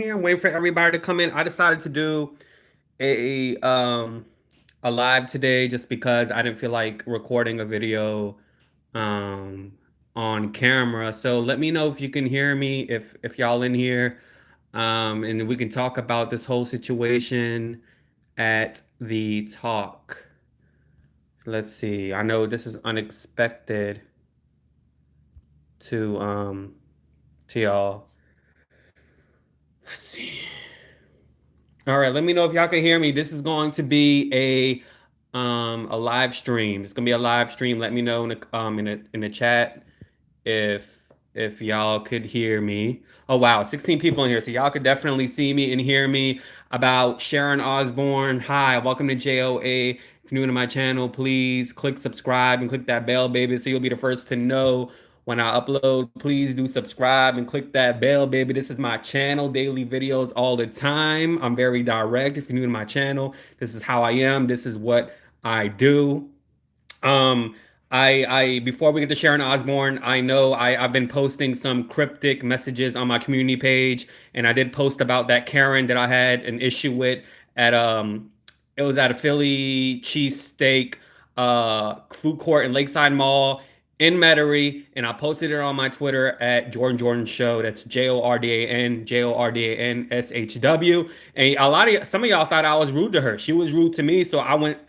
here. I'm waiting for everybody to come in. I decided to do a um a live today just because I didn't feel like recording a video um on camera. So let me know if you can hear me, if y'all in here. And we can talk about this whole situation at the talk. Let's see. I know this is unexpected to y'all. Let's see. All right, let me know if y'all can hear me. This is going to be a live stream. It's gonna be a live stream. Let me know in the chat if y'all could hear me. Oh wow, 16 people in here, so y'all could definitely see me and hear me about Sharon Osbourne. Hi, welcome to JOA. If you're new to my channel, please click subscribe and click that bell, baby, so you'll be the first to know when I upload. Please do subscribe and click that bell, baby. This is my channel, daily videos all the time. I'm very direct. If you're new to my channel, this is how I am. This is what I do. Um, I before we get to Sharon Osbourne, I know I've been posting some cryptic messages on my community page, and I did post about that Karen that I had an issue with at it was at a Philly cheesesteak food court in Lakeside Mall in Metairie, and I posted it on my Twitter at Jordan Jordan Show. That's JordanJordanShw. And some of y'all thought I was rude to her. She was rude to me, so I went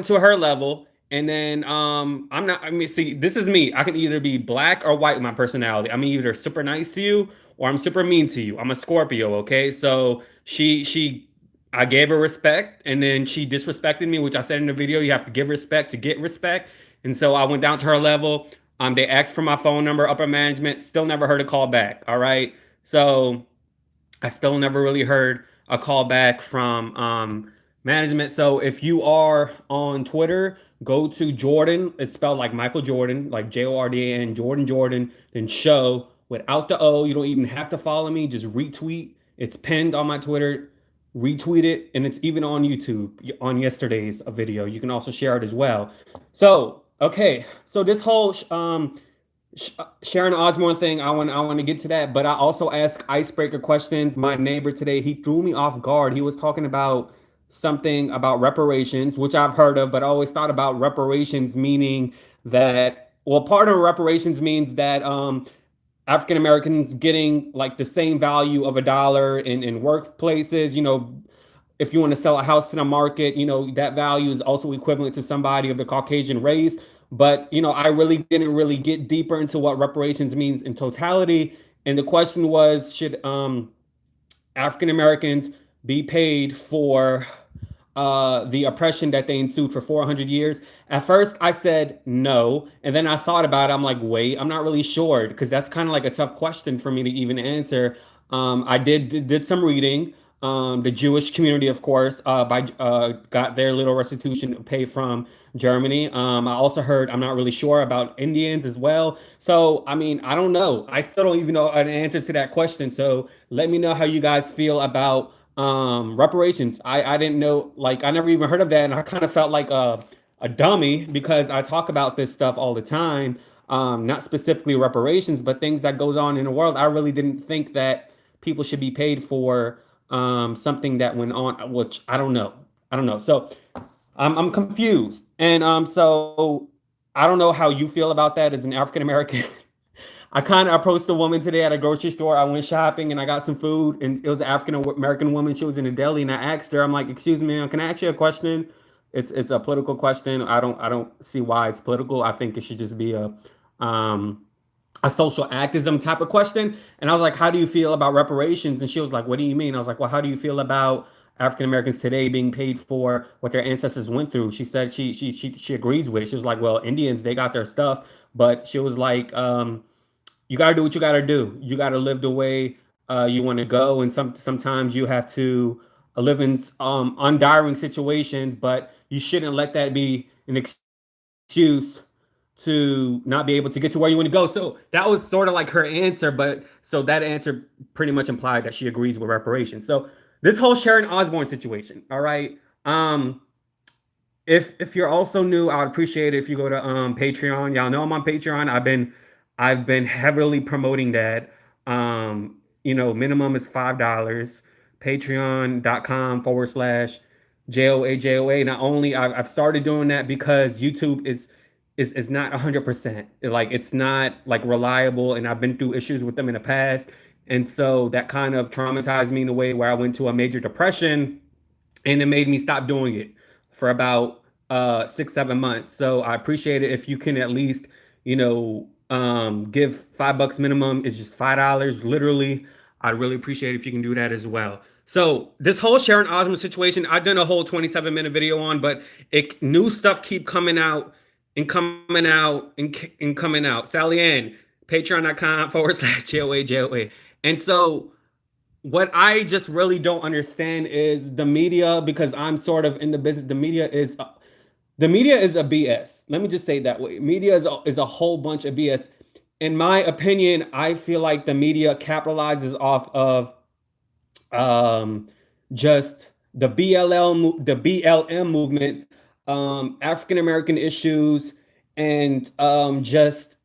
to her level, and then I'm not. I mean, see, this is me. I can either be black or white with my personality. I'm either super nice to you or I'm super mean to you. I'm a Scorpio, okay? So I gave her respect, and then she disrespected me, which I said in the video. You have to give respect to get respect, and so I went down to her level. They asked for my phone number, upper management. Still never heard a call back. All right, so I still never really heard a call back from management. So if you are on Twitter, go to Jordan. It's spelled like Michael Jordan, like Jordan, Jordan Jordan, then show without the O. You don't even have to follow me. Just retweet. It's pinned on my Twitter. Retweet it, and it's even on YouTube on yesterday's video. You can also share it as well. So okay, so this whole Sharon Osbourne thing, I want to get to that, but I also ask icebreaker questions. My neighbor today, he threw me off guard. He was talking about something about reparations, which I've heard of, but I always thought about reparations meaning that, well, part of reparations means that African Americans getting like the same value of a dollar in workplaces. If you want to sell a house in a market, that value is also equivalent to somebody of the Caucasian race. But, I really didn't really get deeper into what reparations means in totality. And the question was, should African Americans be paid for the oppression that they ensued for 400 years? At first, I said no. And then I thought about it. I'm like, wait, I'm not really sure, because that's kind of like a tough question for me to even answer. I did some reading. The Jewish community, of course, got their little restitution pay from Germany. I also heard, I'm not really sure about Indians as well. So, I mean, I don't know. I still don't even know an answer to that question. So let me know how you guys feel about reparations. I didn't know, like, I never even heard of that, and I kind of felt like a dummy because I talk about this stuff all the time. Not specifically reparations, but things that goes on in the world. I really didn't think that people should be paid for something that went on, which I don't know. I don't know. So I'm confused. And so I don't know how you feel about that as an African American. I kind of approached a woman today at a grocery store. I went shopping and I got some food, and it was an African American woman. She was in a deli, and I asked her, I'm like, "Excuse me, can I ask you a question?" It's a political question. I don't see why it's political. I think it should just be um a social activism type of question. And I was like, "How do you feel about reparations?" And she was like, "What do you mean?" I was like, "Well, how do you feel about African Americans today being paid for what their ancestors went through?" She said she agrees with it. She was like, "Well, Indians, they got their stuff," but she was like, you got to do what you got to do. You got to live the way you want to go, and sometimes you have to live in undiring situations, but you shouldn't let that be an excuse to not be able to get to where you want to go. So that was sort of like her answer, but so that answer pretty much implied that she agrees with reparations. So this whole Sharon Osbourne situation, all right. If you're also new, I would appreciate it if you go to Patreon. Y'all know I'm on Patreon. I've been heavily promoting that. minimum is $5. Patreon.com/JOAJOA. Not only I've started doing that because YouTube is not 100%. Like it's not like reliable, and I've been through issues with them in the past. And so that kind of traumatized me in a way where I went to a major depression, and it made me stop doing it for about 6 7 months. So I appreciate it if you can at least give $5 minimum. It's just $5 literally. I'd really appreciate it if you can do that as well. So this whole Sharon Osbourne situation, I've done a whole 27-minute video on, but new stuff keep coming out and coming out and coming out. Sally Ann, patreon.com/JOA. And so what I just really don't understand is the media, because I'm sort of in the business. The media is a BS. Let me just say it that way. Media is a whole bunch of BS. In my opinion, I feel like the media capitalizes off of um, just the BLM movement, African American issues, and just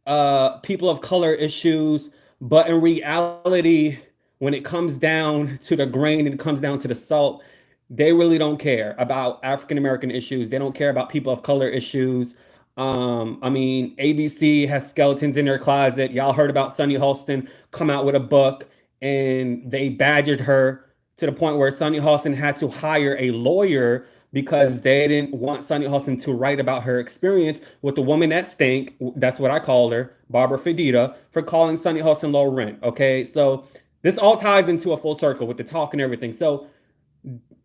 people of color issues. But in reality, when it comes down to the grain and it comes down to the salt, they really don't care about African American issues. They don't care about people of color issues. I mean, ABC has skeletons in their closet. Y'all heard about Sunny Holston come out with a book, and they badgered her to the point where Sunny Holston had to hire a lawyer because they didn't want Sunny Holston to write about her experience with the woman that stank. That's what I called her, Barbara Fedita, for calling Sunny Holston low rent. Okay, so this all ties into a full circle with the talk and everything. So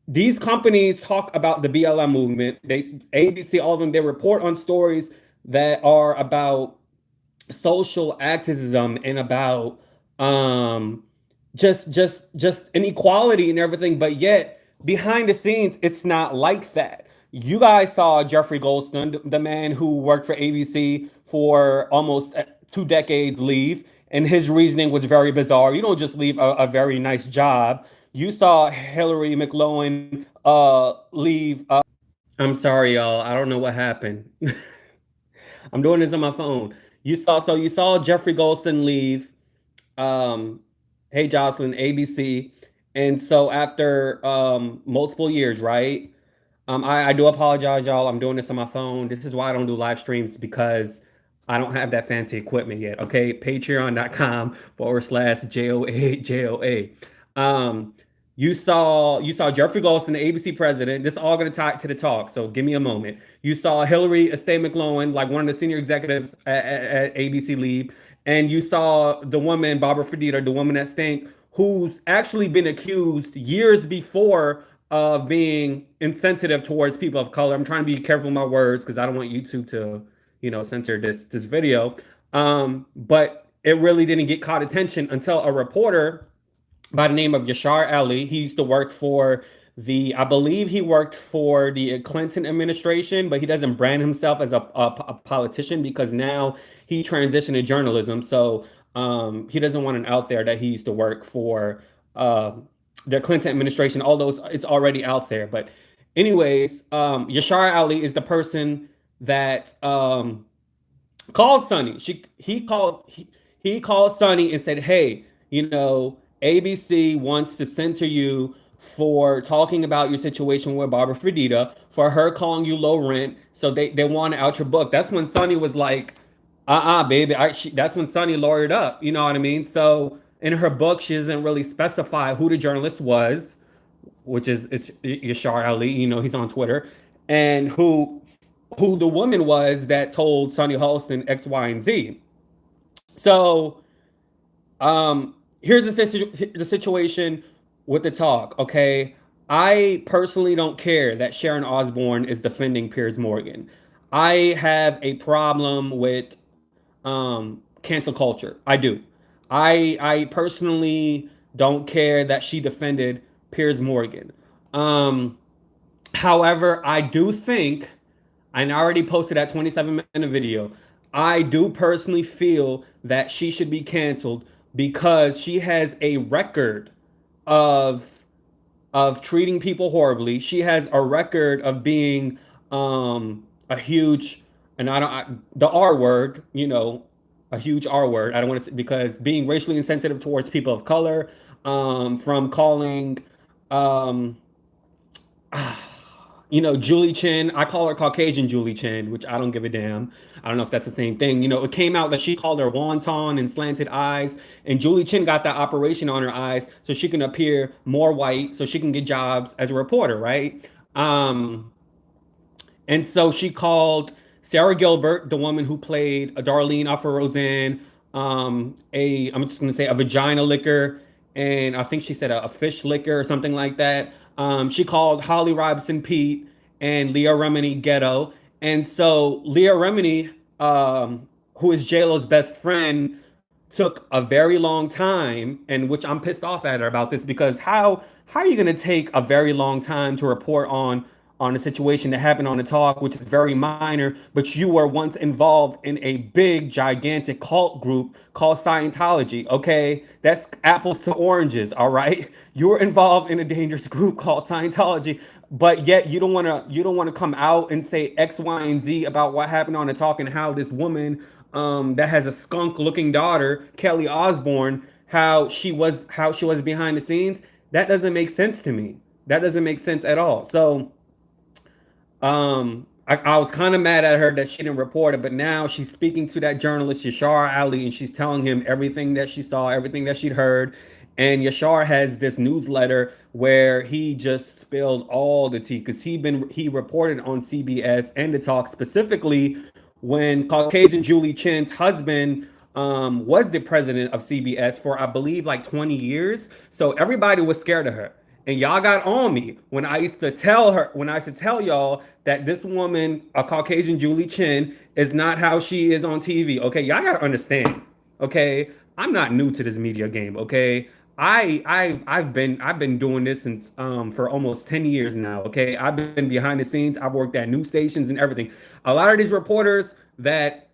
these companies talk about the BLM movement. They ABC, all of them, they report on stories that are about social activism and about just inequality and everything, but yet behind the scenes it's not like that. You guys saw Jeffrey Goldstein, the man who worked for ABC for almost 2 decades, leave, and his reasoning was very bizarre. You don't just leave a very nice job. You saw Hillary McLowen leave. I'm sorry, y'all. I don't know what happened. I'm doing this on my phone. You saw Jeffrey Goldstein leave. Um, hey Jocelyn, ABC. And so after multiple years, right? I do apologize, y'all. I'm doing this on my phone. This is why I don't do live streams, because I don't have that fancy equipment yet. Okay, patreon.com/JOA. Um, you saw Jeffrey Golson, the ABC president. This is all going to tie to the talk, so give me a moment. You saw Hillary Estee McLowen, like one of the senior executives at ABC, leave, and you saw the woman Barbara Fredita, the woman that stank, who's actually been accused years before of being insensitive towards people of color. I'm trying to be careful with my words because I don't want YouTube to, censor this video. But it really didn't get caught attention until a reporter by the name of Yashar Ali. He used to work for I believe he worked for the Clinton administration, but he doesn't brand himself as a politician because now he transitioned to journalism. So he doesn't want it out there that he used to work for the Clinton administration, although it's already out there. But anyways, Yashar Ali is the person that called Sonny. He called Sonny and said, "Hey, ABC wants to censor you for talking about your situation with Barbara Fredita, for her calling you low rent, so they want to out your book." That's when Sonny was like, baby. That's when Sonny lawyered up. You know what I mean? So in her book, she doesn't really specify who the journalist was, which is it's Yashar Ali. He's on Twitter, and who the woman was that told Sonny Holston X, Y, and Z. So here's the situation with the talk. Okay, I personally don't care that Sharon Osbourne is defending Piers Morgan. I have a problem with cancel culture. I do. I personally don't care that she defended Piers Morgan. However, I do think, and I already posted that 27-minute video, I do personally feel that she should be canceled because she has a record of treating people horribly. She has a record of being a huge, and the R word, a huge R word. I don't want to say, because being racially insensitive towards people of color, from calling, um, Julie Chen. I call her Caucasian Julie Chen, which I don't give a damn. I don't know if that's the same thing. It came out that she called her wonton and slanted eyes, and Julie Chen got that operation on her eyes so she can appear more white, so she can get jobs as a reporter, right? Um, and so she called Sarah Gilbert, the woman who played a Darlene off of Roseanne, I'm just gonna say a vagina licker, and I think she said a fish licker or something like that. She called Holly Robinson Pete and Leah Remini ghetto, and so Leah Remini, who is JLo's best friend, took a very long time, and which I'm pissed off at her about this because how are you gonna take a very long time to report on a situation that happened on the talk, which is very minor, but you were once involved in a big, gigantic cult group called Scientology. Okay, that's apples to oranges. All right, you were involved in a dangerous group called Scientology, but yet you don't want to come out and say X, Y, and Z about what happened on the talk and how this woman that has a skunk-looking daughter, Kelly Osbourne, how she was behind the scenes. That doesn't make sense to me. That doesn't make sense at all. So I was kind of mad at her that she didn't report it, but now she's speaking to that journalist Yashar Ali, and she's telling him everything that she saw, everything that she'd heard. And Yashar has this newsletter where he just spilled all the tea because he reported on CBS and the talk specifically when Caucasian Julie Chen's husband was the president of CBS for I believe like 20 years. So everybody was scared of her. And y'all got on me when I used to tell y'all that this woman, a Caucasian Julie Chen, is not how she is on TV. Okay, y'all gotta understand. Okay, I'm not new to this media game. Okay, I've been doing this since for almost 10 years now. Okay, I've been behind the scenes. I've worked at news stations and everything. A lot of these reporters that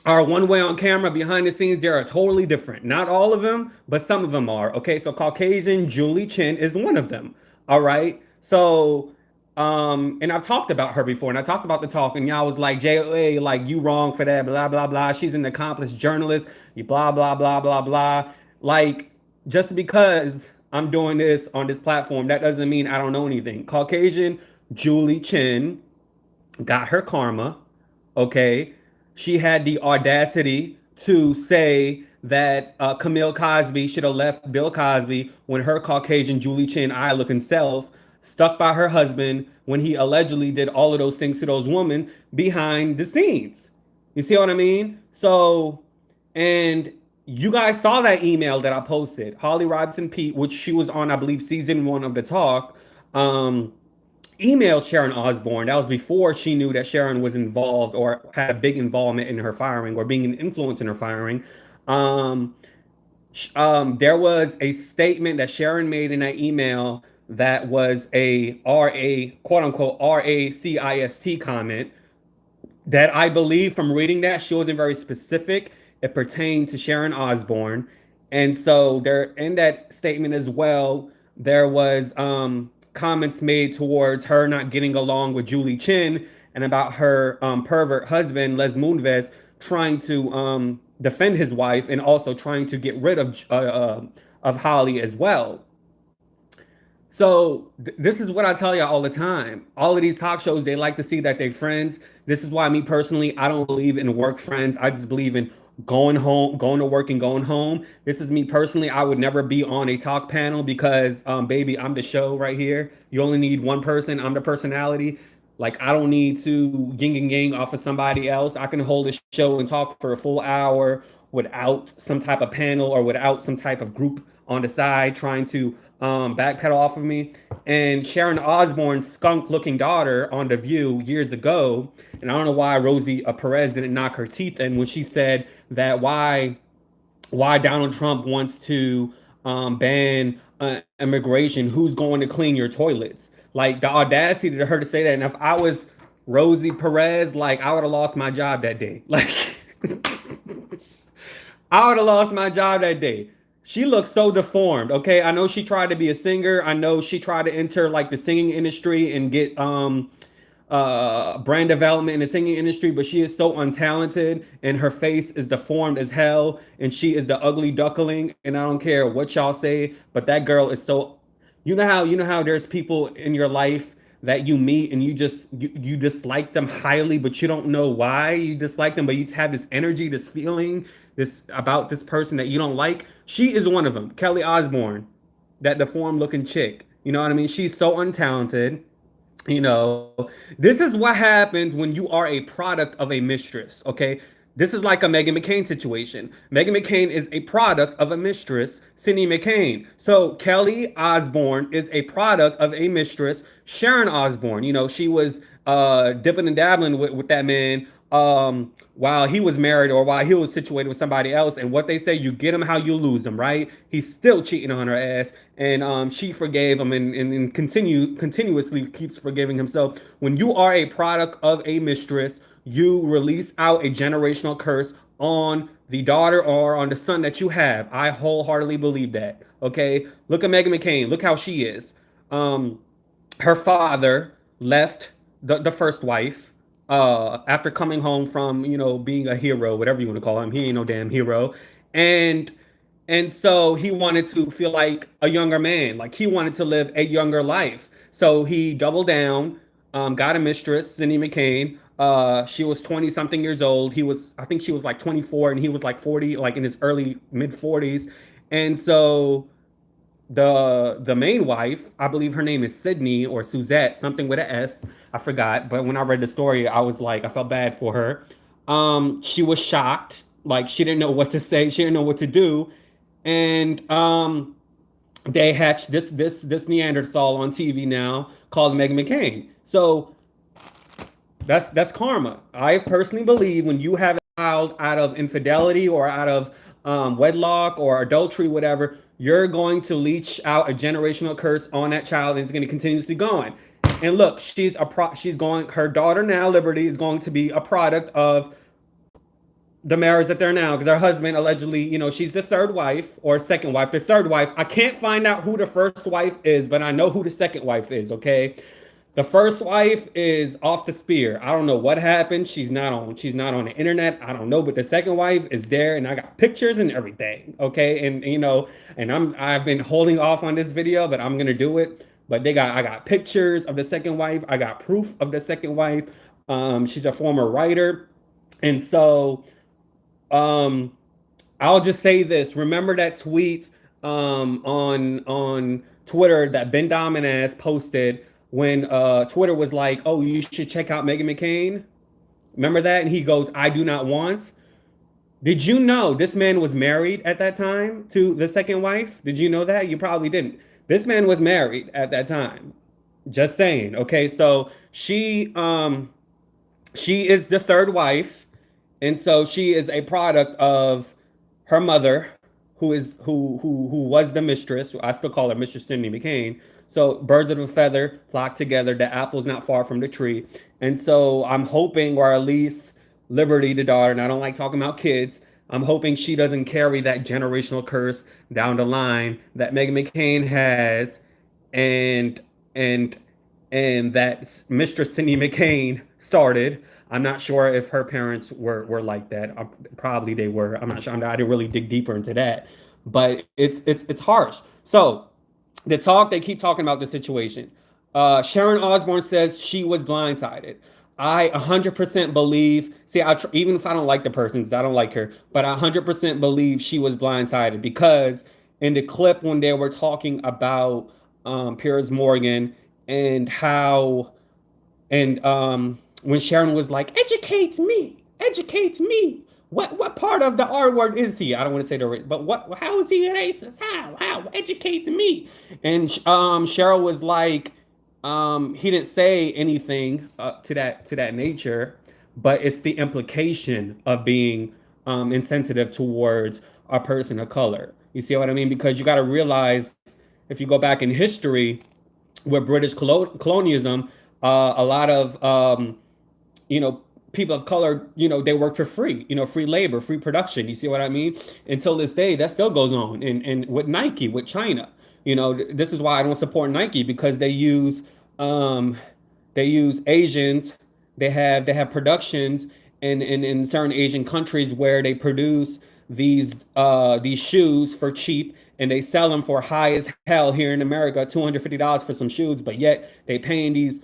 are one way on camera behind the scenes they are totally different, not all of them but some of them are. Okay, so Caucasian Julie Chen is one of them. All right, so and I've talked about her before and I talked about the talk and y'all was like JOA, like you wrong for that, blah blah blah, she's an accomplished journalist, you blah blah blah blah blah. Like, just because I'm doing this on this platform, that doesn't mean I don't know anything. Caucasian Julie Chen got her karma. Okay, she had the audacity to say that Camille Cosby should have left Bill Cosby when her Caucasian Julie Chen eye looking self stuck by her husband when he allegedly did all of those things to those women behind the scenes. You see what I mean? So, and you guys saw that email that I posted, Holly Robinson Pete, which she was on, I believe, season one of the talk. Um, Emailed Sharon Osbourne. That was before she knew that Sharon was involved or had a big involvement in her firing or being an influence in her firing. Um, there was a statement that Sharon made in that email that was a quote unquote RACIST comment that I believe from reading that she wasn't very specific. It pertained to Sharon Osbourne, and so there in that statement as well, there was comments made towards her not getting along with Julie Chen and about her pervert husband Les Moonves trying to defend his wife and also trying to get rid of Holly as well. So this is what I tell y'all all the time. All of these talk shows, they like to see that they're friends. This is why me personally, I don't believe in work friends. I just believe in going home, going to work and going home. This is me personally. I would never be on a talk panel because, baby, I'm the show right here. You only need one person. I'm the personality. Like, I don't need to yin and yang off of somebody else. I can hold a show and talk for a full hour without some type of panel or without some type of group on the side trying to backpedal off of me. And Sharon Osbourne's skunk-looking daughter on The View years ago, and I don't know why Rosie Perez didn't knock her teeth in when she said that why Donald Trump wants to ban immigration, who's going to clean your toilets? Like, the audacity to her to say that. And if I was Rosie Perez, like, I would have lost my job that day. Like, I would have lost my job that day. She looks so deformed. Okay, I know she tried to be a singer. I know she tried to enter like the singing industry and get brand development in the singing industry, but she is so untalented and her face is deformed as hell, and she is the ugly duckling. And I don't care what y'all say, but that girl is so. You know how there's people in your life that you meet and you dislike them highly, but you don't know why you dislike them, but you have this energy, this feeling, this about this person that you don't like. She is one of them. Kelly Osbourne, that deformed looking chick. You know what I mean? She's so untalented. This is what happens when you are a product of a mistress, okay? This is like a Meghan McCain situation. Meghan McCain is a product of a mistress, Sydney McCain. So Kelly Osbourne is a product of a mistress, Sharon Osbourne. She was dipping and dabbling with that man while he was married or while he was situated with somebody else. And what they say, you get him how you lose him, right? He's still cheating on her ass, and she forgave him and continuously keeps forgiving him. So when you are a product of a mistress, you release out a generational curse on the daughter or on the son that you have. I wholeheartedly believe that. Okay, look at Meghan McCain. Look how she is. Um, Her father left the first wife after coming home from being a hero, whatever you want to call him. He ain't no damn hero, and so he wanted to feel like a younger man, like he wanted to live a younger life. So he doubled down, got a mistress, Cindy McCain. She was 20 something years old. I think she was like 24, and he was like 40, like in his early mid 40s. And so the main wife, I believe her name is Sydney or Suzette, something with an S. I forgot. But when I read the story, I was like, I felt bad for her. She was shocked, like she didn't know what to say, she didn't know what to do, and they hatched this Neanderthal on TV now called Meghan McCain. So that's karma. I personally believe when you have a child out of infidelity or out of wedlock or adultery, whatever, you're going to leach out a generational curse on that child, and it's going to continuously going. And look, she's going. Her daughter now, Liberty, is going to be a product of the marriage that they're now, because her husband allegedly, she's the third wife or second wife. The third wife, I can't find out who the first wife is, but I know who the second wife is. Okay, the first wife is off the spear. I don't know what happened. She's not on the internet. I don't know, but the second wife is there, and I got pictures and everything. Okay, and I've been holding off on this video, but I'm gonna do it. But I got pictures of the second wife. I got proof of the second wife. She's a former writer, and so um, I'll just say this. Remember that tweet on Twitter that Ben Dominaz posted when Twitter was like, "Oh, you should check out Meghan McCain." Remember that? And he goes, "I do not want." Did you know this man was married at that time to the second wife? Did you know that? You probably didn't. This man was married at that time. Just saying. Okay, so she is the third wife, and so she is a product of her mother, who was the mistress. I still call her Mistress Cindy McCain. So birds of a feather flock together. The apple's not far from the tree, and so I'm hoping, or at least Liberty, the daughter, and I don't like talking about kids. I'm hoping she doesn't carry that generational curse down the line that Meghan McCain has, and and that Mistress Cindy McCain started. I'm not sure if her parents were like that. Probably they were. I'm not sure. I didn't really dig deeper into that, but it's harsh. So the talk they keep talking about the situation. Sharon Osbourne says she was blindsided. I 100% believe. See, even if I don't like the person, because I don't like her, but I 100% believe she was blindsided, because in the clip when they were talking about Piers Morgan and how and when Sharon was like, "Educate me, educate me." What part of the R word is he? I don't want to say the, but what? How is he racist? How? Educate me. And Cheryl was like, he didn't say anything to that nature, but it's the implication of being insensitive towards a person of color. You see what I mean? Because you got to realize, if you go back in history with British colonialism, a lot of you know people of color, they work for free, free labor, free production. You see what I mean? Until this day, that still goes on. And with Nike, with China, this is why I don't support Nike, because they use they use Asians. They have productions in certain Asian countries where they produce these shoes for cheap and they sell them for high as hell here in America, $250 for some shoes, but yet they mispaying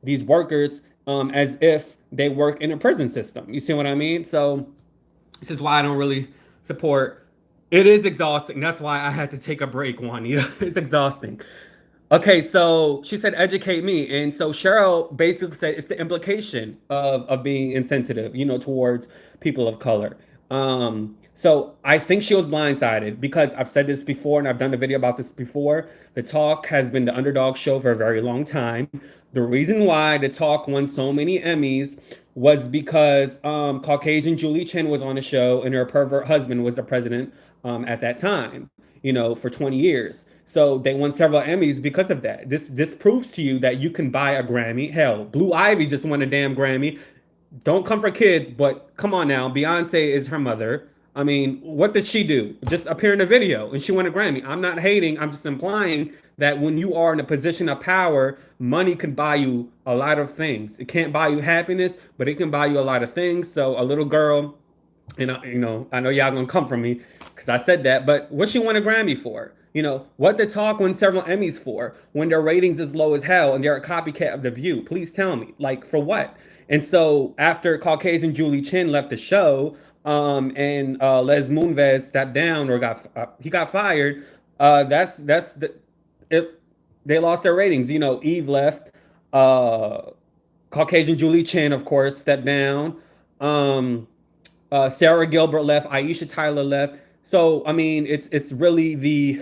these workers as if they work in a prison system. You see what I mean? So this is why I don't really support. It is exhausting. That's why I had to take a break one. It's exhausting. Okay, so she said, educate me. And so Cheryl basically said it's the implication of being insensitive, towards people of color. So I think she was blindsided because I've said this before and I've done a video about this before. The Talk has been the underdog show for a very long time. The reason why The Talk won so many Emmys was because Caucasian Julie Chen was on the show and her pervert husband was the president at that time, for 20 years. So they won several Emmys because of that. This proves to you that you can buy a Grammy. Hell, Blue Ivy just won a damn Grammy. Don't come for kids, but come on now. Beyonce is her mother. I mean, what did she do? Just appear in a video and she won a Grammy. I'm not hating. I'm just implying that when you are in a position of power, money can buy you a lot of things. It can't buy you happiness, but it can buy you a lot of things. So a little girl, and I know y'all gonna come from me because I said that, but what she won a Grammy for? What The Talk won several Emmys for when their ratings is low as hell and they're a copycat of The View? Please tell me, like, for what? And so after Caucasian Julie Chen left the show, and Les Moonves stepped down or he got fired, that's it. They lost their ratings. Eve left. Uh, Caucasian Julie Chen, of course, stepped down. Um, Sarah Gilbert left. Aisha Tyler left. So I mean, it's really the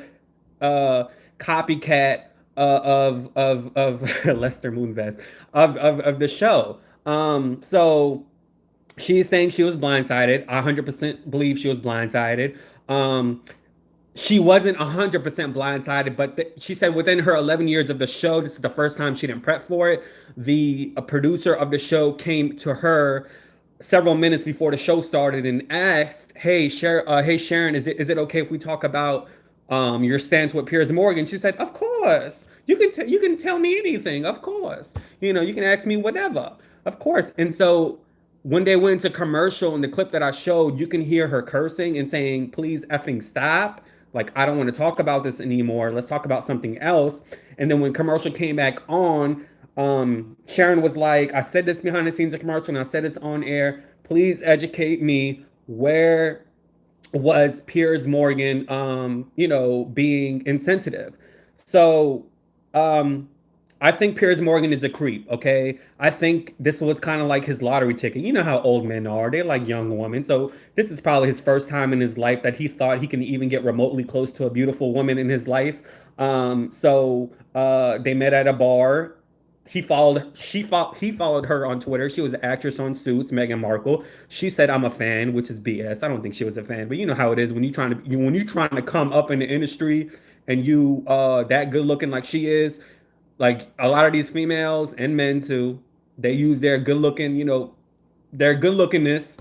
uh, copycat of Lester Moonves of the show. So she's saying she was blindsided. I 100% believe she was blindsided. She wasn't 100% blindsided, but she said within her 11 years of the show, this is the first time she didn't prep for it. The producer of the show came to her several minutes before the show started and asked, hey Sharon, is it okay if we talk about your stance with Piers Morgan?" She said, "Of course. You can tell me anything. Of course. You can ask me whatever. Of course." And so when they went to commercial in the clip that I showed, you can hear her cursing and saying, "Please effing stop. Like, I don't want to talk about this anymore. Let's talk about something else." And then when commercial came back on, Sharon was like, "I said this behind the scenes of commercial and I said this on air. Please educate me. Where was Piers Morgan, being insensitive?" So, um, I think Piers Morgan is a creep. Okay, I think this was kind of like his lottery ticket. You know how old men are; they're like young women. So this is probably his first time in his life that he thought he can even get remotely close to a beautiful woman in his life. They met at a bar. He followed her on Twitter. She was an actress on Suits, Meghan Markle. She said, "I'm a fan," which is BS. I don't think she was a fan, but you know how it is when you're trying to come up in the industry and you that good looking like she is. Like a lot of these females and men too, they use their good lookingness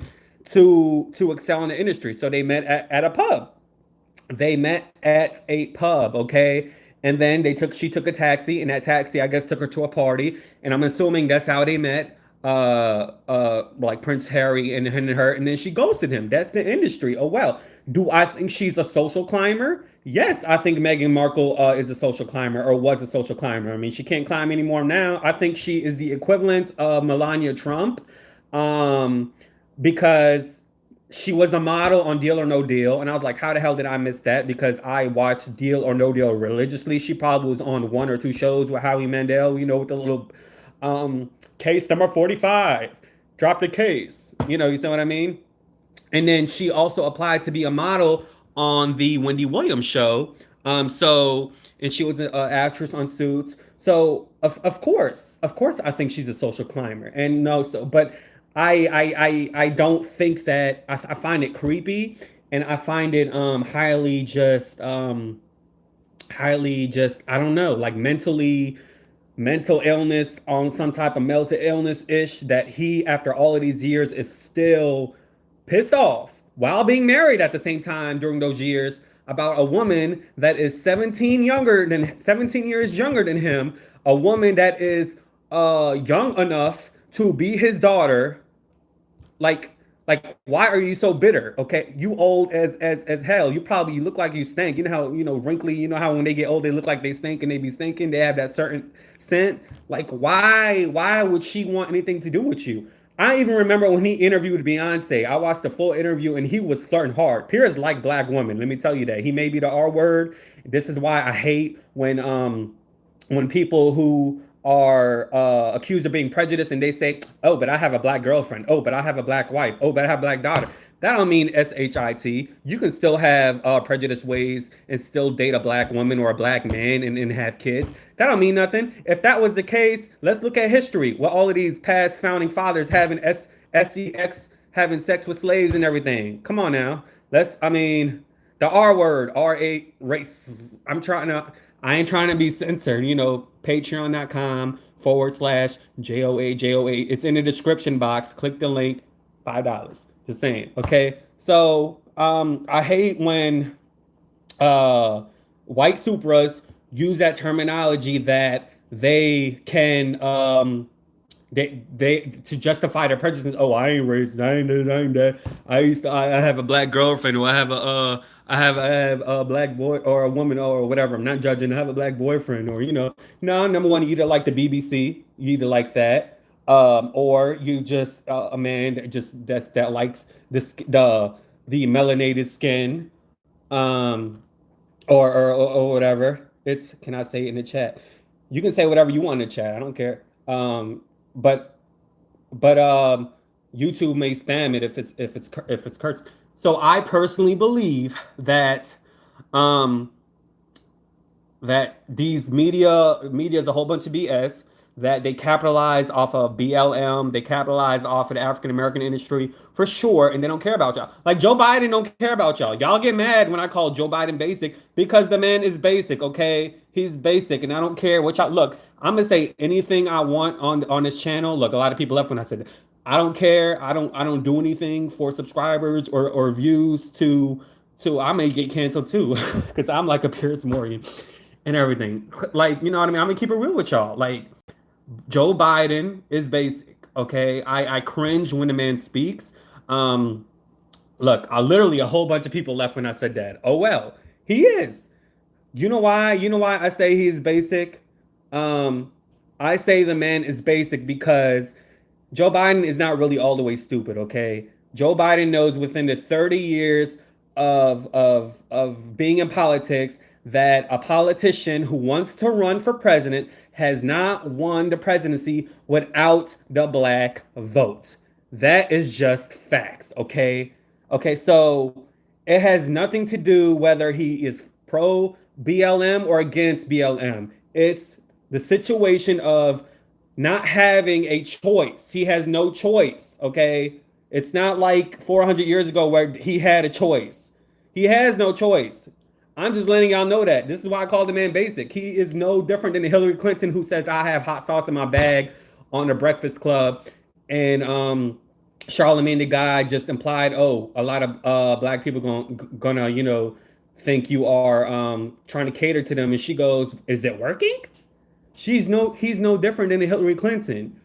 to excel in the industry. So they met at a pub. They met at a pub, okay? And then she took a taxi, and that taxi, I guess, took her to a party. And I'm assuming that's how they met, like Prince Harry and her, and then she ghosted him. That's the industry. Oh well. Do I think she's a social climber? Yes, I think Meghan Markle is a social climber or was a social climber. I mean, she can't climb anymore now. I think she is the equivalent of Melania Trump, um, because she was a model on Deal or No Deal, and I was like, how the hell did I miss that? Because I watched Deal or No Deal religiously. She probably was on one or two shows with Howie Mandel, with the little case number 45, drop the case. You see what I mean? And then she also applied to be a model on the Wendy Williams show. And she was an actress on Suits. So of course, I think she's a social climber. And no, but I don't think that I find it creepy, and I find it highly just, I don't know, like mental illness, on some type of mental illness ish, that he, after all of these years, is still pissed off while being married at the same time during those years. about a woman that is 17 years younger than him, a woman that is young enough to be his daughter. Like why are you so bitter? Okay, you old as hell. You look like you stink. You know how wrinkly. You know how when they get old they look like they stink and they be stinking. They have that certain scent. Like why would she want anything to do with you? I even remember when he interviewed Beyonce. I watched the full interview and he was flirting hard. Piers like black women. Let me tell you that. He may be the R word. This is why I hate when people who are accused of being prejudiced and they say, "Oh, but I have a black girlfriend. Oh, but I have a black wife. Oh, but I have a black daughter." That don't mean shit. You can still have prejudiced ways and still date a black woman or a black man and have kids. That don't mean nothing. If that was the case, let's look at history. Well, all of these past founding fathers having sex, having sex with slaves and everything. Come on now. I mean, the R word, R8 race. I ain't trying to be censored, patreon.com/JOA. It's in the description box. Click the link, $5. Just saying. Okay. So I hate when white supras use that terminology that they can they to justify their prejudice. Oh, I ain't racist. I ain't this. I ain't that. I have a black girlfriend, or I have a black boy or a woman or whatever. I'm not judging. I have a black boyfriend, or no. Number one, you either like the BBC, you either like that, or you just a man that likes the melanated skin, um, or whatever. Can I say it in the chat? You can say whatever you want in the chat. I don't care. But YouTube may spam it if it's cursed. So I personally believe um, that these media is a whole bunch of BS. That they capitalize off of BLM, they capitalize off of the African American industry for sure, and they don't care about y'all. Like Joe Biden don't care about y'all. Y'all get mad when I call Joe Biden basic because the man is basic, okay? He's basic, and I don't care what y'all look. I'm gonna say anything I want on this channel. Look, a lot of people left when I said that. I don't care. I don't do anything for subscribers or views to I may get canceled too because I'm like a Piers Morgan and everything. Like, you know what I mean? I'm gonna keep it real with y'all. Like Joe Biden is basic, okay? I cringe when the man speaks. Look, literally a whole bunch of people left when I said that. Oh well, he is. You know why? You know why I say he's basic? Um, I say the man is basic because Joe Biden is not really all the way stupid, okay? Joe Biden knows within the 30 years of being in politics that a politician who wants to run for president has not won the presidency without the black vote. That is just facts, okay? Okay, so it has nothing to do whether he is pro BLM or against BLM. It's the situation of not having a choice. He has no choice, okay? It's not like 400 years ago where he had a choice. He has no choice. I'm just letting y'all know that. This is why I call the man basic. He is no different than Hillary Clinton who says I have hot sauce in my bag on the Breakfast Club. And Charlemagne the guy just implied, oh, a lot of black people gonna think you are trying to cater to them. And she goes, is it working? He's no different than Hillary Clinton.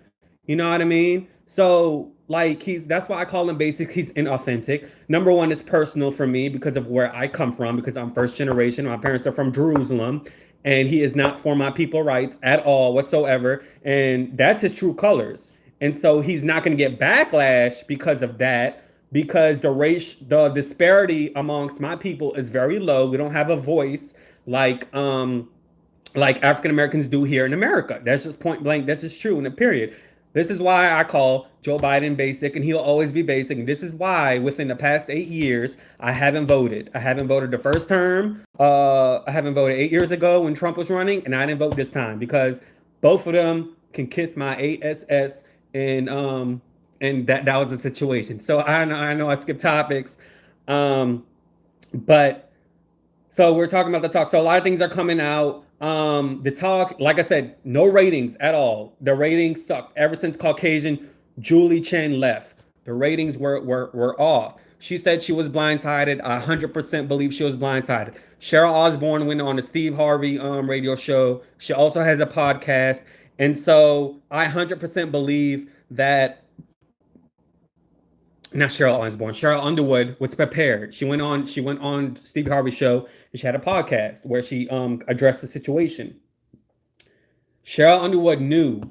You know what I mean? So like that's why I call him basic. He's inauthentic. Number one, it's personal for me because of where I come from, because I'm first generation. My parents are from Jerusalem, and he is not for my people rights at all whatsoever. And that's his true colors. And so he's not going to get backlash because of that, because the disparity amongst my people is very low. We don't have a voice like African Americans do here in America. That's just point blank. That's just true in the period. This is why I call Joe Biden basic, and he'll always be basic. And this is why within the past 8 years, I haven't voted. I haven't voted the first term. I haven't voted 8 years ago when Trump was running, and I didn't vote this time because both of them can kiss my ass, and that was the situation. So I know I skipped topics, but so we're talking about the talk. So a lot of things are coming out. The talk, like I said, no ratings at all. The ratings sucked ever since Caucasian Julie Chen left. The ratings were off. She said she was blindsided. I 100% believe she was blindsided. Cheryl Osbourne went on the Steve Harvey radio show. She also has a podcast. And so I 100% believe that, not Cheryl Osbourne, Cheryl Underwood was prepared. She went on Steve Harvey's show and she had a podcast where she addressed the situation. Cheryl Underwood knew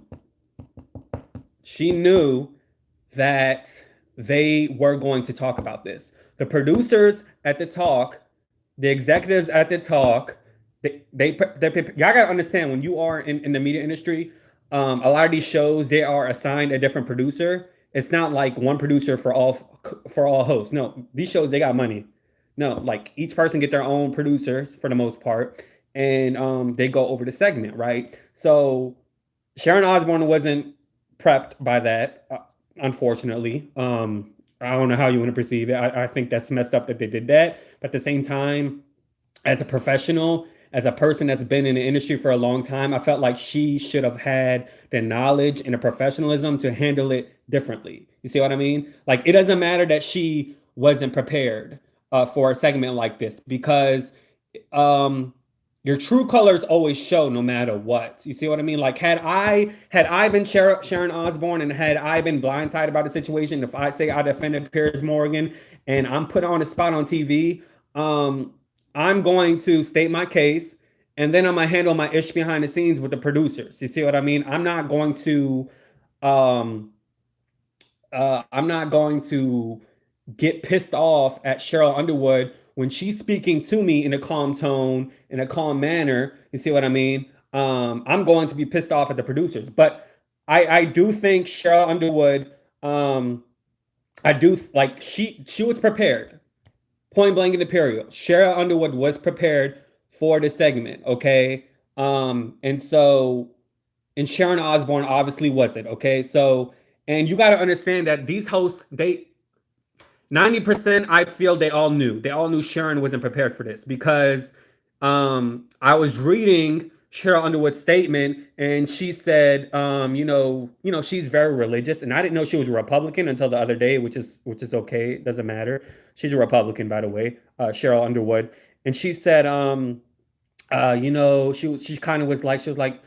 that they were going to talk about this. The producers at the talk, the executives at the talk, y'all gotta understand, when you are in the media industry, a lot of these shows, they are assigned a different producer. It's not like one producer for all hosts. No, these shows, they got money. No, like each person get their own producers for the most part, and they go over the segment, right? So Sharon Osbourne wasn't prepped by that, unfortunately. I don't know how you want to perceive it. I think that's messed up that they did that. But at the same time, as a professional, as a person that's been in the industry for a long time, I felt like she should have had the knowledge and the professionalism to handle it differently. You see what I mean? Like, it doesn't matter that she wasn't prepared for a segment like this, because um, your true colors always show no matter what. You see what I mean? Like, had I been Sharon Osbourne and had I been blindsided by the situation, if I say I defended Piers Morgan and I'm put on a spot on TV, I'm going to state my case, and then I'm gonna handle my ish behind the scenes with the producers. You see what I mean? Um, I'm not going to get pissed off at Cheryl Underwood when she's speaking to me in a calm tone, in a calm manner. You see what I mean? I'm going to be pissed off at the producers, but I do think Cheryl Underwood, I do like she was prepared. Point blank in the period. Cheryl Underwood was prepared for the segment, okay? And so, and Sharon Osbourne obviously wasn't, okay? So, and you got to understand that these hosts, 90%, I feel they all knew. They all knew Sharon wasn't prepared for this, because I was reading Cheryl Underwood's statement, and she said, she's very religious, and I didn't know she was a Republican until the other day, which is okay. It doesn't matter. She's a Republican, by the way, Cheryl Underwood. And she said, she kind of was like, she was like,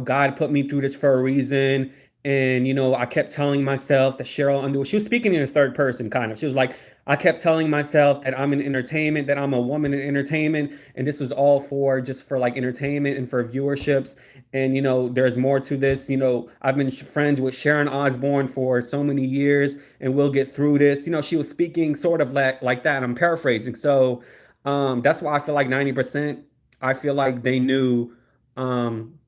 God put me through this for a reason. And, I kept telling myself that Cheryl Underwood, she was speaking in the third person, kind of. She was like, I kept telling myself that I'm in entertainment, that I'm a woman in entertainment, and this was all just for like entertainment and for viewerships. And, there's more to this. I've been friends with Sharon Osbourne for so many years, and we'll get through this. She was speaking sort of like that. I'm paraphrasing. So that's why I feel like 90%, I feel like um,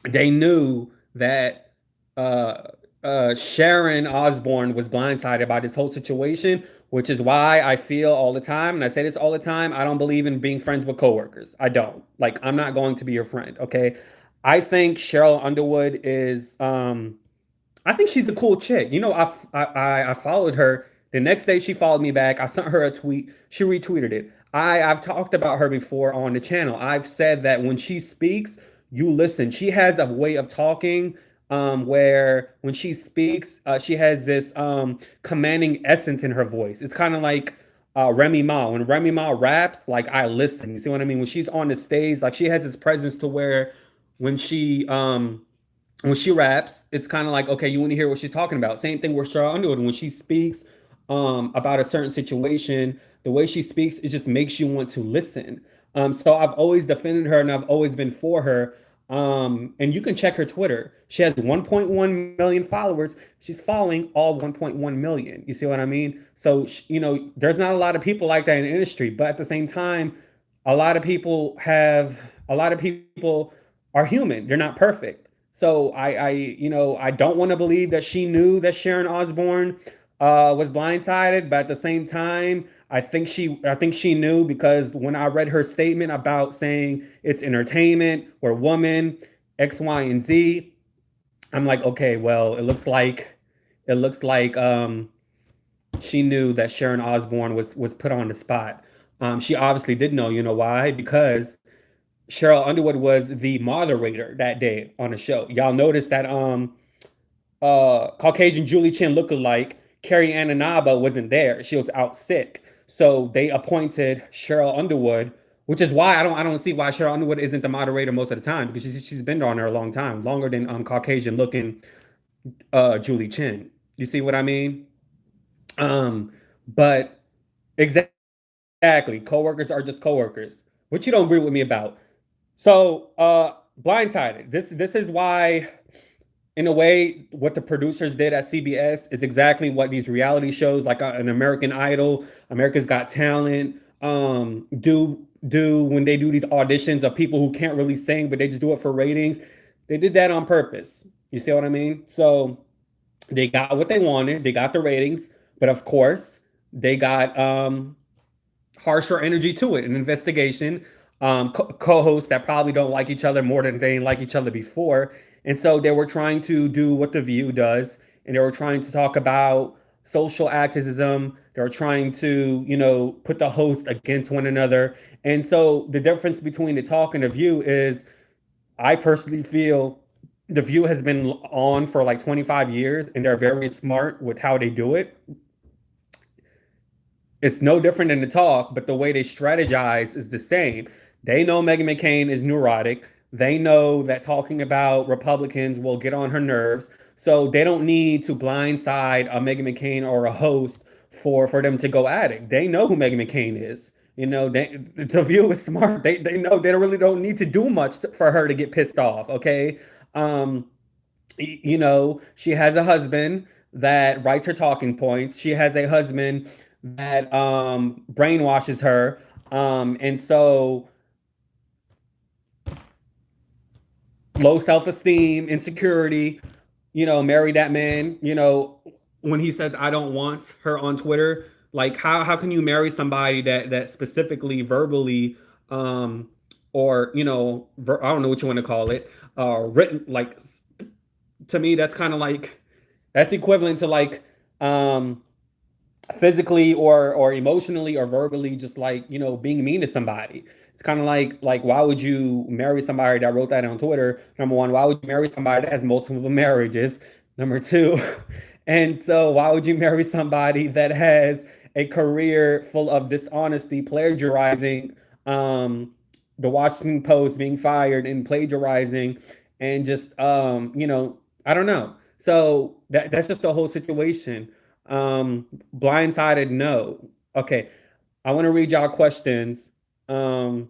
they knew that uh, Sharon Osbourne was blindsided by this whole situation, which is why I feel all the time, and I say this all the time, I don't believe in being friends with coworkers. I don't. Like, I'm not going to be your friend, okay? I think Cheryl Underwood is, I think she's a cool chick. I followed her. The next day she followed me back. I sent her a tweet. She retweeted it. I've talked about her before on the channel. I've said that when she speaks, you listen. She has a way of talking where when she speaks, she has this commanding essence in her voice. It's kind of like Remy Ma. When Remy Ma raps, like, I listen. You see what I mean? When she's on the stage, like, she has this presence to where when she um when she raps, it's kind of like, okay, you want to hear what she's talking about. Same thing with Cheryl Underwood. When she speaks about a certain situation, the way she speaks, it just makes you want to listen. So I've always defended her and I've always been for her. And you can check her Twitter. She has 1.1 million followers. She's following all 1.1 million. You see what I mean? So, there's not a lot of people like that in the industry, but at the same time, a lot of people are human. They're not perfect. So I don't want to believe that she knew that Sharon Osbourne was blindsided, but at the same time, I think she knew, because when I read her statement about saying it's entertainment, we're woman, X, Y, and Z, I'm like, okay, well, it looks like she knew that Sharon Osbourne was put on the spot. She obviously did know. You know why? Because Cheryl Underwood was the moderator that day on the show. Y'all noticed that Caucasian Julie Chen lookalike, Carrie Ann Inaba wasn't there. She was out sick. So they appointed Cheryl Underwood, which is why I don't see why Cheryl Underwood isn't the moderator most of the time, because she's been on there a long time, longer than Caucasian looking Julie Chen. You see what I mean? But exactly, coworkers are just coworkers, which you don't agree with me about. So, Blindsided. This is why, in a way, what the producers did at CBS is exactly what these reality shows like an American Idol, America's Got Talent, do when they do these auditions of people who can't really sing, but they just do it for ratings. They did that on purpose. You see what I mean? So they got what they wanted. They got the ratings, but of course, they got harsher energy to it, an investigation, co-hosts that probably don't like each other more than they didn't like each other before. And so they were trying to do what The View does, and they were trying to talk about social activism. They were trying to, put the host against one another. And so the difference between The Talk and The View is, I personally feel The View has been on for like 25 years, and they're very smart with how they do it. It's no different than The Talk, but the way they strategize is the same. They know Meghan McCain is neurotic. They know that talking about Republicans will get on her nerves. So they don't need to blindside a Meghan McCain or a host for them to go at it. They know who Meghan McCain is. The View is smart. They know they really don't need to do much for her to get pissed off. Okay. Um, she has a husband that writes her talking points. She has a husband that brainwashes her. And so low self-esteem, insecurity, marry that man, when he says I don't want her on Twitter, like how can you marry somebody that specifically verbally or I don't know what you want to call it, written, like, to me that's kind of like, that's equivalent to like physically or emotionally or verbally, just like, being mean to somebody. It's kind of like why would you marry somebody that wrote that on Twitter? Number one, why would you marry somebody that has multiple marriages? Number two, and so why would you marry somebody that has a career full of dishonesty, plagiarizing, the Washington Post, being fired and plagiarizing, and just I don't know. So that's just the whole situation. Blindsided, no. Okay, I want to read y'all questions, um,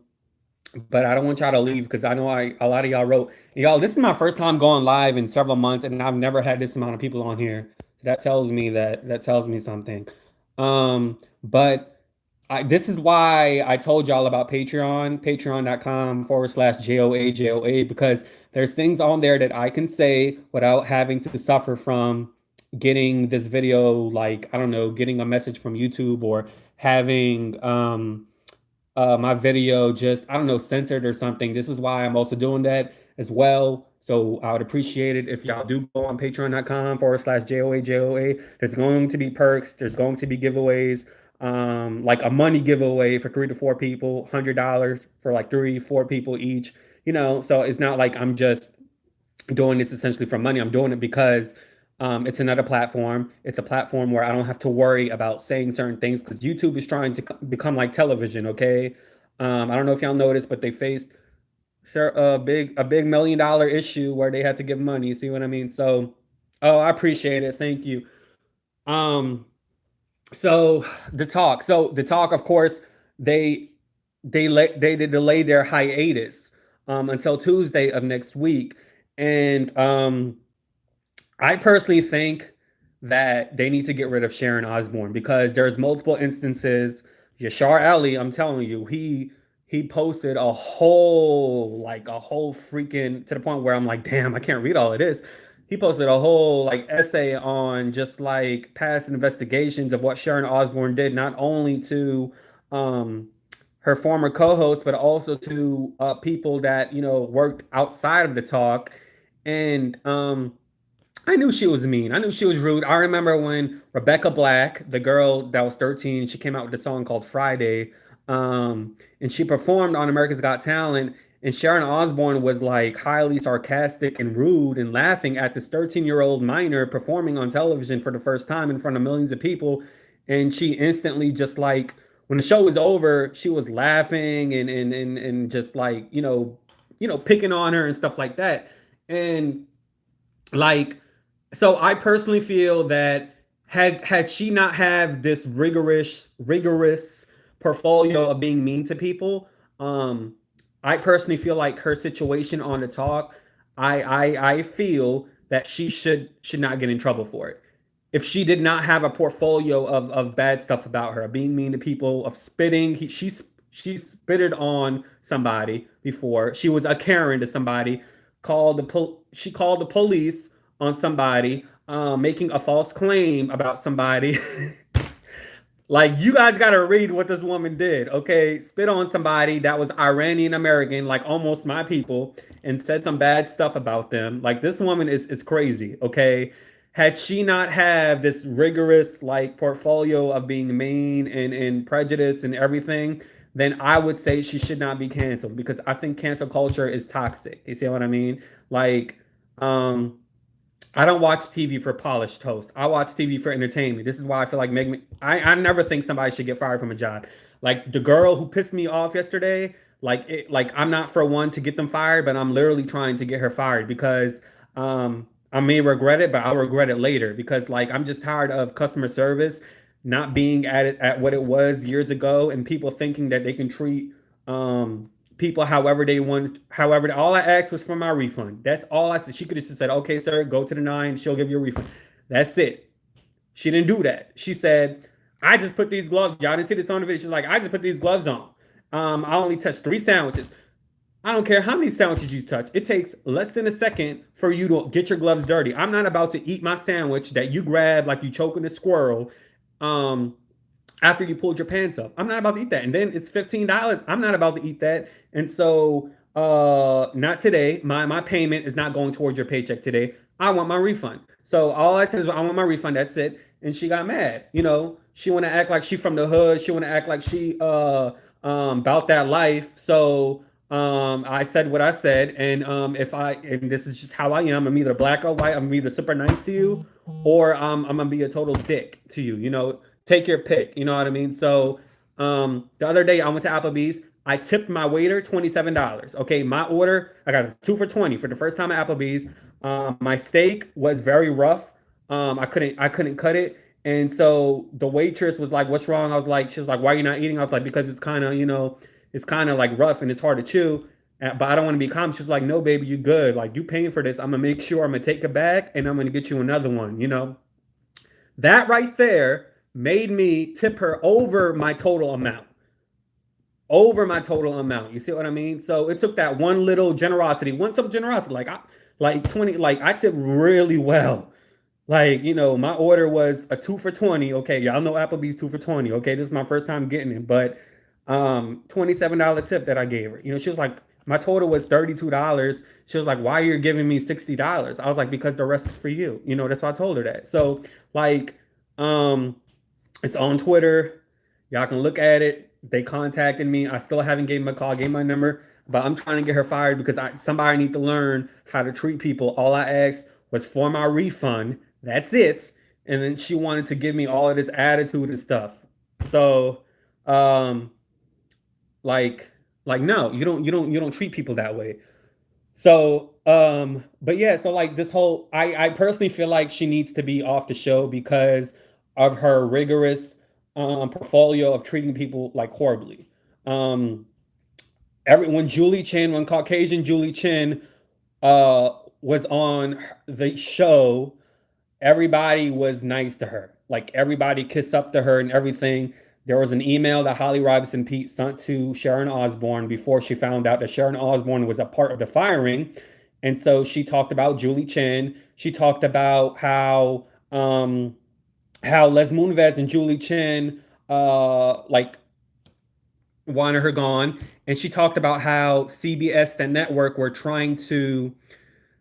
but I don't want y'all to leave because I know a lot of y'all wrote. Y'all, this is my first time going live in several months, and I've never had this amount of people on here. That tells me something. But this is why I told y'all about Patreon, patreon.com/JOA, because there's things on there that I can say without having to suffer from getting this video, like, I don't know, getting a message from YouTube, or having my video just, I don't know, censored or something. This is why I'm also doing that as well. So I would appreciate it if y'all do go on patreon.com/JOA. There's going to be perks. There's going to be giveaways, like a money giveaway for 3 to 4 people, $100 for like 3, 4 people each. So it's not like I'm just doing this essentially for money. I'm doing it because it's another platform. It's a platform where I don't have to worry about saying certain things, because YouTube is trying to become like television. Okay, I don't know if y'all noticed, but they faced a big $1 million issue where they had to give money. See what I mean? So, oh, I appreciate it. Thank you. Um, so the talk, of course, they they delayed their hiatus until Tuesday of next week, and I personally think that they need to get rid of Sharon Osbourne, because there's multiple instances. Yashar Ali, I'm telling you, he posted a whole freaking, to the point where I'm like, damn, I can't read all of this. He posted a whole like essay on just like past investigations of what Sharon Osbourne did, not only to um her former co-host, but also to people that worked outside of the talk. And I knew she was mean. I knew she was rude. I remember when Rebecca Black, the girl that was 13, she came out with a song called Friday. And she performed on America's Got Talent. and Sharon Osbourne was like highly sarcastic and rude and laughing at this 13-year-old minor performing on television for the first time in front of millions of people. And she instantly just like when the show was over, she was laughing and just like, picking on her and stuff like that. And like, so I personally feel that had she not have this rigorous portfolio of being mean to people, um, I personally feel like her situation on the talk, I feel that she should not get in trouble for it. If she did not have a portfolio of bad stuff about her, of being mean to people, of spitting, she spitted on somebody before. She was a Karen to somebody. She called the police on somebody, making a false claim about somebody. Like, you guys got to read what this woman did, okay? Spit on somebody that was Iranian American, like almost my people, and said some bad stuff about them. Like, this woman is crazy, okay? Had she not have this rigorous like portfolio of being mean and prejudice and everything, then I would say she should not be canceled, because I think cancel culture is toxic. You see what I mean? Like, um, I don't watch TV for polished toast. I watch TV for entertainment. This is why I feel like I never think somebody should get fired from a job. Like the girl who pissed me off yesterday, like I'm not for one to get them fired, but I'm literally trying to get her fired because I may regret it, but I'll regret it later, because like I'm just tired of customer service not being at it at what it was years ago, and people thinking that they can treat people however they want. However, all I asked was for my refund. That's all I said. She could have just said, "Okay, sir, go to the nine. She'll give you a refund." That's it. She didn't do that. She said, "I just put these gloves." Y'all didn't see this on the video. She's like, "I just put these gloves on. I only touched 3 sandwiches." I don't care how many sandwiches you touch. It takes less than a second for you to get your gloves dirty. I'm not about to eat my sandwich that you grab like you choking a squirrel. Um, After you pulled your pants up. I'm not about to eat that. And then it's $15. I'm not about to eat that. And so not today. My payment is not going towards your paycheck today. I want my refund. So all I said is I want my refund. That's it. And she got mad. She wanna act like she from the hood. She wanna act like she about that life. So I said what I said, and and this is just how I am. I'm either black or white. I'm either super nice to you, or I'm gonna be a total dick to you. Take your pick. You know what I mean? So the other day I went to Applebee's. I tipped my waiter $27. Okay, my order, I got a 2 for 20 for the first time at Applebee's. My steak was very rough. I couldn't cut it. And so the waitress was like, "What's wrong?" She was like, "Why are you not eating?" I was like, "Because it's kind of like rough and it's hard to chew. But I don't want to be calm." She was like, "No, baby, you good. Like, you paying for this. I'm gonna make sure I'm gonna take it back and I'm gonna get you another one. That right there made me tip her over my total amount. Over my total amount. You see what I mean? So it took that one little generosity, one some generosity. Like 20, like I tipped really well. Like, my order was a 2 for 20. Okay, y'all know Applebee's 2 for 20. Okay, this is my first time getting it, but $27 tip that I gave her. She was like, my total was $32. She was like, "Why are you giving me $60?" I was like, "Because the rest is for you." That's why I told her that. So like, um, it's on Twitter. Y'all can look at it. They contacted me. I still haven't gave them a call, gave my number, but I'm trying to get her fired because somebody need to learn how to treat people. All I asked was for my refund. That's it. And then she wanted to give me all of this attitude and stuff. So, um, like, no, you don't treat people that way. So, but yeah, so like this whole, I personally feel like she needs to be off the show because of her rigorous portfolio of treating people like horribly. Um, when Caucasian Julie Chen uh was on the show, everybody was nice to her. Like everybody kissed up to her and everything. There was an email that Holly Robinson Pete sent to Sharon Osbourne before she found out that Sharon Osbourne was a part of the firing. And so she talked about Julie Chen. She talked about how Les Moonves and Julie Chen like wanted her gone. And she talked about how CBS, the network, were trying to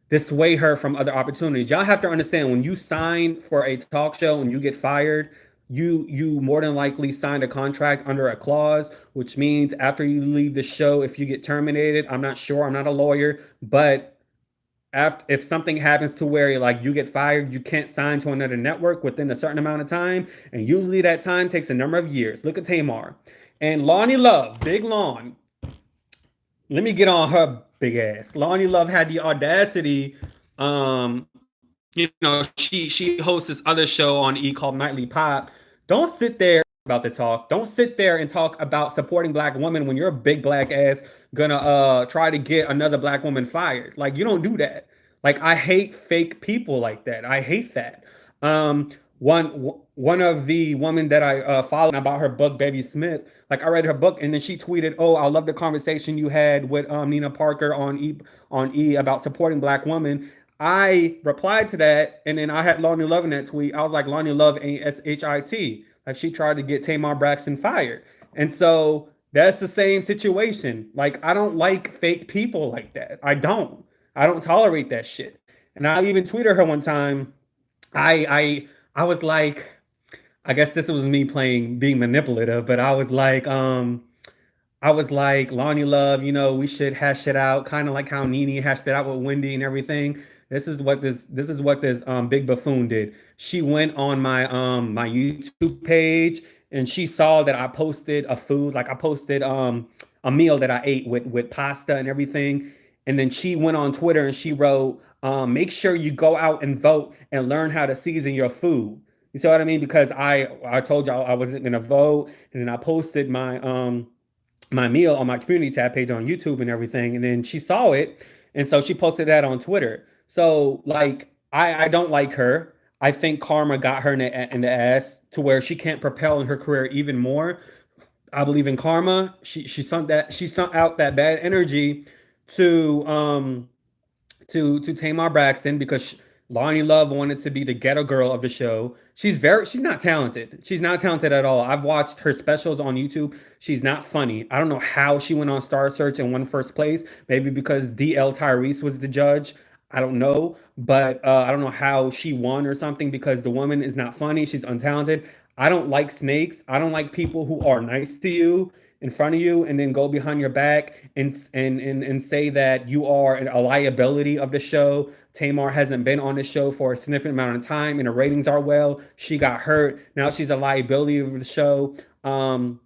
dissuade her from other opportunities. Y'all have to understand, when you sign for a talk show and you get fired, you more than likely signed a contract under a clause, which means after you leave the show, if you get terminated, I'm not sure, I'm not a lawyer, but after, if something happens to where like you get fired, you can't sign to another network within a certain amount of time, and usually that time takes a number of years. Look at Tamar and Lonnie Love, Big Lon. Let me get on her big ass. Lonnie Love had the audacity, um, she hosts this other show on E called Nightly Pop. Don't sit there about the talk. Don't sit there and talk about supporting black women when you're a big black ass gonna try to get another black woman fired. Like you don't do that. Like I hate fake people like that. I hate that. Um, one of the women that I followed about her book, Baby Smith. Like I read her book and then she tweeted, "Oh, I love the conversation you had with Nina Parker on E about supporting black women." I replied to that, and then I had Lonnie Love in that tweet. I was like, Lonnie Love ain't shit. Like she tried to get Tamar Braxton fired, and so that's the same situation. Like I don't like fake people like that. I don't. I don't tolerate that shit. And I even tweeted her one time. I was like, I guess this was me playing being manipulative, but I was like, Lonnie Love, we should hash it out, kind of like how Nene hashed it out with Wendy and everything. This is what this big buffoon did. She went on my YouTube page and she saw that I posted a food, like I posted a meal that I ate with pasta and everything. And then she went on Twitter and she wrote, make sure you go out and vote and learn how to season your food. You see what I mean? Because I told y'all I wasn't gonna vote, and then I posted my meal on my community tab page on YouTube and everything. And then she saw it. And so she posted that on Twitter. So like I don't like her. I think karma got her in the ass to where she can't propel in her career even more. I believe in karma. She sunk out that bad energy to to Tamar Braxton because Lonnie Love wanted to be the ghetto girl of the show. She's not talented. She's not talented at all. I've watched her specials on YouTube. She's not funny. I don't know how she went on Star Search and won first place. Maybe because DL Tyrese was the judge. I don't know, but I don't know how she won or something because the woman is not funny. She's untalented. I don't like snakes. I don't like people who are nice to you in front of you and then go behind your back and say that you are a liability of the show. Tamar hasn't been on the show for a significant amount of time and the ratings are well. She got hurt. Now she's a liability of the show. And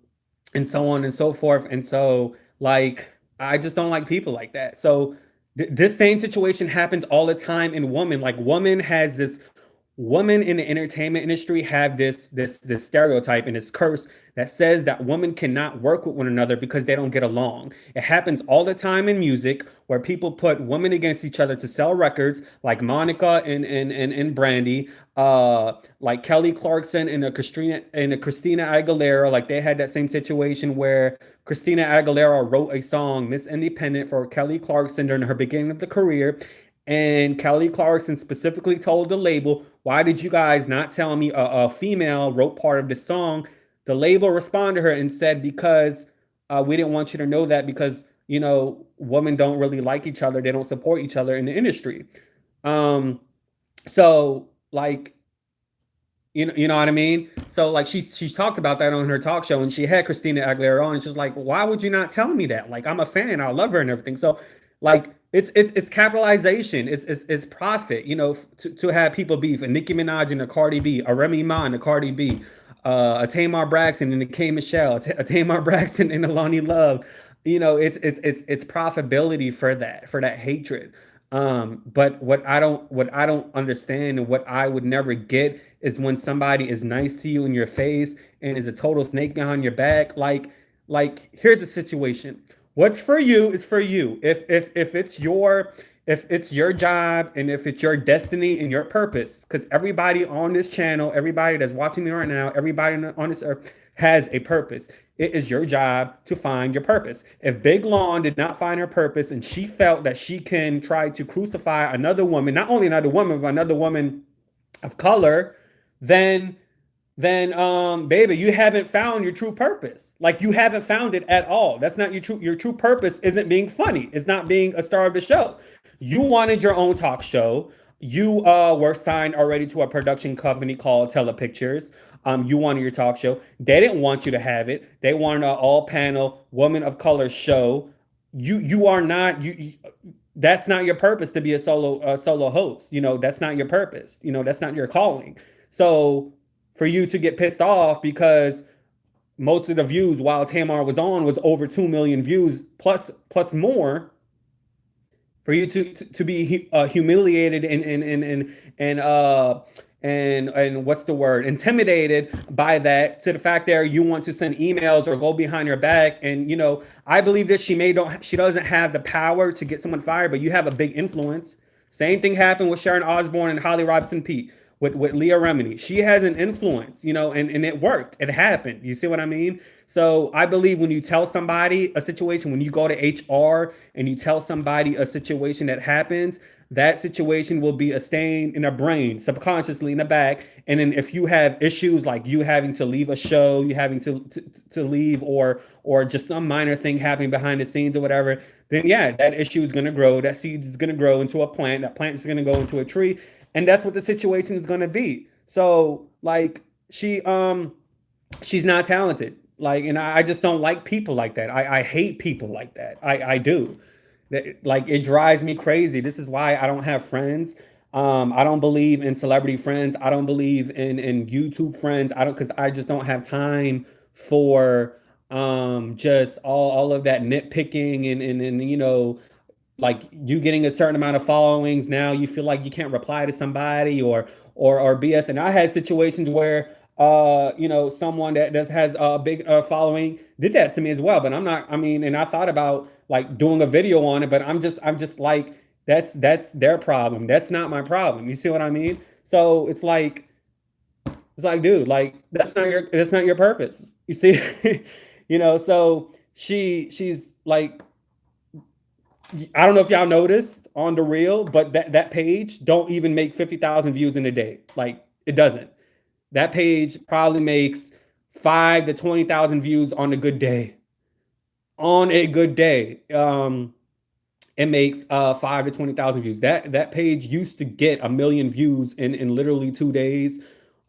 so on and so forth. And so, like, I just don't like people like that. So, this same situation happens all the time in women. Like, women in the entertainment industry have this stereotype and this curse that says that women cannot work with one another because they don't get along. It happens all the time in music where people put women against each other to sell records, like Monica and Brandy, like Kelly Clarkson and a Christina Aguilera. Like they had that same situation where Christina Aguilera wrote a song, Miss Independent, for Kelly Clarkson during her beginning of the career. And Kelly Clarkson specifically told the label, why did you guys not tell me a female wrote part of the song? The label responded to her and said, because we didn't want you to know that because, women don't really like each other. They don't support each other in the industry. So like, you know what I mean? So like she talked about that on her talk show and she had Christina Aguilera on and she's like, why would you not tell me that? Like I'm a fan, I love her and everything. So like it's capitalization, it's profit, to have people beef, a Nicki Minaj and a Cardi B, a Remy Ma and a Cardi B, a Tamar Braxton and a K Michelle, a Tamar Braxton and a Lonnie Love. It's profitability for that hatred. But what I don't understand and what I would never get is when somebody is nice to you in your face and is a total snake behind your back. Like here's a situation. What's for you is for you. If it's your job and if it's your destiny and your purpose, because everybody on this channel, everybody that's watching me right now, everybody on this earth has a purpose. It is your job to find your purpose. If Big Lawn did not find her purpose and she felt that she can try to crucify another woman, not only another woman, but another woman of color, then baby, you haven't found your true purpose. Like you haven't found it at all. That's not your true purpose isn't being funny. It's not being a star of the show. You wanted your own talk show. You were signed already to a production company called Telepictures. you wanted your talk show. They didn't want you to have it. They wanted an all panel woman of color show. You are not you that's not your purpose to be a solo host. That's not your purpose. That's not your calling. So for you to get pissed off because most of the views while Tamar was on was over 2 million views plus more, for you to be humiliated and what's the word, intimidated by that, to the fact that you want to send emails or go behind your back. And I believe that she doesn't have the power to get someone fired, but you have a big influence. Same thing happened with Sharon Osbourne and Holly Robinson Pete with Leah Remini. She has an influence, and it worked. It happened. You see what I mean? So I believe when you tell somebody a situation, when you go to HR and you tell somebody a situation that happens, that situation will be a stain in their brain, subconsciously in the back. And then if you have issues like you having to leave a show, you having to leave, or just some minor thing happening behind the scenes or whatever, then yeah, that issue is going to grow. That seed is going to grow into a plant. That plant is going to go into a tree, and that's what the situation is going to be. So like she's not talented. Like, and I just don't like people like that. I hate people like that. I do. Like, it drives me crazy. This is why I don't have friends. I don't believe in celebrity friends. I don't believe in YouTube friends. I don't, because I just don't have time for just all of that nitpicking and like you getting a certain amount of followings, now you feel like you can't reply to somebody or BS. And I had situations where someone that just has a big following did that to me as well. But I'm not, I mean, and I thought about like doing a video on it, but I'm just like, that's their problem. That's not my problem. You see what I mean? So it's like, dude, like that's not your purpose. You see? So she's like, I don't know if y'all noticed on the reel, but that page don't even make 50,000 views in a day. Like, it doesn't. That page probably makes 5 to 20,000 views on a good day. On a good day, it makes 5 to 20,000 views. That page used to get 1 million views in literally 2 days.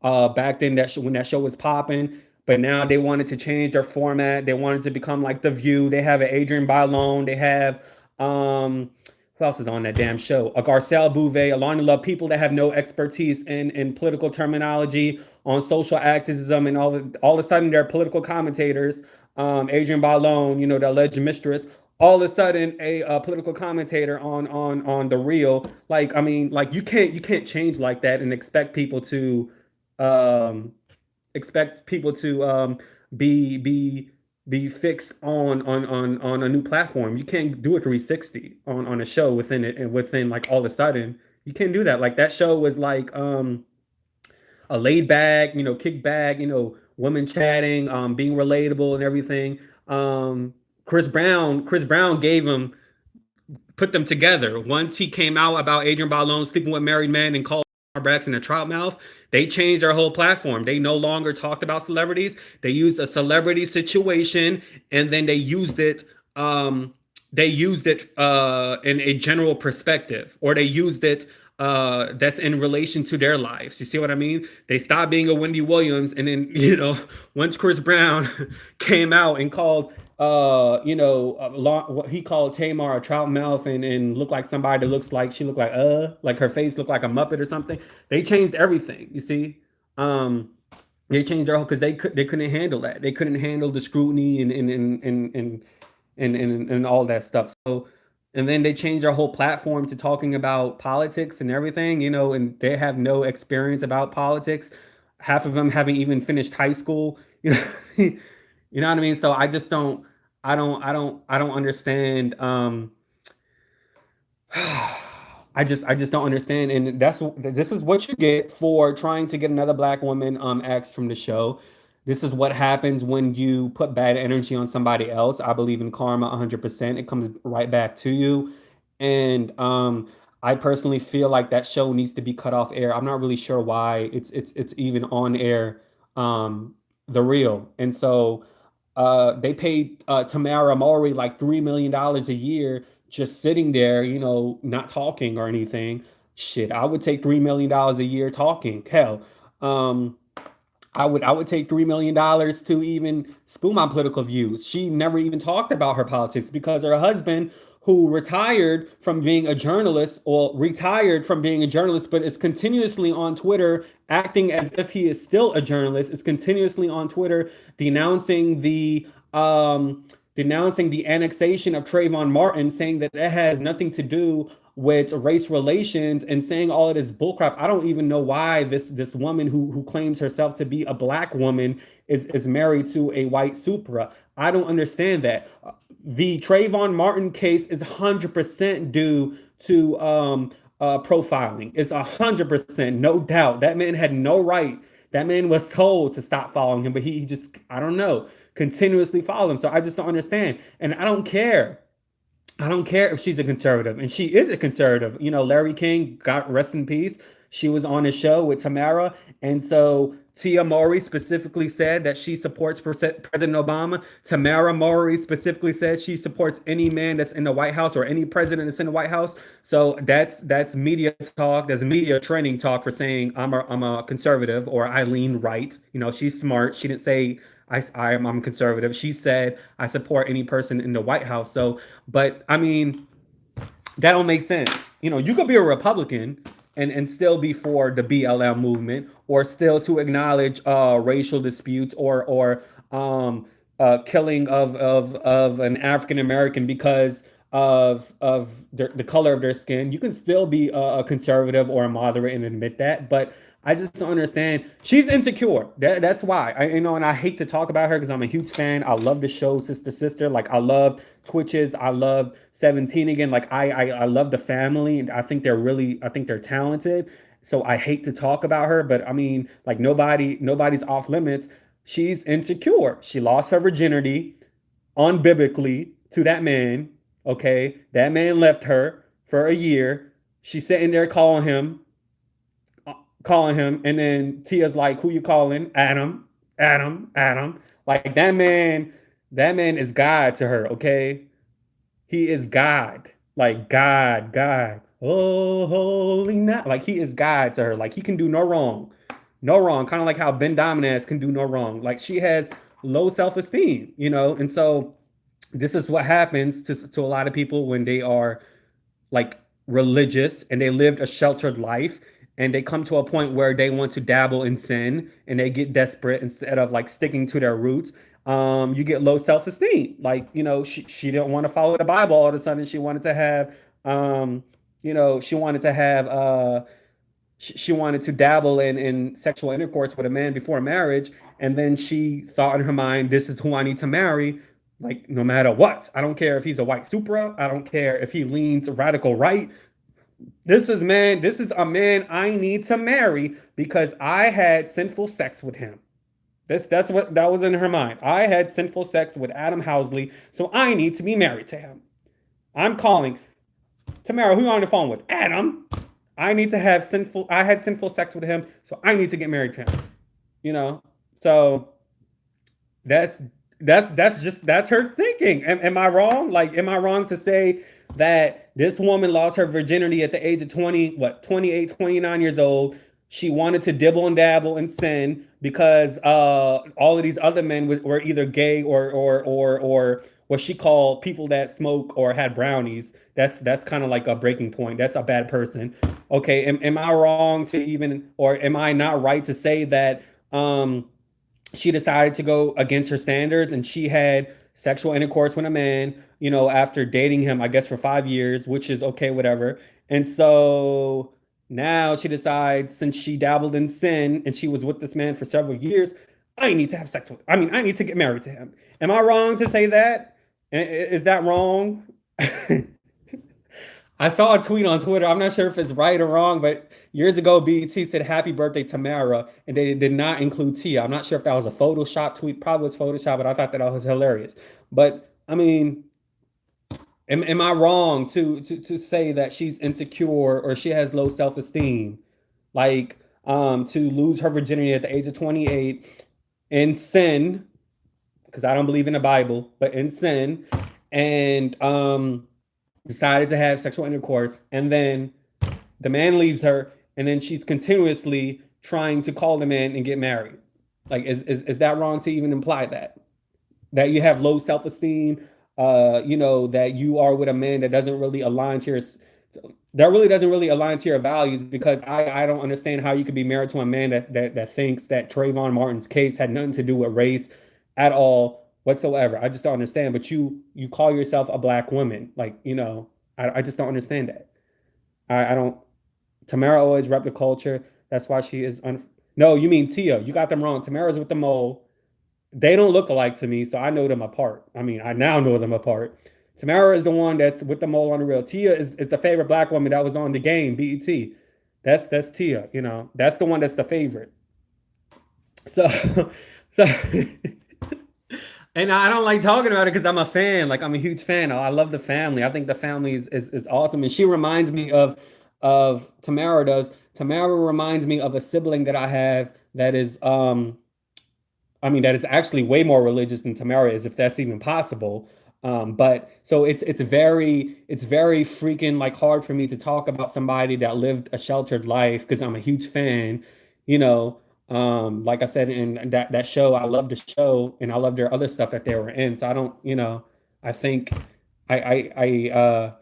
Back then, when that show was popping. But now they wanted to change their format. They wanted to become like The View. They have an Adrian Bailon. They have who else is on that damn show? A Garcelle Bouvet, Alana Love, people that have no expertise in political terminology, on social activism, and all of a sudden they're political commentators. Adrian Bailon, the alleged mistress, all of a sudden a political commentator on the real. Like, I mean, like, you can't change like that and um expect people to be fixed on a new platform. You can't do a 360 on a show within it, and within, like, all of a sudden you can't do that. Like, that show was like a laid back, kick back, women chatting, being relatable and everything. Chris Brown put them together. Once he came out about Adrian Bailon sleeping with married men and called Braxton a trout mouth, they changed their whole platform. They no longer talked about celebrities. They used a celebrity situation, and then they used it. In a general perspective, or they used it that's in relation to their lives. You see what I mean? They stopped being a Wendy Williams, and then once Chris Brown came out and called what he called Tamar a trout mouth, and looked like somebody that looks like she looked like her face looked like a Muppet or something. They changed everything. You see, they changed their whole, because they couldn't handle that. They couldn't handle the scrutiny and all that stuff. So, and then they changed their whole platform to talking about politics and everything. And they have no experience about politics. Half of them haven't even finished high school. You know what I mean? So I don't understand. I just don't understand, and this is what you get for trying to get another black woman axed from the show. This is what happens when you put bad energy on somebody else. I believe in karma 100%. It comes right back to you, and I personally feel like that show needs to be cut off air. I'm not really sure why it's even on air. The Real, and so they paid Tamara Mowry like $3 million a year, just sitting there, not talking or anything. Shit, I would take $3 million a year talking. Hell, um, I would take $3 million to even spew my political views. She never even talked about her politics because her husband, who retired from being a journalist or retired from being a journalist, but is continuously on Twitter acting as if he is still a journalist, is continuously on Twitter denouncing um the annexation of Trayvon Martin, saying that it has nothing to do with race relations and saying all of this bullcrap. I don't even know why this woman who claims herself to be a black woman is married to a white supra. I don't understand that. The Trayvon Martin case is 100% due to profiling. It's 100%, no doubt. That man had no right. That man was told to stop following him, but he just, I don't know, continuously followed him. So I just don't understand. And I don't care if she's a conservative, and she is a conservative. You know, Larry King, God rest in peace. She was on a show with Tamara, and so Tia Mowry specifically said that she supports President Obama. Tamara Mowry specifically said she supports any man that's in the White House or any president that's in the White House. So that's media talk. That's media training talk for saying I'm a conservative or I lean right. You know, she's smart. She didn't say I'm conservative. She said I support any person in the White House. So, but I mean, that don't make sense. You know, you could be a Republican and still be for the BLM movement, or still to acknowledge racial disputes, or killing of an African American because of the color of their skin. You can still be a conservative or a moderate and admit that, but I just don't understand. She's insecure. That's why. And I hate to talk about her because I'm a huge fan. I love the show Sister Sister. Like, I love Twitches. I love 17 again. Like, I love the family. And I think they're talented. So I hate to talk about her, but I mean, like, nobody's off limits. She's insecure. She lost her virginity unbiblically to that man. Okay. That man left her for a year. She's sitting there calling him, and then Tia's like, "Who you calling?" Adam, Adam, Adam. Like, that man is God to her. Okay, he is God, like God, God. Oh, holy night, like he is God to her. Like, he can do no wrong, no wrong. Kind of like how Ben Dominez can do no wrong. Like, she has low self esteem, and so this is what happens to a lot of people when they are like religious and they lived a sheltered life, and they come to a point where they want to dabble in sin and they get desperate instead of like sticking to their roots. You get low self-esteem. Like, she didn't want to follow the Bible. All of a sudden she wanted to have she wanted to have she wanted to dabble in sexual intercourse with a man before marriage, and then she thought in her mind, this is who I need to marry, like, no matter what. I don't care if he's a white supra. I don't care if he leans radical right. This is a man I need to marry because I had sinful sex with him. That's what that was in her mind. I had sinful sex with Adam Housley, so I need to be married to him. I'm calling Tamara, who you on the phone with? Adam. I had sinful sex with him, so I need to get married to him. You know? So that's that's her thinking. Am I wrong? Like, am I wrong to say that this woman lost her virginity at the age of 20, what, 28, 29 years old? She wanted to dibble and dabble and sin because all of these other men were either gay or what she called people that smoke or had brownies. That's kind of like a breaking point. That's a bad person. Okay, am I wrong to even, or am I not right to say that she decided to go against her standards and she had sexual intercourse with a man, after dating him, I guess, for 5 years, which is okay, whatever. And so now she decides, since she dabbled in sin and she was with this man for several years, I need to have sex with, I mean, I need to get married to him. Am I wrong to say that? Is that wrong? I saw a tweet on Twitter. I'm not sure if it's right or wrong, but years ago, BET said "Happy Birthday, Tamara," and they did not include Tia. I'm not sure if that was a Photoshop tweet. Probably was Photoshop, but I thought that was hilarious. But I mean, am I wrong to say that she's insecure or she has low self-esteem, like to lose her virginity at the age of 28 in sin? Because I don't believe in the Bible, but in sin, and decided to have sexual intercourse, and then the man leaves her, and then she's continuously trying to call the man and get married. Like, is that wrong to even imply that you have low self esteem? That you are with a man that doesn't really align to your that really doesn't really align to your values, because I don't understand how you could be married to a man that thinks that Trayvon Martin's case had nothing to do with race at all whatsoever. I just don't understand. But you call yourself a black woman, like, I just don't understand that. I don't. Tamara always rep the culture. That's why she is No, you mean Tia. You got them wrong. Tamara's with the mole. They don't look alike to me, so I know them apart. I mean, I now know them apart. Tamara is the one that's with the mole on the real. Tia is the favorite black woman that was on the game, BET. That's Tia, That's the one that's the favorite. So so and I don't like talking about it because I'm a fan. Like, I'm a huge fan. I love the family. I think the family is awesome. And she reminds me of Tamara does. Tamara reminds me of a sibling that I have that is that is actually way more religious than Tamara is, if that's even possible. But so it's very freaking like hard for me to talk about somebody that lived a sheltered life because I'm a huge fan, you know. Like I said in that show, I love the show and I love their other stuff that they were in. So I don't, I think I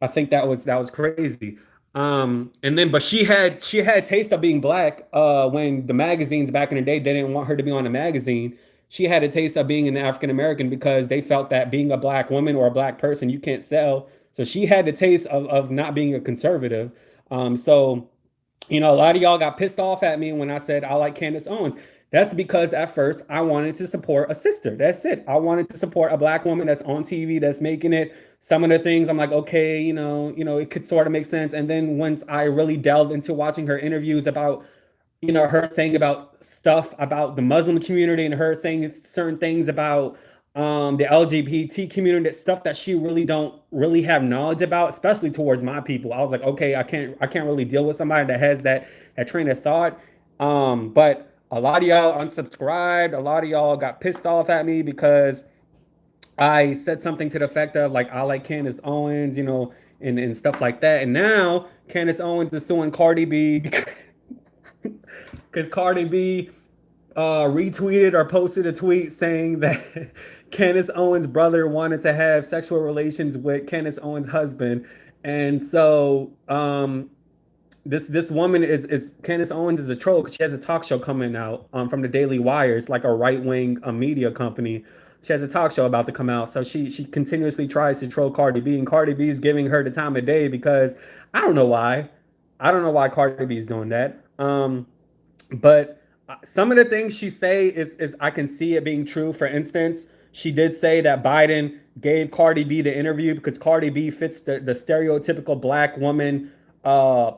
I think that was crazy. And then but she had taste of being black when the magazines back in the day they didn't want her to be on the magazine. She had a taste of being an African American because they felt that being a black woman or a black person you can't sell. So she had the taste of not being a conservative. So a lot of y'all got pissed off at me when I said I like Candace Owens. That's because at first I wanted to support a sister. That's it. I wanted to support a black woman that's on TV, that's making it. Some of the things I'm like, okay, it could sort of make sense. And then once I really delved into watching her interviews about her saying about stuff about the Muslim community and her saying certain things about the LGBT community, that stuff that she really don't really have knowledge about, especially towards my people. I was like, okay, I can't really deal with somebody that has that train of thought. But a lot of y'all unsubscribed. A lot of y'all got pissed off at me because I said something to the effect of like I like Candace Owens, and stuff like that. And now Candace Owens is suing Cardi B because Cardi B retweeted or posted a tweet saying that Candace Owens' brother wanted to have sexual relations with Candace Owens' husband. And so this woman is Candace Owens is a troll because she has a talk show coming out from the Daily Wire. It's like a right wing media company. She has a talk show about to come out. So she continuously tries to troll Cardi B, and Cardi B is giving her the time of day because I don't know why. I don't know why Cardi B is doing that. But some of the things she say is I can see it being true. For instance, she did say that Biden gave Cardi B the interview because Cardi B fits the stereotypical black woman,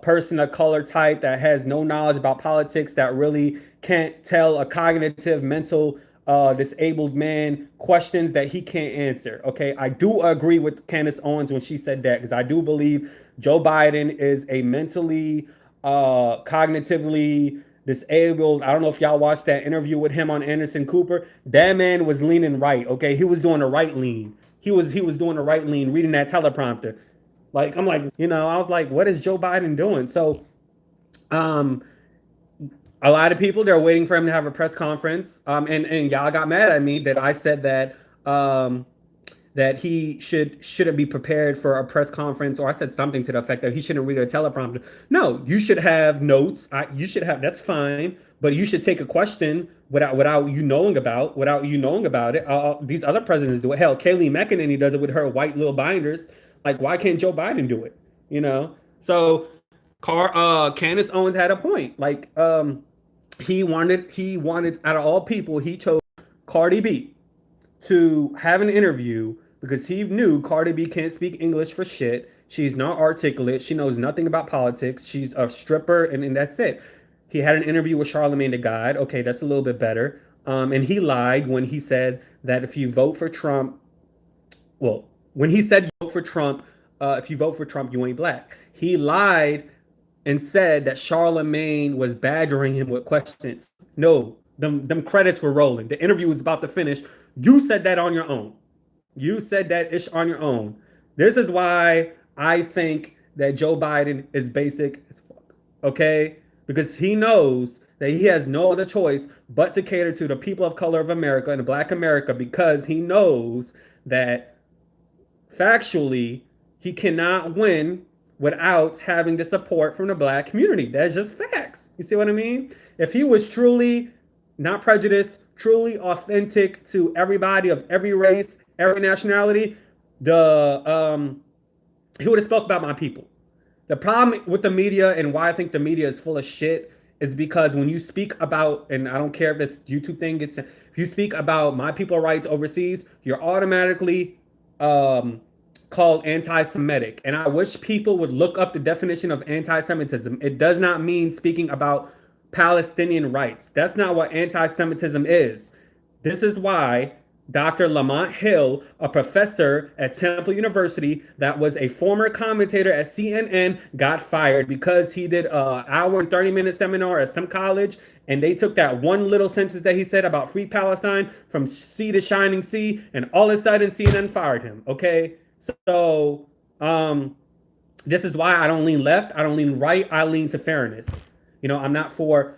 person of color type that has no knowledge about politics, that really can't tell a cognitive, mental, disabled man questions that he can't answer. Okay, I do agree with Candace Owens when she said that because I do believe Joe Biden is a mentally, cognitively disabled. I don't know if y'all watched that interview with him on Anderson Cooper. That man was leaning right. Okay, he was doing the right lean. He was doing the right lean, reading that teleprompter. Like I'm like, I was like, what is Joe Biden doing? So, um, a lot of people they're waiting for him to have a press conference. And y'all got mad at me that I said that he shouldn't be prepared for a press conference, or I said something to the effect that he shouldn't read a teleprompter. No, you should have notes. You should have. That's fine, but you should take a question without you knowing about it. These other presidents do it. Hell, Kayleigh McEnany does it with her white little binders. Like, why can't Joe Biden do it? So Candace Owens had a point. Like, he wanted out of all people, he chose Cardi B to have an interview because he knew Cardi B can't speak English for shit. She's not articulate. She knows nothing about politics. She's a stripper, and that's it. He had an interview with Charlemagne the God. Okay, that's a little bit better. And he lied when he said that if you vote for Trump, well, when he said you vote for Trump, if you vote for Trump, you ain't black. He lied and said that Charlemagne was badgering him with questions. No, them credits were rolling. The interview was about to finish. You said that on your own. You said that ish on your own. This is why I think that Joe Biden is basic as fuck. Okay? Because he knows that he has no other choice but to cater to the people of color of America and Black America because he knows that factually he cannot win without having the support from the Black community. That's just facts. You see what I mean? If he was truly not prejudiced, truly authentic to everybody of every race, every nationality, the he would have spoke about my people. The problem with the media and why I think the media is full of shit is because when you speak about, and I don't care if this YouTube thing gets, if you speak about my people rights overseas, you're automatically um, called anti-Semitic. And I wish people would look up the definition of anti-Semitism. It does not mean speaking about Palestinian rights. That's not what anti-Semitism is. This is why Dr. Lamont Hill, a professor at Temple University that was a former commentator at CNN, got fired because he did an hour and 30-minute seminar at some college, and they took that one little sentence that he said about free Palestine from sea to shining sea, and all of a sudden CNN fired him. Okay, so this is why I don't lean left, I don't lean right, I lean to fairness. You know, I'm not for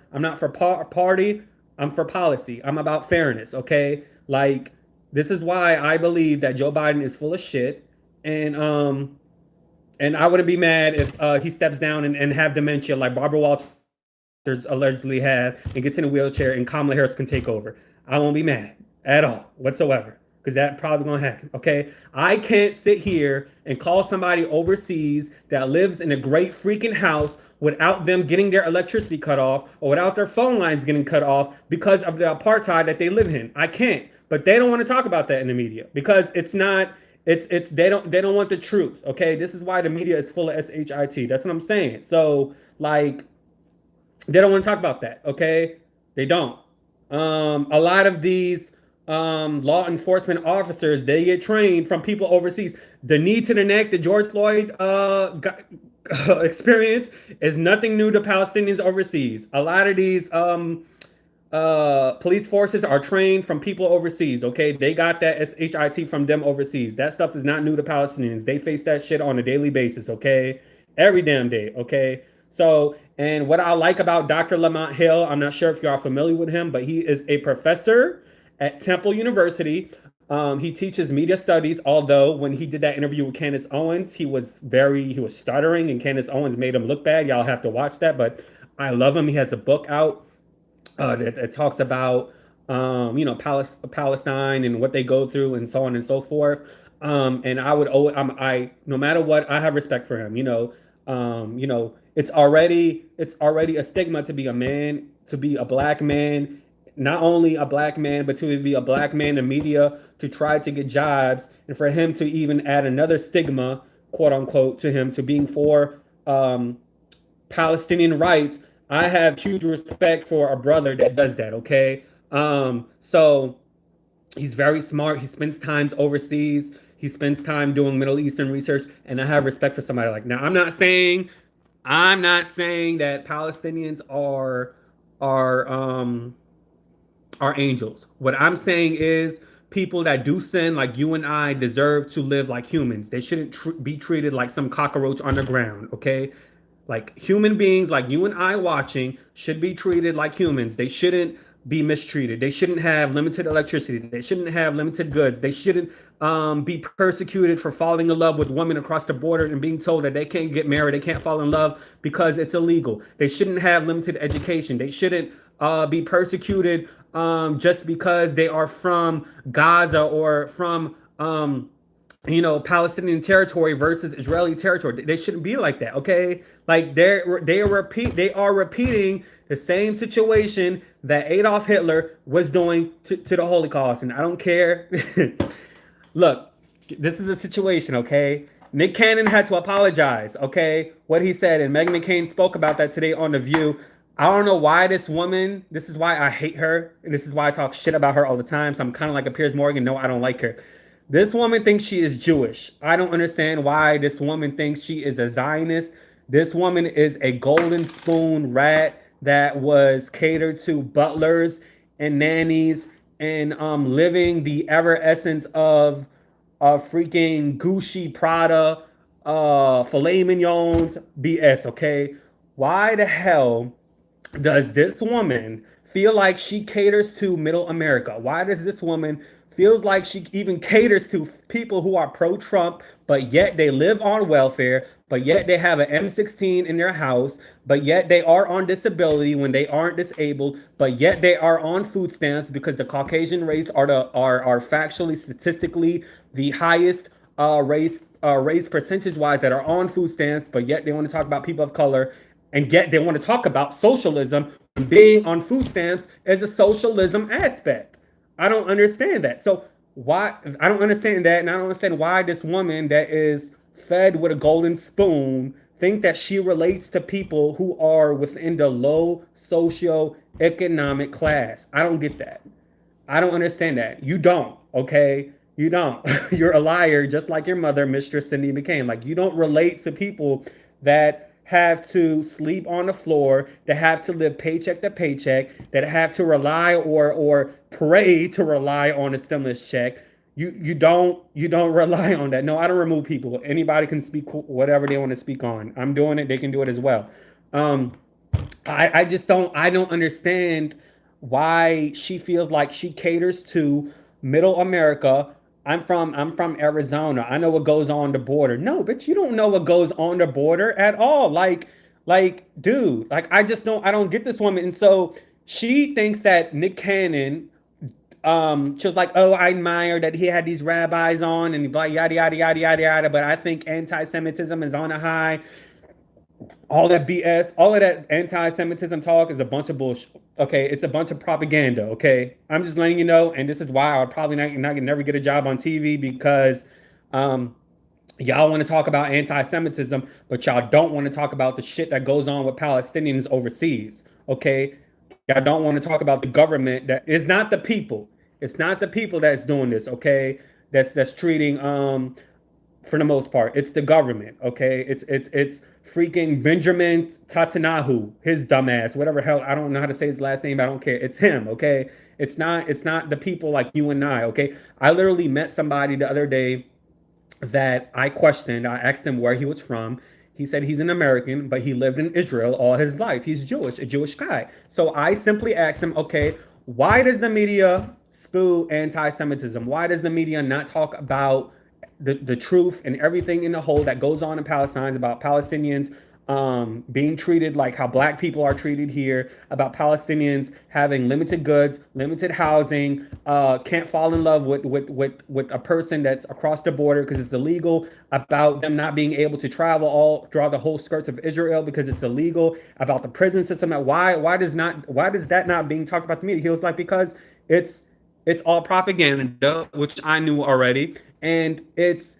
party, I'm for policy. I'm about fairness, okay? Like this is why I believe that Joe Biden is full of shit, and I wouldn't be mad if he steps down and have dementia like Barbara Walters allegedly have and gets in a wheelchair and Kamala Harris can take over. I won't be mad at all whatsoever because that probably gonna happen. Okay, I can't sit here and call somebody overseas that lives in a great freaking house without them getting their electricity cut off or without their phone lines getting cut off because of the apartheid that they live in. I can't. But they don't want to talk about that in the media because it's not. It's they don't want the truth. Okay, this is why the media is full of shit. That's what I'm saying. So like they don't want to talk about that. Okay, they don't. A lot of these law enforcement officers they get trained from people overseas. The knee to the neck, the George Floyd experience is nothing new to Palestinians overseas. A lot of these police forces are trained from people overseas. Okay, they got that shit from them overseas. That stuff is not new to Palestinians. They face that shit on a daily basis. Okay, every damn day. Okay, so and what I like about Dr. Lamont Hill, I'm not sure if you are familiar with him, but he is a professor at Temple University. He teaches media studies. Although when he did that interview with Candace Owens, he was stuttering, and Candace Owens made him look bad. Y'all have to watch that. But I love him. He has a book out that talks about Palestine and what they go through and so on and so forth. And I would always, I no matter what, I have respect for him. It's already a stigma to be a man, to be a black man, not only a black man, but to be a black man in media to try to get jobs, and for him to even add another stigma, quote unquote, to him to being for Palestinian rights. I have huge respect for a brother that does that. Okay, so he's very smart. He spends times overseas. He spends time doing Middle Eastern research, and I have respect for somebody like. Now, I'm not saying that Palestinians are are angels. What I'm saying is people that do sin like you and I deserve to live like humans. They shouldn't be treated like some cockroach on the ground, okay? Like human beings like you and I watching should be treated like humans. They shouldn't be mistreated. They shouldn't have limited electricity. They shouldn't have limited goods. They shouldn't be persecuted for falling in love with women across the border and being told that they can't get married, they can't fall in love because it's illegal. They shouldn't have limited education. They shouldn't be persecuted just because they are from Gaza or from Palestinian territory versus Israeli territory. They shouldn't be like that, okay? Like they are repeating the same situation that Adolf Hitler was doing to the Holocaust, and I don't care. Look, this is a situation, okay? Nick Cannon had to apologize, okay? What he said, and Meghan McCain spoke about that today on The View. I don't know why this woman, this is why I hate her, and this is why I talk shit about her all the time. So I'm kind of like a Piers Morgan. No, I don't like her. This woman thinks she is Jewish. I don't understand why this woman thinks she is a Zionist. This woman is a golden spoon rat that was catered to butlers and nannies and living the ever essence of freaking Gucci, Prada, filet mignons, BS. Okay, why the hell does this woman feel like she caters to middle America? Why does this woman feels like she even caters to people who are pro-Trump, but yet they live on welfare, but yet they have an M16 in their house, but yet they are on disability when they aren't disabled, but yet they are on food stamps because the Caucasian race are factually statistically the highest race percentage wise that are on food stamps, but yet they want to talk about people of color, and yet they want to talk about socialism when being on food stamps is a socialism aspect. I don't understand that. So why I don't understand that, and I don't understand why this woman that is fed with a golden spoon think that she relates to people who are within the low socio-economic class. I don't get that. I don't understand that. You don't, okay? You don't. You're a liar, just like your mother, Mistress Cindy McCain. Like, you don't relate to people that have to sleep on the floor, that have to live paycheck to paycheck, that have to rely or pray to rely on a stimulus check. You don't rely on that. No, I don't remove people. Anybody can speak whatever they want to speak on. I'm doing it. They can do it as well. Um, I just don't understand why she feels like she caters to middle America. I'm from Arizona. I know what goes on the border. No, but you don't know what goes on the border at all. Dude, like I don't get this woman. And so she thinks that Nick Cannon, she was like, oh, I admire that he had these rabbis on and blah yada yada yada yada yada. But I think anti-Semitism is on a high. All that BS, all of that anti-Semitism talk is a bunch of bullshit. Okay, it's a bunch of propaganda. Okay, I'm just letting you know, and this is why I'll probably not never get a job on TV because um, y'all want to talk about anti-Semitism, but y'all don't want to talk about the shit that goes on with Palestinians overseas. Okay, y'all don't want to talk about the government that is not the people. It's not the people that's doing this. Okay, that's treating for the most part. It's the government, okay? It's freaking Benjamin Tatanahu, his dumbass, whatever hell. I don't know how to say his last name. I don't care. It's him, okay? It's not the people like you and I, okay? I literally met somebody the other day that I questioned. I asked him where he was from. He said he's an American, but he lived in Israel all his life. He's Jewish, a Jewish guy. So I simply asked him, okay, why does the media spew anti-Semitism? Why does the media not talk about the truth and everything in the whole that goes on in Palestine about Palestinians being treated like how black people are treated here, about Palestinians having limited goods, limited housing, can't fall in love with a person that's across the border because it's illegal, about them not being able to travel all throughout the whole skirts of Israel because it's illegal, about the prison system. Why does that not being talked about the media? He was like, because it's all propaganda, which I knew already, and it's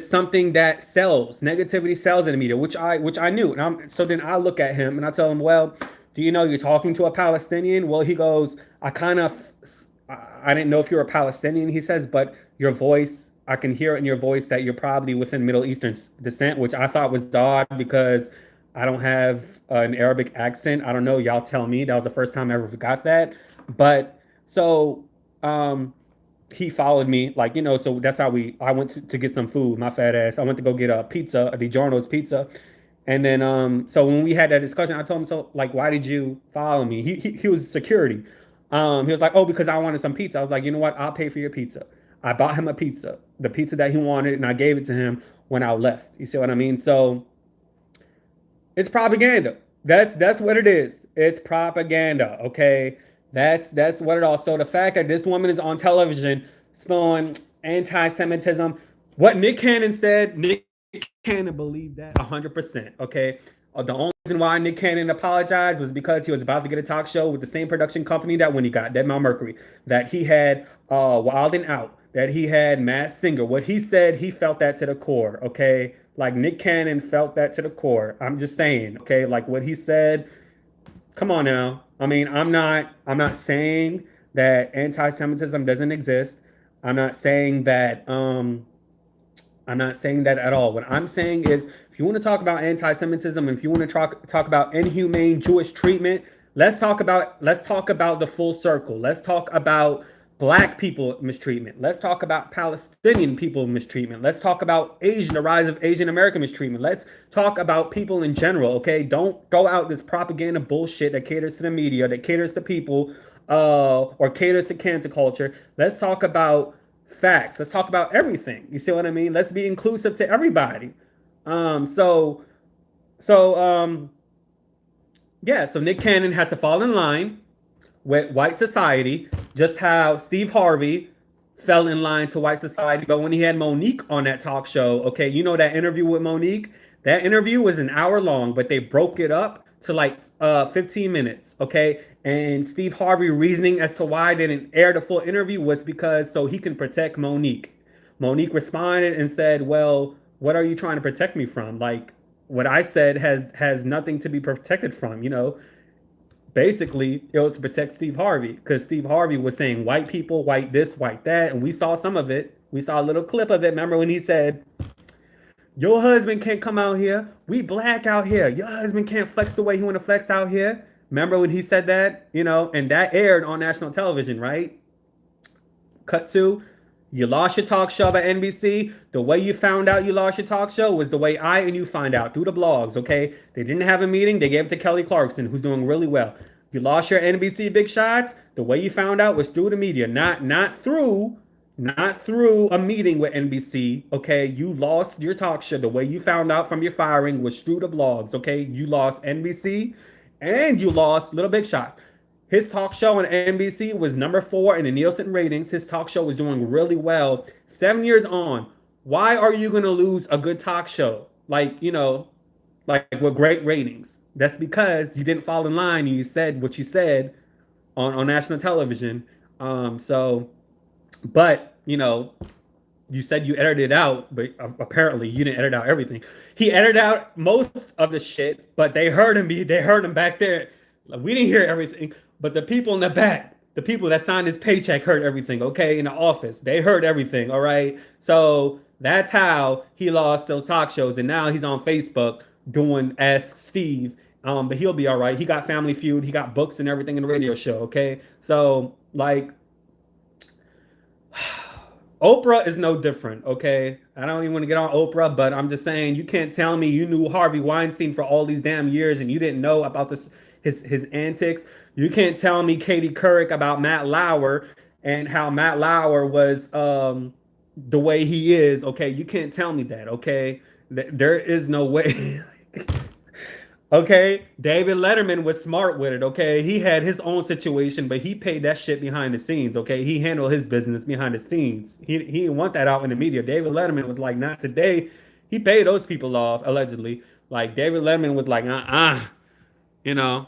something that sells. Negativity sells in the media, which I knew. And so then I look at him and I tell him, well, do you know you're talking to a Palestinian? Well, he goes, I didn't know if you're a Palestinian. He says, but your voice, I can hear it in your voice that you're probably within Middle Eastern descent, which I thought was odd because I don't have an Arabic accent. I don't know. Y'all tell me. That was the first time I ever got that. But so um, he followed me, like, so that's how I went to get some food, my fat ass. I went to go get a pizza, a DiGiorno's pizza. And then so when we had that discussion, I told him, so like, why did you follow me? He was security. He was like, oh, because I wanted some pizza. I was like, you know what? I'll pay for your pizza. I bought him a pizza, the pizza that he wanted, and I gave it to him when I left. You see what I mean? So it's propaganda. That's what it is. It's propaganda. Okay, that's what it all. So the fact that this woman is on television spewing anti-Semitism, what Nick Cannon said, Nick Cannon believed that 100%. Okay, the only reason why Nick Cannon apologized was because he was about to get a talk show with the same production company that when he got Dead Mercury, that he had Wild and Out, that he had Masked Singer. What he said, he felt that to the core. Okay, like Nick Cannon felt that to the core. I'm just saying. Okay, like what he said. Come on now. I mean, I'm not saying that anti-Semitism doesn't exist. I'm not saying that I'm not saying that at all. What I'm saying is, if you want to talk about anti-Semitism, and if you want to talk about inhumane Jewish treatment, let's talk about the full circle. Let's talk about black people mistreatment. Let's talk about Palestinian people mistreatment. Let's talk about Asian, the rise of Asian American mistreatment. Let's talk about people in general, okay? Don't throw out this propaganda bullshit that caters to the media, that caters to people, or caters to cancel culture. Let's talk about facts. Let's talk about everything. You see what I mean? Let's be inclusive to everybody. Um, so, so, yeah, so Nick Cannon had to fall in line with white society, just how Steve Harvey fell in line to white society. But when he had Monique on that talk show, okay, you know that interview with Monique? That interview was an hour long, but they broke it up to like 15 minutes, okay? And Steve Harvey reasoning as to why they didn't air the full interview was because so he can protect Monique. Monique responded and said, "Well, what are you trying to protect me from? Like what I said has nothing to be protected from, you know." Basically it was to protect Steve Harvey because Steve Harvey was saying white people, white this, white that, and we saw some of it. We saw a little clip of it. Remember when he said, "Your husband can't come out here. We black out here. Your husband can't flex the way he want to flex out here." Remember when he said that? You know, and that aired on national television, right? Cut to, you lost your talk show at NBC. The way you found out you lost your talk show was the way I and you find out through the blogs, okay? They didn't have a meeting. They gave it to Kelly Clarkson, who's doing really well. You lost your NBC big shots. The way you found out was through the media, not through a meeting with NBC, okay? You lost your talk show. The way you found out from your firing was through the blogs, okay? You lost NBC and you lost Little Big Shot. His talk show on NBC was number 4 in the Nielsen ratings. His talk show was doing really well. 7 years on, why are you going to lose a good talk show? Like, you know, like with great ratings. That's because you didn't fall in line and you said what you said on national television. So, but, you know, you said you edited it out, but apparently you didn't edit out everything. He edited out most of the shit, but they heard him. They heard him back there. Like, we didn't hear everything, but the people in the back, the people that signed his paycheck, heard everything. Okay, in the office, they heard everything. All right, so that's how he lost those talk shows, and now he's on Facebook doing Ask Steve. But he'll be all right. He got Family Feud. He got books and everything in the radio show. Okay, so like Oprah is no different, okay? I don't even want to get on Oprah, but I'm just saying you can't tell me you knew Harvey Weinstein for all these damn years and you didn't know about this his antics. You can't tell me Katie Couric about Matt Lauer and how Matt Lauer was the way he is, okay? You can't tell me that, okay? There is no way. Okay, David Letterman was smart with it. Okay, he had his own situation, but he paid that shit behind the scenes. Okay, he handled his business behind the scenes. He didn't want that out in the media. David Letterman was like, not today. He paid those people off allegedly. Like David Letterman was like, you know.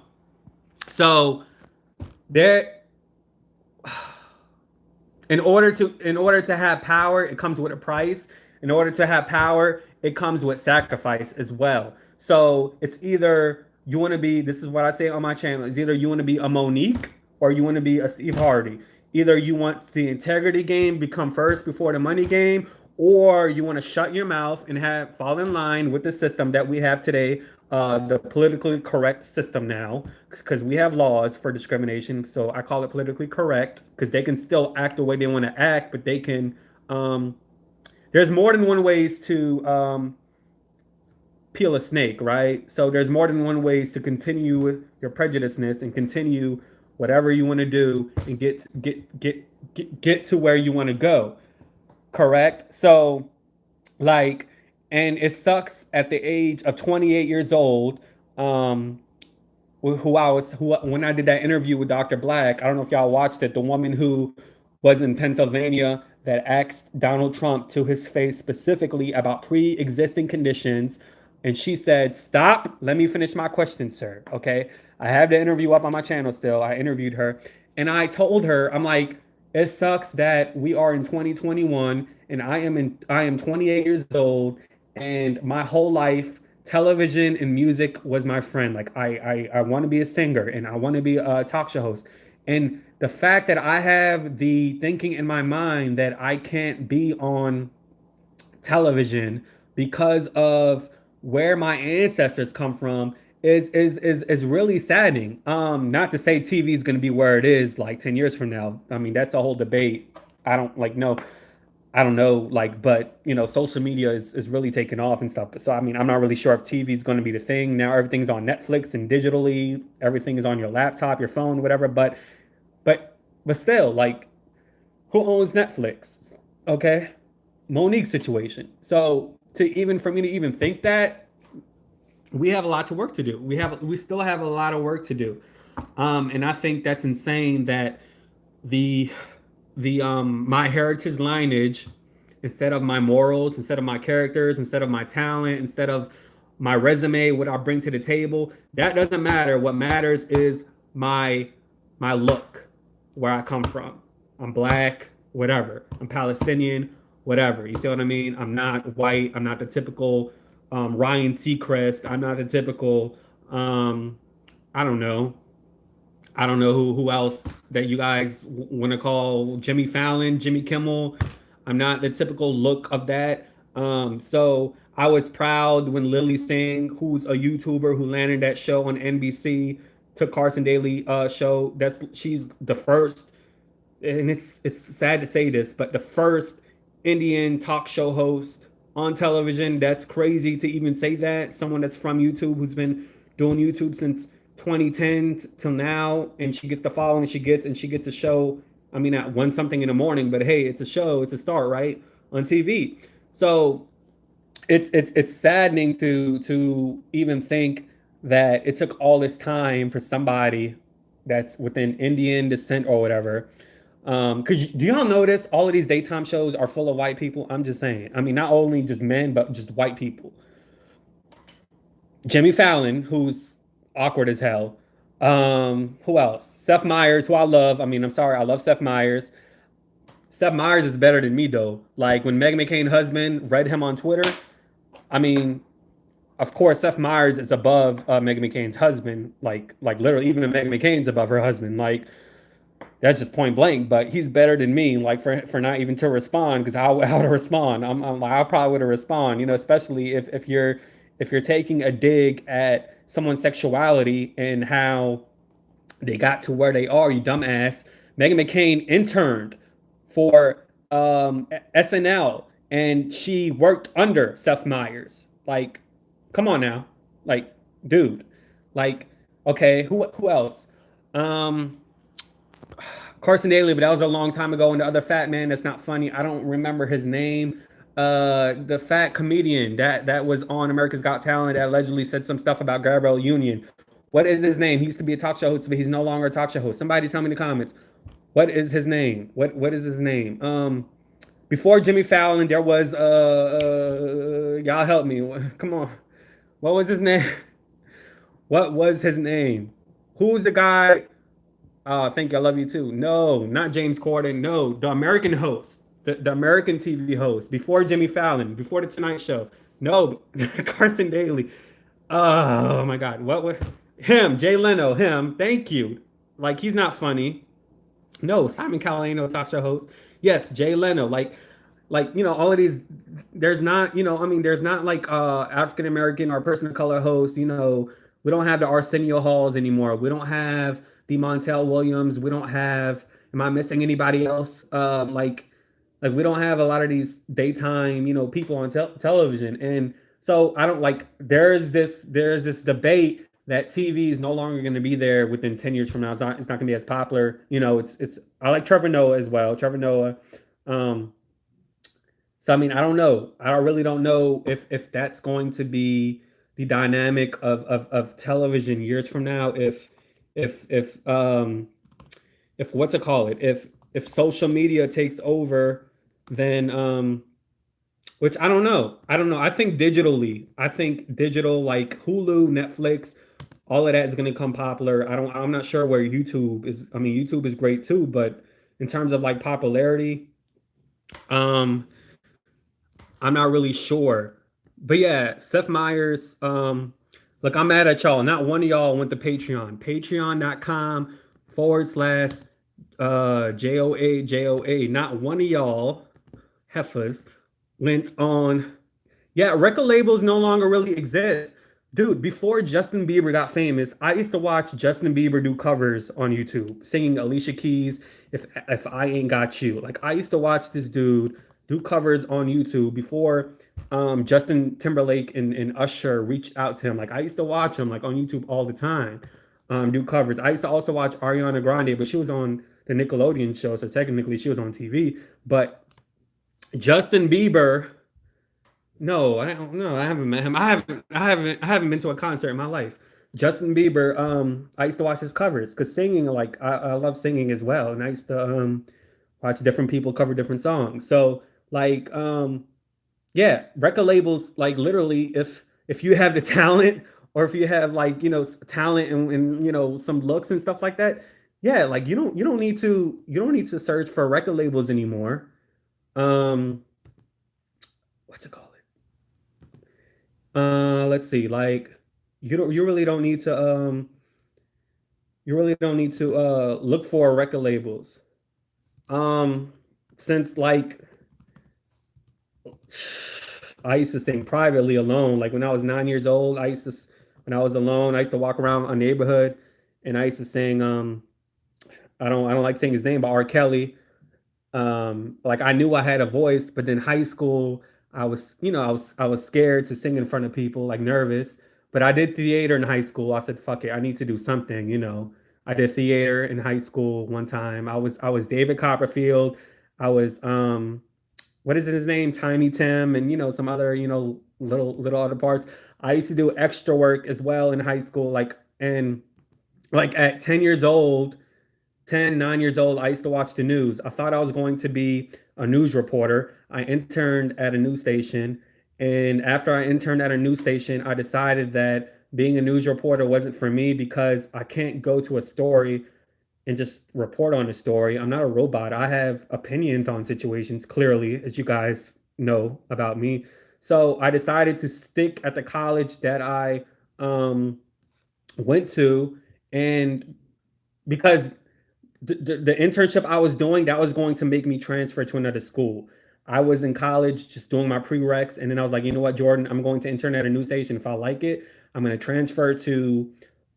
So there, in order to have power, it comes with a price. In order to have power, it comes with sacrifice as well. So it's either you want to be, this is what I say on my channel, it's either you want to be a Monique or you want to be a Steve Harvey. Either you want the integrity game become first before the money game, or you want to shut your mouth and have fall in line with the system that we have today, the politically correct system now, because we have laws for discrimination. So I call it politically correct because they can still act the way they want to act, but they can. There's more than one ways to peel a snake, right? So there's more than one ways to continue with your prejudiceness and continue whatever you want to do and get to where you want to go. Correct? So like, and it sucks at the age of 28 years old, who when I did that interview with Dr. Black, I don't know if y'all watched it, the woman who was in Pennsylvania that asked Donald Trump to his face specifically about pre-existing conditions. And she said, "Stop. Let me finish my question, sir." Okay. I have the interview up on my channel still. I interviewed her and I told her, I'm like, it sucks that we are in 2021 and I am 28 years old and my whole life television and music was my friend. Like I want to be a singer and I want to be a talk show host. And the fact that I have the thinking in my mind that I can't be on television because of where my ancestors come from is really saddening. Not to say TV is going to be where it is like 10 years from now. I mean, that's a whole debate. I don't like no, I don't know, like, but social media is really taking off and stuff. So I mean, I'm not really sure if TV is going to be the thing now. Everything's on Netflix and digitally. Everything is on your laptop, your phone, whatever. But but still, like, who owns Netflix? Okay, Monique situation. So to even for me to even think that, we have a lot to work to do. We still have a lot of work to do. And I think that's insane that the my heritage lineage, instead of my morals, instead of my characters, instead of my talent, instead of my resume, what I bring to the table, that doesn't matter. What matters is my look, where I come from. I'm black, whatever. I'm Palestinian, whatever. You see what I mean? I'm not white. I'm not the typical Ryan Seacrest. I'm not the typical I don't know. I don't know who else that you guys want to call Jimmy Fallon, Jimmy Kimmel. I'm not the typical look of that. So I was proud when Lily Singh, who's a YouTuber who landed that show on NBC, took Carson Daly show. She's the first, and it's sad to say this, but the first Indian talk show host on television. That's crazy to even say that. Someone that's from YouTube, who's been doing YouTube since 2010 till now, and she gets the following she gets a show. I mean, at 1 something in the morning, but hey, it's a show, it's a start, right, on TV. So it's saddening to even think that it took all this time for somebody that's within Indian descent or whatever. Because do y'all notice all of these daytime shows are full of white people? I'm just saying. I mean, not only just men, but just white people. Jimmy Fallon, who's awkward as hell. Who else? Seth Meyers, who I love. I mean, I'm sorry, I love Seth Meyers. Seth Meyers is better than me though. Like when Meghan McCain's husband read him on Twitter, I mean, of course, Seth Meyers is above Meghan McCain's husband. Like literally, even Meghan McCain's above her husband. Like that's just point blank. But he's better than me. Like for not even to respond, because how to respond? I'm like I probably would have respond. Especially if you're taking a dig at someone's sexuality and how they got to where they are. You dumbass. Meghan McCain interned for SNL, and she worked under Seth Meyers. Like, come on now, like, dude, like, okay, who else? Um, Carson Daly, but that was a long time ago. And the other fat man that's not funny, I don't remember his name. The fat comedian that was on America's Got Talent that allegedly said some stuff about Gabrielle Union. What is his name? He used to be a talk show host, but he's no longer a talk show host. Somebody tell me in the comments. What is his name? What is his name? Before Jimmy Fallon, there was y'all help me. Come on. What was his name? What was his name? Who's the guy? Oh, thank you. I love you too. No, not James Corden. No, the American host, the American TV host before Jimmy Fallon, before the Tonight Show. No, Carson Daly. Oh my God. What was him? Jay Leno. Him. Thank you. Like he's not funny. No, Simon Cowell ain't no talk show host. Yes, Jay Leno. Like all of these. There's not, I mean, there's not like African American or person of color host. We don't have the Arsenio Halls anymore. We don't have the Montel Williams. We don't have. Am I missing anybody else? Like we don't have a lot of these daytime, people on television, and so I don't like. There's this debate that TV is no longer going to be there within 10 years from now. It's not going to be as popular. It's I like Trevor Noah as well. Trevor Noah. So I mean, I don't know. I really don't know if that's going to be the dynamic of television years from now. If what's it call it? If social media takes over, then which I don't know. I don't know. I think digital like Hulu, Netflix, all of that is going to come popular. I'm not sure where YouTube is. I mean, YouTube is great too, but in terms of like popularity, um, I'm not really sure. But yeah, Seth Meyers, look, I'm mad at y'all. Not one of y'all went to Patreon. Patreon.com/JOA. Not one of y'all heifers went on. Yeah, record labels no longer really exist. Dude, before Justin Bieber got famous, I used to watch Justin Bieber do covers on YouTube, singing Alicia Keys, "If I Ain't Got You." Like I used to watch this dude do covers on YouTube before Justin Timberlake and Usher reached out to him. Like I used to watch him like on YouTube all the time, do covers. I used to also watch Ariana Grande, but she was on the Nickelodeon show, so technically she was on TV. But Justin Bieber, no, I don't know. I haven't met him. I haven't been to a concert in my life. Justin Bieber, I used to watch his covers because singing, like I love singing as well, and I used to watch different people cover different songs. So like yeah, record labels like literally if you have the talent or if you have like talent and some looks and stuff like that, yeah, like you don't need to search for record labels anymore. Um, what's it called? Let's see. Like, you really don't need to look for record labels. Um, since like I used to sing privately alone. Like when I was 9 years old, when I was alone, I used to walk around a neighborhood, and I used to sing. I don't like saying his name, but R. Kelly. Like I knew I had a voice, but then high school, I was scared to sing in front of people, like nervous. But I did theater in high school. I said, fuck it, I need to do something. I did theater in high school one time. I was David Copperfield. I was what is his name? Tiny Tim, and some other, little other parts. I used to do extra work as well in high school, and like at 10 years old, 9 years old, I used to watch the news. I thought I was going to be a news reporter. I interned at a news station. And after I interned at a news station, I decided that being a news reporter wasn't for me because I can't go to a story and just report on a story. I'm not a robot. I have opinions on situations, clearly, as you guys know about me. So I decided to stick at the college that I um, went to. And because the internship I was doing, that was going to make me transfer to another school. I was in college just doing my prereqs, and then I was like, you know what, Jordan, I'm going to intern at a news station. If I like it, I'm going to transfer to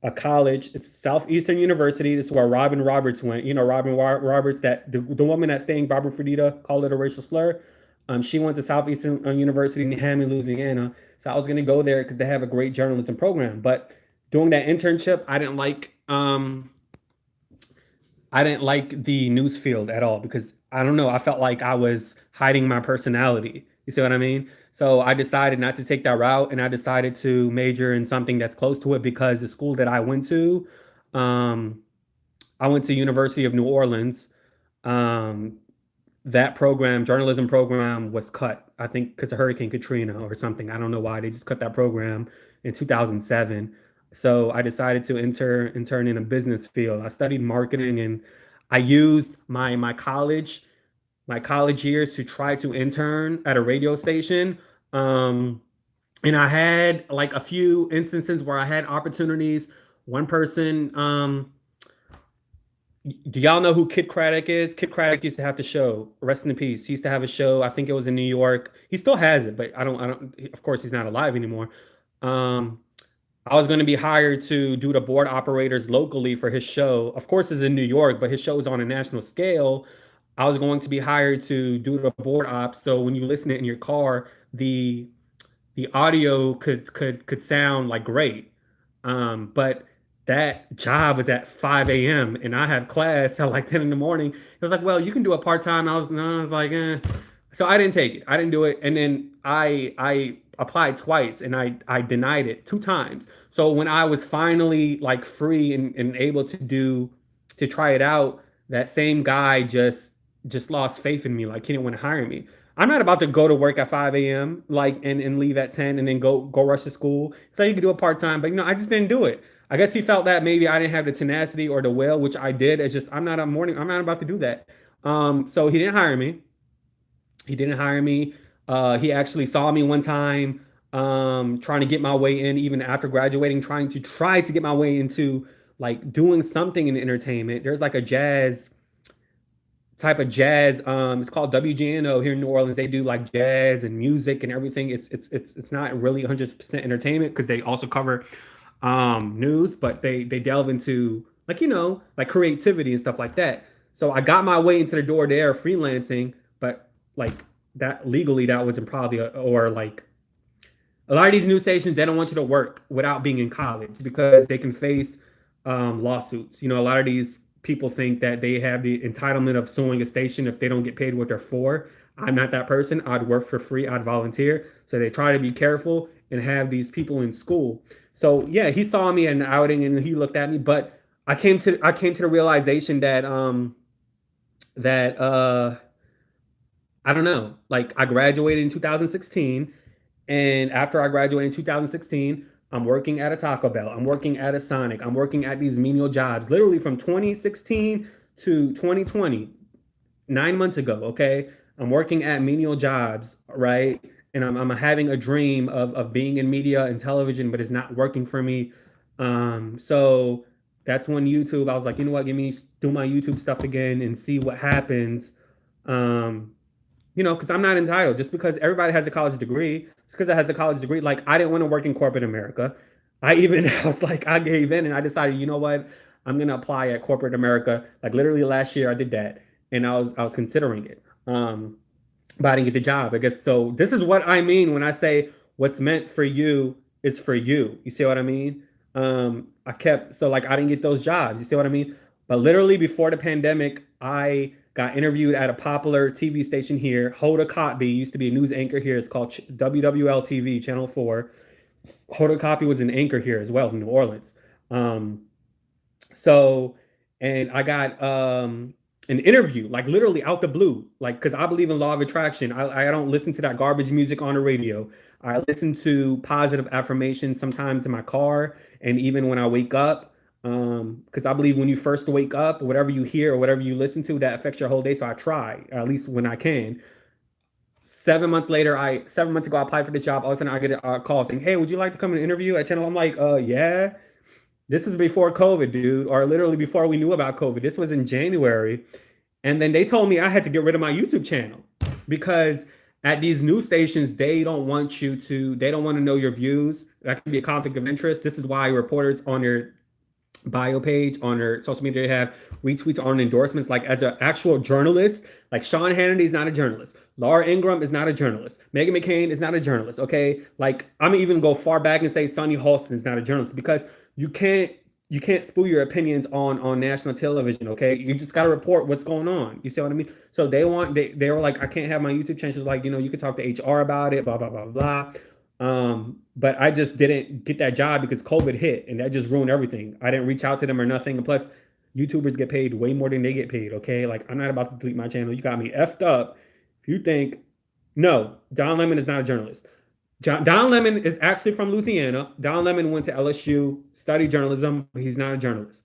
a college. It's Southeastern University. This is where Robin Roberts went. Roberts, the woman that staying Barbara Fredita called it a racial slur. She went to Southeastern University in Hammond, Louisiana. So I was going to go there because they have a great journalism program. But doing that internship, I didn't like the news field at all because I don't know, I felt like I was hiding my personality. You see what I mean? So I decided not to take that route, and I decided to major in something that's close to it because the school that um, I went to University of New Orleans. Um, that program, journalism program, was cut. I think because of Hurricane Katrina or something. I don't know why they just cut that program in 2007. So I decided to intern in a business field. I studied marketing, and I used my college years to try to intern at a radio station. Um, and I had like a few instances where I had opportunities. One person, do y'all know who Kid Craddock is? Kid Craddock used to have the show. Rest in peace. He used to have a show. I think it was in New York. He still has it, but I don't. Of course, he's not alive anymore. Um, I was going to be hired to do the board operators locally for his show. Of course, it's in New York, but his show is on a national scale. I was going to be hired to do the board ops. So when you listen to it in your car, the audio could sound like great. But that job was at 5 a.m. and I have class at like 10 in the morning. It was like, well, you can do it part-time. I was like, eh. So I didn't take it. I didn't do it. And then I applied twice, and I denied it two times. So when I was finally like free and able to try it out, that same guy just lost faith in me. Like he didn't want to hire me. I'm not about to go to work at 5 a.m. like and leave at 10 and then go rush to school. So you could do it part-time, but I just didn't do it. I guess he felt that maybe I didn't have the tenacity or the will, which I did. It's just I'm not about to do that. So he didn't hire me. He didn't hire me. He actually saw me one time trying to get my way in, even after graduating, try to get my way into like doing something in entertainment. There's like a jazz type of jazz. It's called WGNO here in New Orleans. They do like jazz and music and everything. It's not really 100% entertainment because they also cover news, but they delve into like like creativity and stuff like that. So I got my way into the door there freelancing, but like that legally that wasn't probably or like a lot of these news stations they don't want you to work without being in college because they can face lawsuits. A lot of these people think that they have the entitlement of suing a station if they don't get paid what they're for. I'm not that person. I'd work for free. I'd volunteer. So they try to be careful and have these people in school. So yeah, he saw me at an outing and he looked at me, but I came to the realization that I don't know. Like I graduated in 2016, and after I graduated in 2016, I'm working at a Taco Bell. I'm working at a Sonic. I'm working at these menial jobs, literally from 2016 to 2020, 9 months ago. Okay, I'm working at menial jobs, right? And I'm having a dream of being in media and television, but it's not working for me. So that's when YouTube. I was like, you know what? Give me do my YouTube stuff again and see what happens. Um, because I'm not entitled. Just because everybody has a college degree, just because I has a college degree, like I didn't want to work in corporate America. I even I was like, I gave in and I decided, you know what, I'm gonna apply at corporate America. Like literally last year, I did that, and I was considering it. But I didn't get the job. I guess so. This is what I mean when I say what's meant for you is for you. You see what I mean? I kept so like I didn't get those jobs. You see what I mean? But literally before the pandemic, I got interviewed at a popular TV station here. Hoda Kotb used to be a news anchor here. It's called WWL TV, Channel 4. Hoda Kotb was an anchor here as well in New Orleans. Um, so, and I got an interview, like literally out the blue, like because I believe in law of attraction. I don't listen to that garbage music on the radio. I listen to positive affirmations sometimes in my car and even when I wake up. Because I believe when you first wake up, whatever you hear or whatever you listen to, that affects your whole day. So I try, at least when I can. 7 months later, 7 months ago, I applied for this job. All of a sudden, I get a call saying, "Hey, would you like to come and interview at Channel?" I'm like, yeah. This is before COVID, dude, or literally before we knew about COVID. This was in January. And then they told me I had to get rid of my YouTube channel because at these news stations, they don't want to know your views. That can be a conflict of interest. This is why reporters on their bio page, on their social media, they have retweets on endorsements. Like as an actual journalist, like Sean Hannity is not a journalist. Laura Ingraham is not a journalist. Meghan McCain is not a journalist. Okay. Like I'm gonna even go far back and say Sonny Halston is not a journalist because you can't you can't spew your opinions on national television. Okay, you just got to report what's going on. You see what I mean? So they were like, I can't have my YouTube channel. Like, you can talk to HR about it, blah blah blah blah. But I just didn't get that job because COVID hit, and that just ruined everything. I didn't reach out to them or nothing. And plus, YouTubers get paid way more than they get paid. Okay, like I'm not about to delete my channel. You got me effed up. If you think no, Don Lemon is not a journalist. Don Lemon is actually from Louisiana. Don Lemon went to LSU, studied journalism, but he's not a journalist.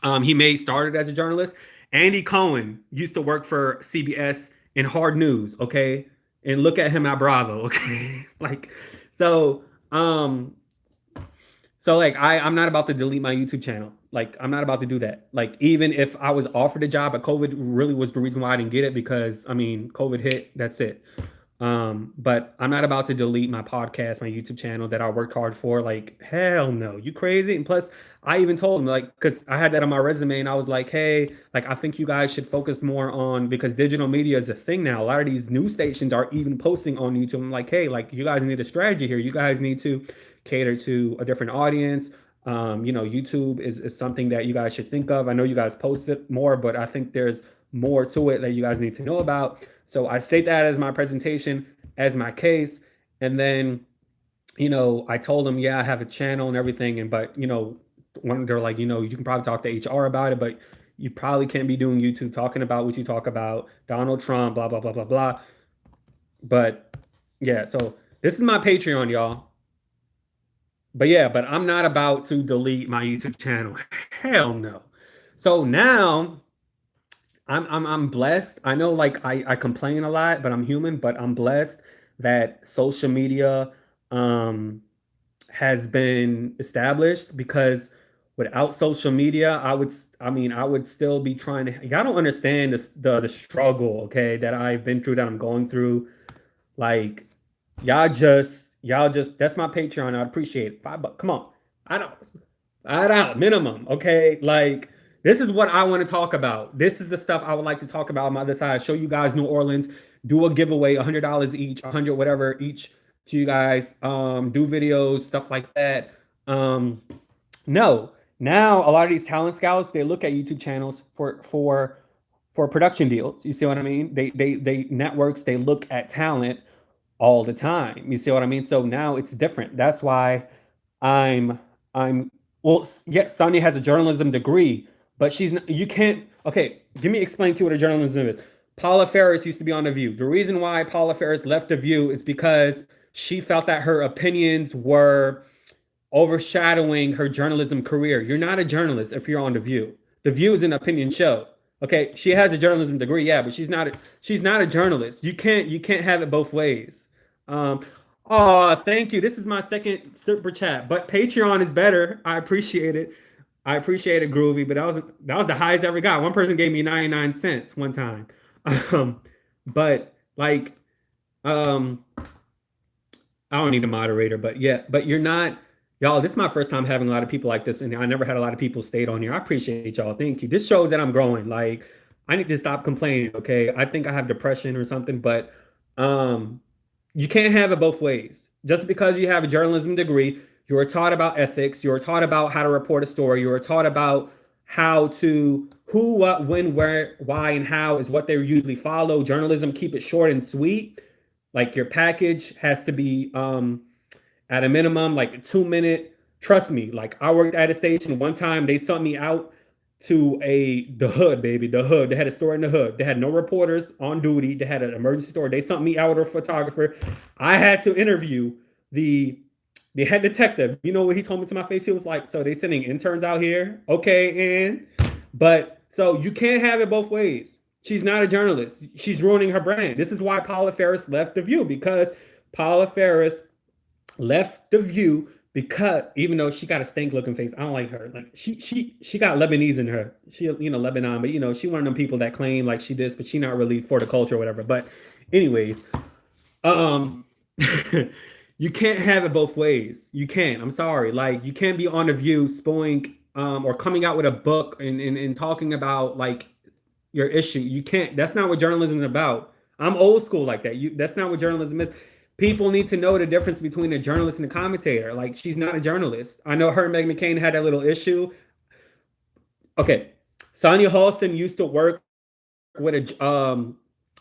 He started as a journalist. Andy Cohen used to work for CBS in hard news, okay? And look at him at Bravo, okay? like, so, um, so like I'm not about to delete my YouTube channel. Like I'm not about to do that. Like even if I was offered a job, but COVID really was the reason why I didn't get it because I mean COVID hit. That's it. But I'm not about to delete my podcast, my YouTube channel that I worked hard for. Like, hell no, you crazy? And plus, I even told him, like, because I had that on my resume and I was like, hey, like, I think you guys should focus more on because digital media is a thing now. A lot of these news stations are even posting on YouTube. I'm like, hey, like, you guys need a strategy here. You guys need to cater to a different audience. YouTube is something that you guys should think of. I know you guys post it more, but I think there's more to it that you guys need to know about. So I state that as my presentation, as my case, and then, I told them, yeah, I have a channel and everything, and but when they're like, you can probably talk to HR about it, but you probably can't be doing YouTube talking about what you talk about, Donald Trump, blah blah blah blah blah. But yeah, so this is my Patreon, y'all. But yeah, but I'm not about to delete my YouTube channel. Hell no. So now I'm blessed. I know like I complain a lot, but I'm human, but I'm blessed that social media um has been established because without social media, I would still be trying to. Y'all don't understand the struggle, okay, that I've been through, that I'm going through. Like, y'all just. That's my Patreon. I appreciate it. $5. Come on, I don't. I don't minimum. Okay, like this is what I want to talk about. This is the stuff I would like to talk about on my other side. Show you guys New Orleans. Do a giveaway, $100 each, 100 whatever each to you guys. Do videos, stuff like that. Um, no. Now a lot of these talent scouts, they look at YouTube channels for production deals. You see what I mean? They networks, they look at talent all the time. You see what I mean? So now it's different. That's why I'm I'm well, yes, Sonia has a journalism degree, but she's not, you can't. Okay, give me explain to you what a journalism is. Paula Ferris used to be on The View. The reason why Paula Ferris left The View is because she felt that her opinions were overshadowing her journalism career. You're not a journalist if you're on The View. The View is an opinion show. Okay, she has a journalism degree, yeah, but she's not a journalist. You can't have it both ways. Um, oh, thank you. This is my second super chat, but Patreon is better. I appreciate it. I appreciate it, Groovy, but that was the highest I ever got. One person gave me 99 cents one time. Um, but like um I don't need a moderator, but yeah, but you're not, y'all. This is my first time having a lot of people like this, and I never had a lot of people stayed on here. I appreciate y'all. Thank you. This shows that I'm growing. Like, I need to stop complaining. Okay, I think I have depression or something, but um, you can't have it both ways. Just because you have a journalism degree, you are taught about ethics. You are taught about how to report a story. You are taught about how to who, what, when, where, why, and how is what they usually follow. Journalism, keep it short and sweet. Like your package has to be at a minimum like a 2 minute. Trust me, like I worked at a station one time. They sent me out to the hood, baby, the hood. They had a store in the hood. They had no reporters on duty. They had an emergency store. They sent me out with a photographer. I had to interview the the head detective. You know what he told me to my face? He was like, "So they sending interns out here, okay?" And but so you can't have it both ways. She's not a journalist. She's ruining her brand. This is why Paula Ferris left The View, because Paula Ferris left The View because even though she got a stank looking face, I don't like her. Like she got Lebanese in her. She, Lebanon, but she one of them people that claim like she this, but she not really for the culture or whatever. But anyways, um you can't have it both ways. You can't. I'm sorry. Like you can't be on The View spoiling or coming out with a book and talking about like your issue. You can't. That's not what journalism is about. I'm old school like that. That's not what journalism is. People need to know the difference between a journalist and a commentator. Like she's not a journalist. I know her and Meghan McCain had that little issue. Okay, Sonia Halston used to work with a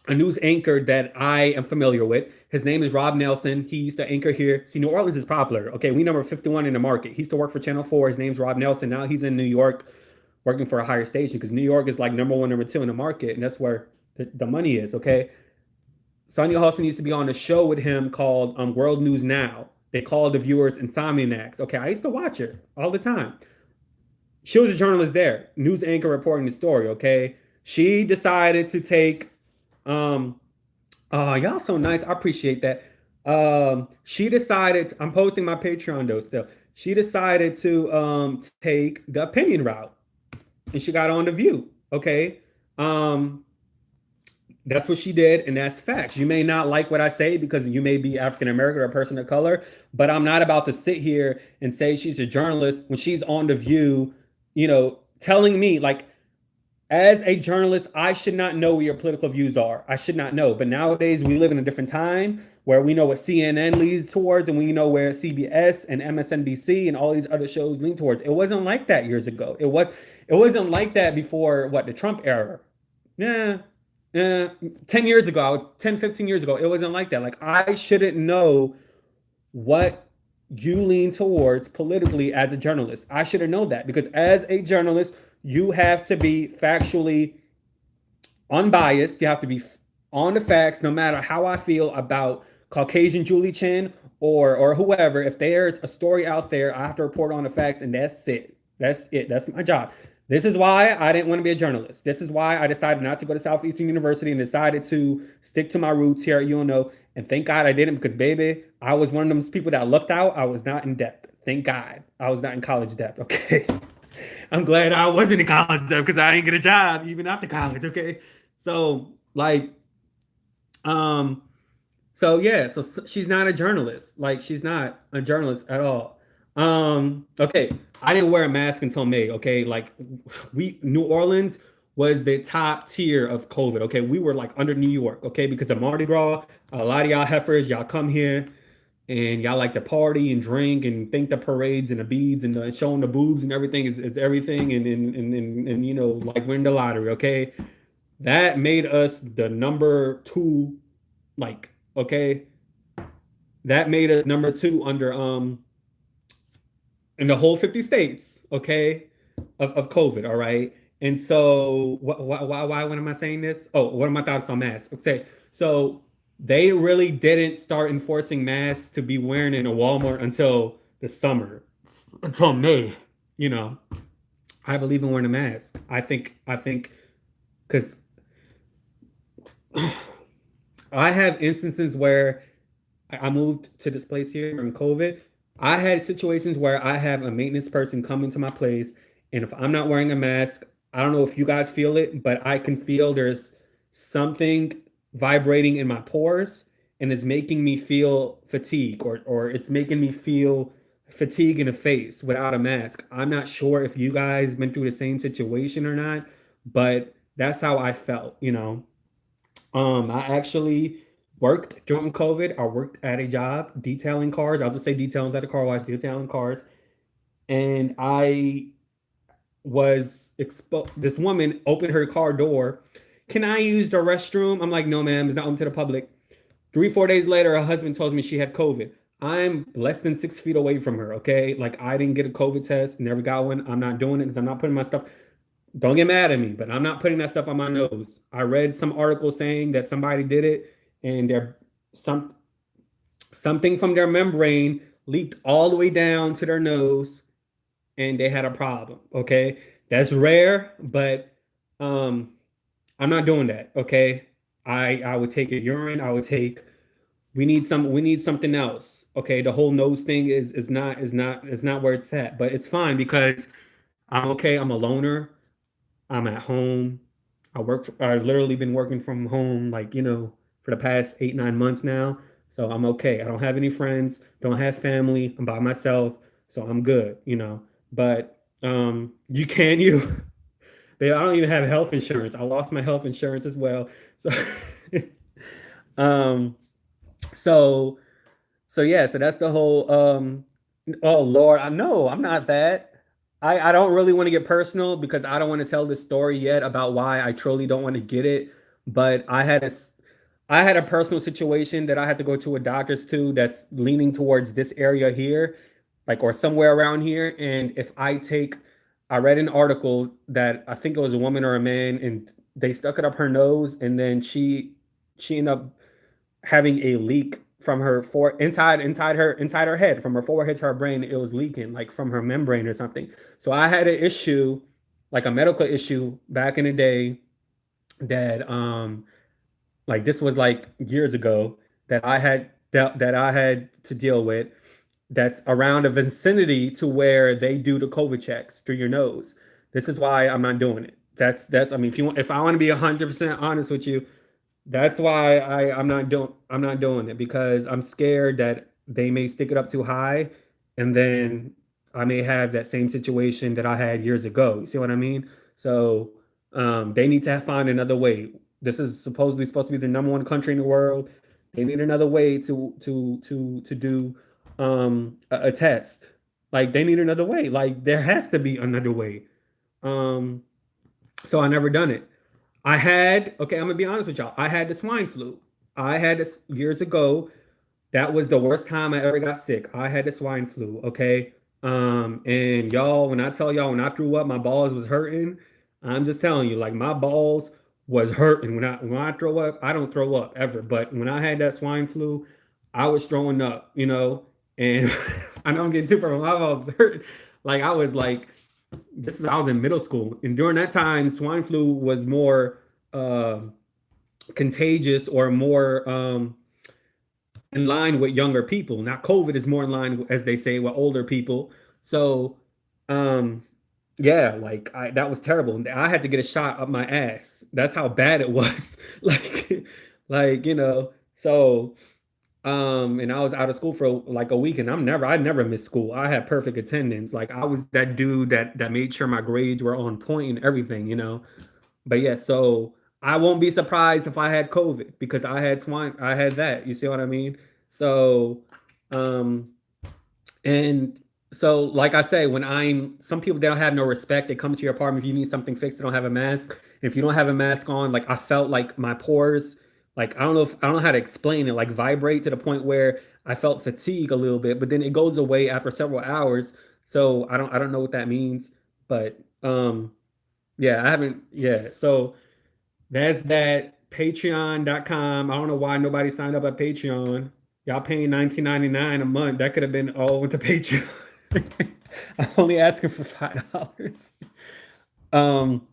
news anchor that I am familiar with. His name is Rob Nelson. He used to anchor here. See, New Orleans is popular. Okay, we number 51 in the market. He used to work for Channel 4. His name's Rob Nelson. Now he's in New York working for a higher station because New York is like number one, number two in the market, and that's where the money is. Okay, Sonia Halston used to be on a show with him called World News Now. They called the viewers insomniacs. Okay, I used to watch her all the time. She was a journalist there, news anchor reporting the story. Okay, she decided to take oh, y'all so nice. I appreciate that. She decided, I'm posting my Patreon though still. She decided to take the opinion route. And she got on The View. Okay. That's what she did, and that's facts. You may not like what I say because you may be African American or a person of color, but I'm not about to sit here and say she's a journalist when she's on The View, telling me like, as a journalist, I should not know what your political views are. I should not know. But nowadays, we live in a different time where we know what CNN leads towards, and we know where CBS and MSNBC and all these other shows lean towards. It wasn't like that years ago. It wasn't like that before the Trump era. Yeah. 10 years ago, 10, 15 years ago, it wasn't like that. Like I shouldn't know what you lean towards politically as a journalist. I should have known that because as a journalist, you have to be factually unbiased. You have to be on the facts, no matter how I feel about Caucasian Julie Chen or whoever. If there's a story out there, I have to report on the facts, and that's it. That's it. That's my job. This is why I didn't want to be a journalist. This is why I decided not to go to Southeastern University and decided to stick to my roots here at UNO. And thank God I didn't because, baby, I was one of those people that lucked out. I was not in debt. Thank God. I was not in college debt. Okay. I'm glad I wasn't in college though, because I didn't get a job even after college. Okay, so like, um, so yeah, so she's not a journalist. Like she's not a journalist at all. Okay, I didn't wear a mask until May. Okay, like we New Orleans was the top tier of COVID. Okay, we were like under New York. Okay, because of Mardi Gras, a lot of y'all heifers, y'all come here and y'all like to party and drink and think the parades and the beads and the showing the boobs and everything is everything and you know like win the lottery. Okay, that made us the number two. Like okay, that made us number two under in the whole 50 states, okay, of COVID, all right? And so why when am I saying this? Oh, what are my thoughts on masks? Okay, so they really didn't start enforcing masks to be wearing in a Walmart until the summer, until May. You know, I believe in wearing a mask. I think because I have instances where I moved to this place here during COVID. I had situations where I have a maintenance person come into my place, and if I'm not wearing a mask, I don't know if you guys feel it, but I can feel there's something vibrating in my pores, and it's making me feel fatigue, or it's making me feel fatigue in the face without a mask. I'm not sure if you guys been through the same situation or not, but that's how I felt, you know. I actually worked during COVID. I worked at a job detailing cars. I'll just say detailing at a car wash, detailing cars. And I was exposed. This woman opened her car door. Can I use the restroom? I'm like, no, ma'am, it's not open to the public. 3, 4 days later, her husband told me she had COVID. I'm less than 6 feet away from her. Okay. Like I didn't get a COVID test, never got one. I'm not doing it because I'm not putting my stuff. Don't get mad at me, but I'm not putting that stuff on my nose. I read some article saying that somebody did it and their some something from their membrane leaked all the way down to their nose and they had a problem. Okay. That's rare, but um I'm not doing that. Okay. I would take a urine, I would take we need something else. Okay. The whole nose thing is not where it's at, but it's fine because I'm okay. I'm a loner. I'm at home. I literally been working from home, like, you know, for the past 8, 9 months now. So I'm okay. I don't have any friends, don't have family. I'm by myself. So I'm good, you know. But you can you I don't even have health insurance. I lost my health insurance as well. So um so so yeah, so that's the whole oh Lord, I know I'm not that. I don't really want to get personal because I don't want to tell this story yet about why I truly don't want to get it. But I had a personal situation that I had to go to a doctor's to that's leaning towards this area here, like or somewhere around here. And if I take I read an article that I think it was a woman or a man, and they stuck it up her nose, and then she ended up having a leak from her inside her head from her forehead to her brain. It was leaking like from her membrane or something. So I had an issue, like a medical issue back in the day that like this was like years ago that I had to deal with, that's around a vicinity to where they do the COVID checks through your nose. This is why I'm not doing it. That's I mean if I want to be 100% honest with you, that's why I'm not doing it, because I'm scared that they may stick it up too high and then I may have that same situation that I had years ago. You see what I mean? So they need to find another way. This is supposedly supposed to be the number one country in the world. They need another way to do a test. Like they need another way. Like there has to be another way. Um, so I never done it. Okay, I'm gonna be honest with y'all. I had the swine flu. I had this years ago. That was the worst time I ever got sick. I had the swine flu, okay? And y'all, when I tell y'all when I threw up, my balls was hurting. I'm just telling you, like my balls was hurting. When I throw up, I don't throw up ever. But when I had that swine flu, I was throwing up, you know. And I know I'm getting too far, but my balls was hurting. Like I was like, I was in middle school, and during that time, swine flu was more uh, contagious or more in line with younger people. Now, COVID is more in line, as they say, with older people. So, um, Yeah, like that was terrible. I had to get a shot up my ass. That's how bad it was. Like, so and I was out of school for like a week, and I never missed school. I had perfect attendance. Like I was that dude that made sure my grades were on point and everything. But yeah, so I won't be surprised if I had COVID because I had that. You see what I mean? So, um, and so, like I say, some people, they don't have no respect. They come to your apartment if you need something fixed. They don't have a mask. If you don't have a mask on, like I felt like my pores, like I don't know how to explain it, like vibrate to the point where I felt fatigue a little bit, but then it goes away after several hours. So I don't know what that means, but yeah, I haven't. Yeah, so that's that. Patreon.com. I don't know why nobody signed up at Patreon. Y'all paying 19.99 a month. That could have been all with the Patreon. I'm only asking for $5. Um,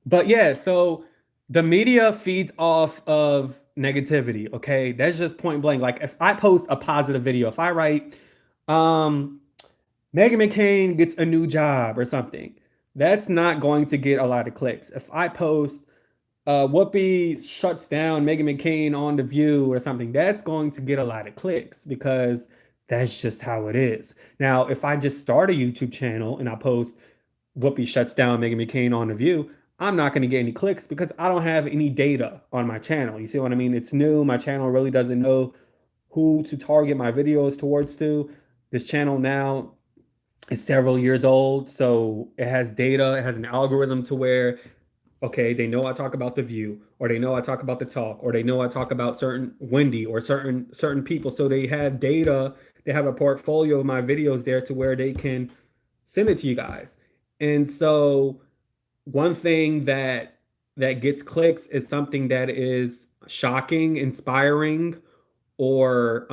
but yeah, so the media feeds off of negativity. Okay, that's just point blank. Like if I post a positive video, if I write, um, Meghan McCain gets a new job or something, that's not going to get a lot of clicks. If I post Whoopi shuts down Meghan McCain on The View or something, that's going to get a lot of clicks because that's just how it is. Now, if I just start a YouTube channel and I post Whoopi shuts down Meghan McCain on The View, I'm not going to get any clicks because I don't have any data on my channel. You see what I mean? It's new. My channel really doesn't know who to target my videos towards to. This channel now is several years old, so it has data, it has an algorithm to where okay, they know I talk about the view, or they know I talk about the talk, or they know I talk about certain Wendy or certain people. So they have data, they have a portfolio of my videos there to where they can send it to you guys. And so one thing that gets clicks is something that is shocking, inspiring, or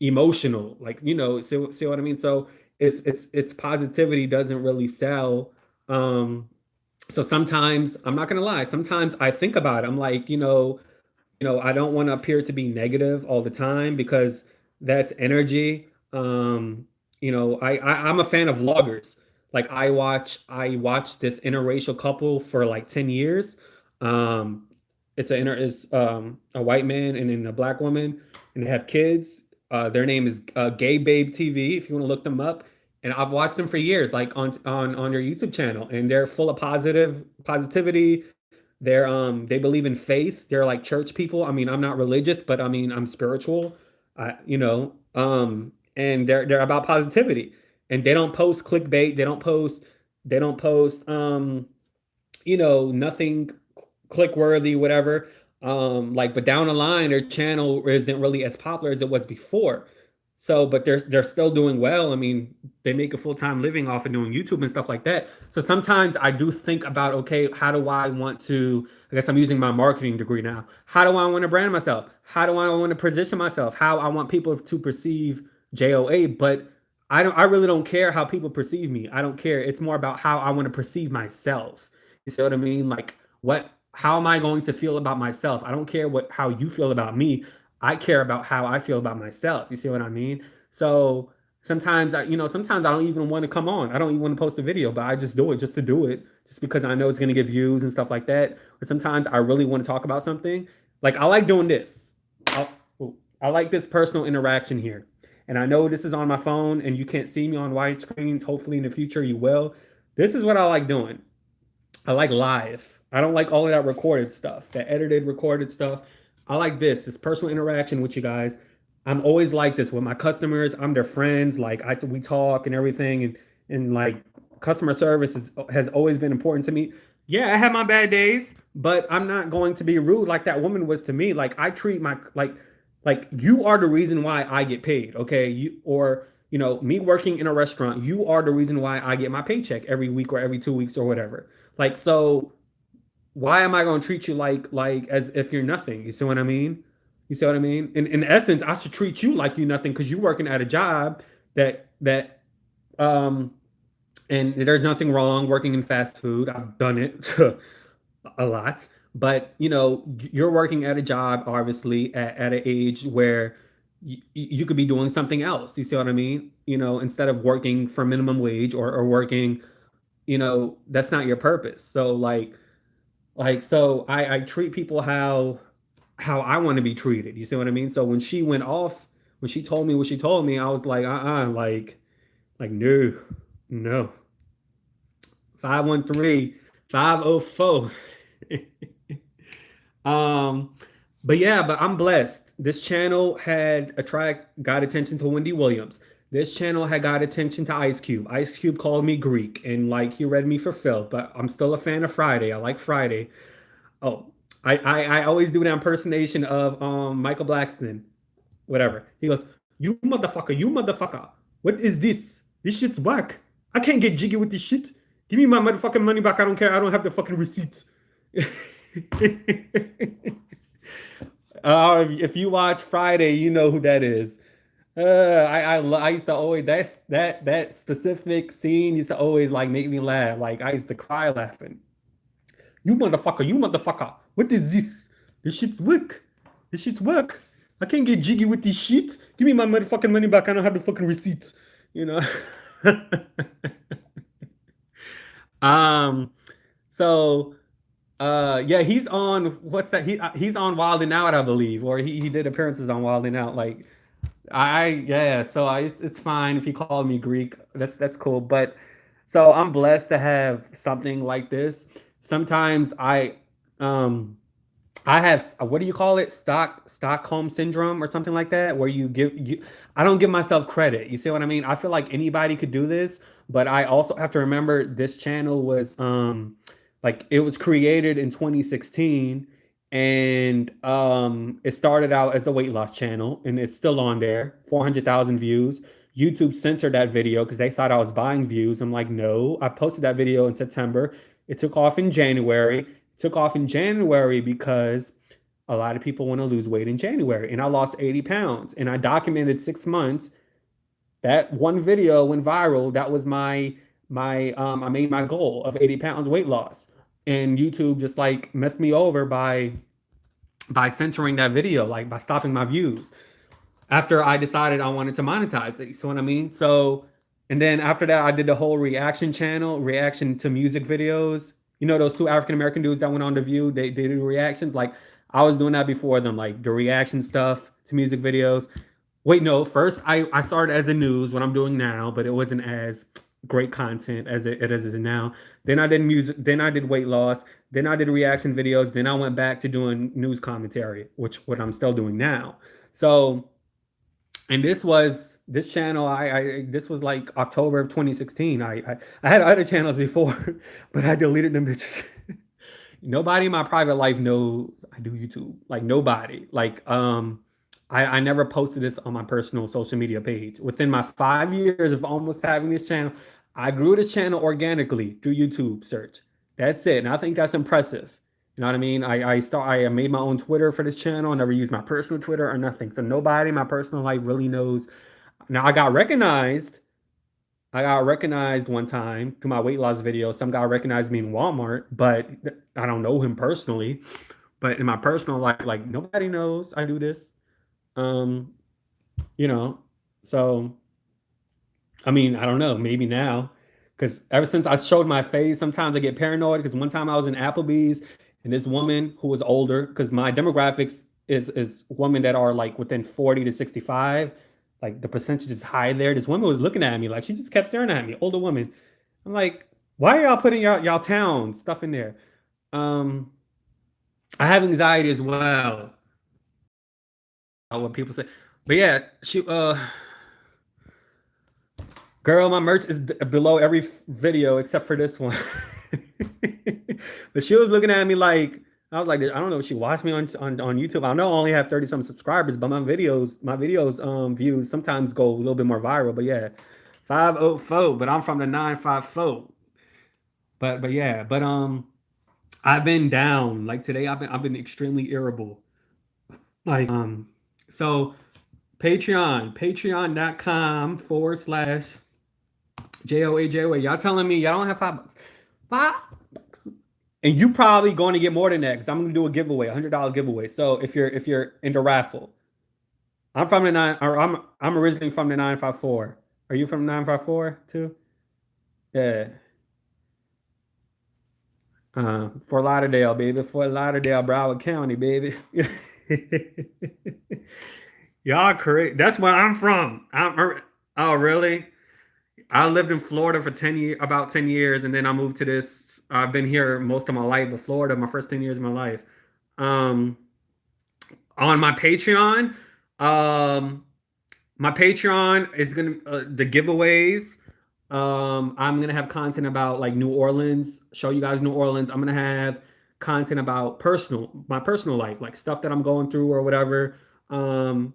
emotional. Like, see what I mean? So it's positivity doesn't really sell. So sometimes I'm not gonna lie, sometimes I think about it. I'm like, I don't want to appear to be negative all the time because that's energy. I'm a fan of vloggers. Like I watched this interracial couple for like 10 years. Um, it's a white man and then a black woman, and they have kids. Their name is Gay Babe TV, if you want to look them up. And I've watched them for years, like on your YouTube channel, and they're full of positivity. They believe in faith. They're like church people. I mean, I'm not religious, but I mean, I'm spiritual. And they're about positivity. And they don't post clickbait. They don't post nothing click worthy, whatever. Like, but down the line, their channel isn't really as popular as it was before. So, but they're still doing well. I mean, they make a full-time living off of doing YouTube and stuff like that. So sometimes I do think about, okay, how do I want to, I guess I'm using my marketing degree now. How do I want to brand myself? How do I want to position myself? How I want people to perceive JOA, but I really don't care how people perceive me. I don't care. It's more about how I want to perceive myself. You see what I mean? Like how am I going to feel about myself? I don't care how you feel about me. I care about how I feel about myself. You see what I mean? So sometimes I don't even want to come on. I don't even want to post a video, but I just do it just to do it, just because I know it's going to get views and stuff like that. But sometimes I really want to talk about something. Like I like doing this. I, I like this personal interaction here. And I know this is on my phone and you can't see me on widescreen. Hopefully in the future you will. This is what I like doing. I like live. I don't like all of that recorded stuff, that edited recorded stuff. I like this personal interaction with you guys. I'm always like this with my customers. I'm their friends. Like we talk and everything, and like customer service has always been important to me. Yeah, I have my bad days, but I'm not going to be rude like that woman was to me. Like I treat my like you are the reason why I get paid. Okay, me working in a restaurant, you are the reason why I get my paycheck every week or every 2 weeks or whatever. Like, so why am I going to treat you like as if you're nothing? You see what I mean? You see what I mean? In essence, I should treat you like you're nothing because you're working at a job that um and there's nothing wrong working in fast food. I've done it a lot. But you're working at a job, obviously, at an age where you could be doing something else. You see what I mean? Instead of working for minimum wage or working, that's not your purpose. So so I treat people how I want to be treated. You see what I mean? So when she went off, when she told me what she told me, I was like, no, no. 513-504. Um, but yeah, but I'm blessed. This channel got attention to Wendy Williams. This channel had got attention to Ice Cube. Ice Cube called me Greek and like he read me for filth, but I'm still a fan of Friday. I like Friday. Oh, I always do an impersonation of Michael Blackson, whatever. He goes, "You motherfucker, you motherfucker. What is this? This shit's whack. I can't get jiggy with this shit. Give me my motherfucking money back. I don't care. I don't have the fucking receipts." If you watch Friday, you know who that is. I used to always that specific scene used to always like make me laugh. Like I used to cry laughing. You motherfucker, you motherfucker. What is this? This shit's work. This shit's work. I can't get jiggy with this shit. Give me my motherfucking money back. I don't have the fucking receipts. You know. um. So yeah, he's on what's that? He's on Wild 'N Out, I believe, or he did appearances on Wild 'N Out. Like yeah, so it's fine if he called me Greek. That's cool. But so I'm blessed to have something like this. Sometimes I have what do you call it? Stockholm syndrome or something like that, where I don't give myself credit. You see what I mean? I feel like anybody could do this, but I also have to remember this channel was like it was created in 2016 and it started out as a weight loss channel and it's still on there, 400,000 views. YouTube censored that video because they thought I was buying views. I'm like, no, I posted that video in September. It took off in January. Took off in January because a lot of people want to lose weight in January. And I lost 80 pounds. And I documented 6 months. That one video went viral. That was I made my goal of 80 pounds weight loss. And YouTube just like messed me over by censoring that video, like by stopping my views after I decided I wanted to monetize it. You see what I mean? So, and then after that, I did the whole reaction channel, reaction to music videos. Those two African American dudes that went on The View, they do reactions. Like I was doing that before them, like the reaction stuff to music videos. Wait, no, first I started as a news, what I'm doing now, but it wasn't as great content as it is now. Then I did music, then I did weight loss, then I did reaction videos, then I went back to doing news commentary, which what I'm still doing now. So and this channel I this was like October of 2016. I had other channels before but I deleted them bitches. Nobody in my private life knows I do YouTube, like nobody. Like I never posted this on my personal social media page. Within my 5 years of almost having this channel, I grew this channel organically through YouTube search. That's it, and I think that's impressive. You know what I mean? I made my own Twitter for this channel. I never used my personal Twitter or nothing. So nobody in my personal life really knows. Now I got recognized. I got recognized one time through my weight loss video. Some guy recognized me in Walmart, but I don't know him personally. But in my personal life, like nobody knows I do this. Um, you know, so I mean, I don't know, maybe now. Because ever since I showed my face, sometimes I get paranoid. Because one time I was in Applebee's and this woman who was older, because my demographics is women that are like within 40 to 65, like the percentage is high there. This woman was looking at me like she just kept staring at me, older woman. I'm like, why are y'all putting y'all town stuff in there? Um, I have anxiety as well. What people say, but yeah, girl, my merch is below every video except for this one. But she was looking at me like I was like, I don't know if she watched me on YouTube. I know I only have 30 some subscribers, but my videos views sometimes go a little bit more viral. But yeah, 504, but I'm from the 954. But yeah, but I've been down. Like today I've been extremely irritable. Like so patreon.com/JOAJOA. Y'all telling me y'all don't have $5. $5. And you probably going to get more than that because I'm going to do a giveaway, $100 giveaway. So if you're in the raffle, I'm from the nine, or I'm originally from the 954. Are you from 954 too? Yeah. Fort Lauderdale, baby. Fort Lauderdale, Broward County, baby. Y'all crazy. That's where I'm from. Oh, really? I lived in Florida for 10 years, about 10 years, and then I moved to this. I've been here most of my life, but Florida, my first 10 years of my life. Um, on um, my Patreon is gonna the giveaways. I'm gonna have content about like New Orleans, show you guys New Orleans. I'm gonna have content about my personal life, like stuff that I'm going through or whatever. Um,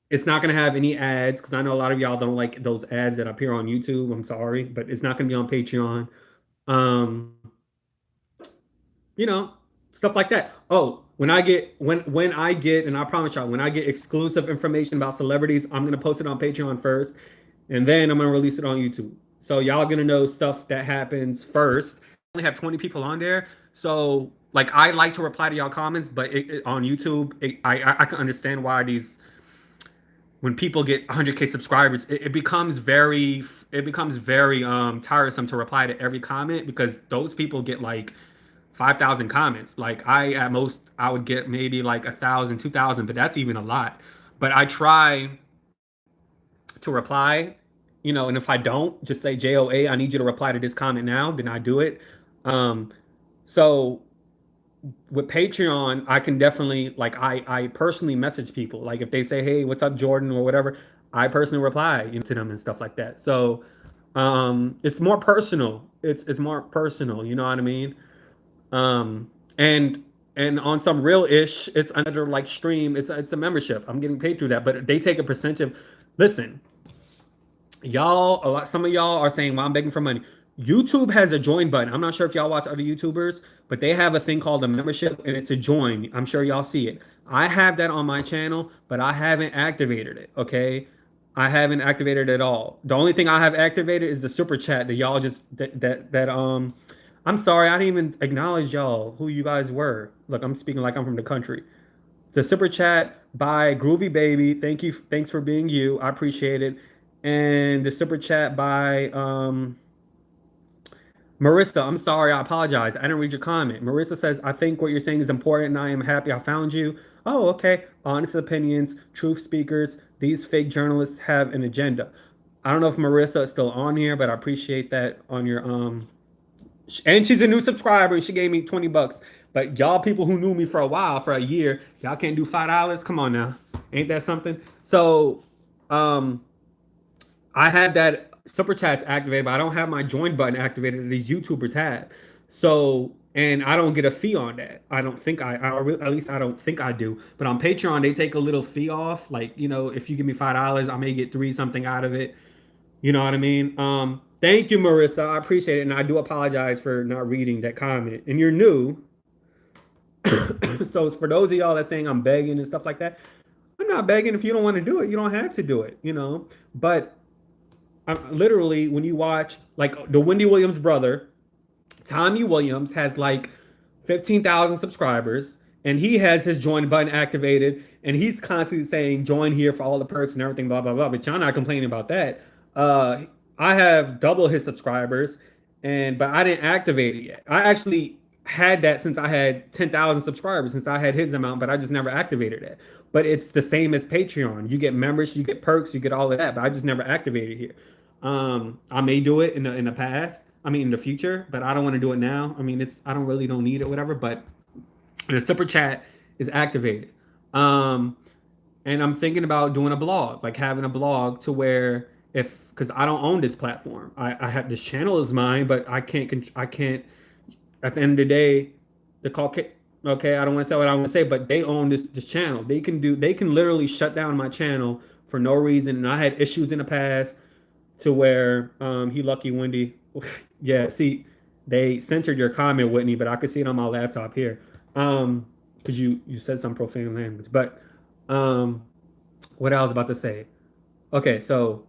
it's not gonna have any ads because I know a lot of y'all don't like those ads that appear on YouTube. I'm sorry, but it's not gonna be on Patreon. Um, you know, stuff like that. Oh, when I get, and I promise y'all, when I get exclusive information about celebrities, I'm gonna post it on Patreon first, and then I'm gonna release it on YouTube. So y'all gonna know stuff that happens first. I only have 20 people on there, so like I like to reply to y'all comments, but on YouTube, I can understand why these when people get 100K subscribers, it becomes very tiresome to reply to every comment because those people get like 5,000 comments. Like at most I would get maybe like 1,000, 2,000, but that's even a lot. But I try to reply, and if I don't, just say JOA, I need you to reply to this comment now, then I do it. Um, so with Patreon, I can definitely like I personally message people. Like if they say, "Hey, what's up, Jordan?" or whatever, I personally reply, to them and stuff like that. So it's more personal. It's more personal, you know what I mean? Um, and and on some real ish, it's another like stream. It's a membership. I'm getting paid through that, but they take a percentage. Listen, some of y'all are saying, "Well, I'm begging for money." YouTube has a join button. I'm not sure if y'all watch other YouTubers, but they have a thing called a membership, and it's a join. I'm sure y'all see it. I have that on my channel, but I haven't activated it. Okay, I haven't activated it at all. The only thing I have activated is the super chat that y'all just that. I'm sorry, I didn't even acknowledge y'all who you guys were. Look, I'm speaking like I'm from the country. The super chat by Groovy Baby. Thank you. Thanks for being you. I appreciate it. And the super chat by Marissa. I'm sorry. I apologize. I didn't read your comment. Marissa says, I think what you're saying is important and I am happy I found you. Oh, okay. Honest opinions, truth speakers. These fake journalists have an agenda. I don't know if Marissa is still on here, but I appreciate that on your and she's a new subscriber and she gave me 20 bucks. But y'all people who knew me for a while, for a year, y'all can't do $5. Come on now. Ain't that something? So um I had that super chats activated, but I don't have my join button activated that these YouTubers have. So and I don't get a fee on that. I don't think at least I don't think I do. But on Patreon, they take a little fee off. Like, if you give me $5, I may get three something out of it. You know what I mean? Thank you, Marissa. I appreciate it. And I do apologize for not reading that comment. And you're new. So it's for those of y'all that saying I'm begging and stuff like that. I'm not begging. If you don't want to do it, you don't have to do it. But literally, when you watch like the Wendy Williams brother, Tommy Williams has like 15,000 subscribers and he has his join button activated and he's constantly saying join here for all the perks and everything, blah, blah, blah. But y'all not complaining about that. I have double his subscribers but I didn't activate it yet. I actually had that since I had 10,000 subscribers, since I had his amount, but I just never activated it. But it's the same as Patreon. You get members, you get perks, you get all of that, but I just never activated here. I may do it in the past. I mean, in the future, but I don't want to do it now. I mean, I don't need it, whatever. But the super chat is activated. Um, and I'm thinking about doing a blog, like having a blog to where because I don't own this platform. I have this channel is mine, but I can't. At the end of the day, the call. Okay, I don't want to say what I want to say, but they own this channel. They can literally shut down my channel for no reason. And I had issues in the past to where he lucky Wendy. Yeah, see, they censored your comment, Whitney, but I could see it on my laptop here. Because you said some profane language. But what I was about to say. Okay, so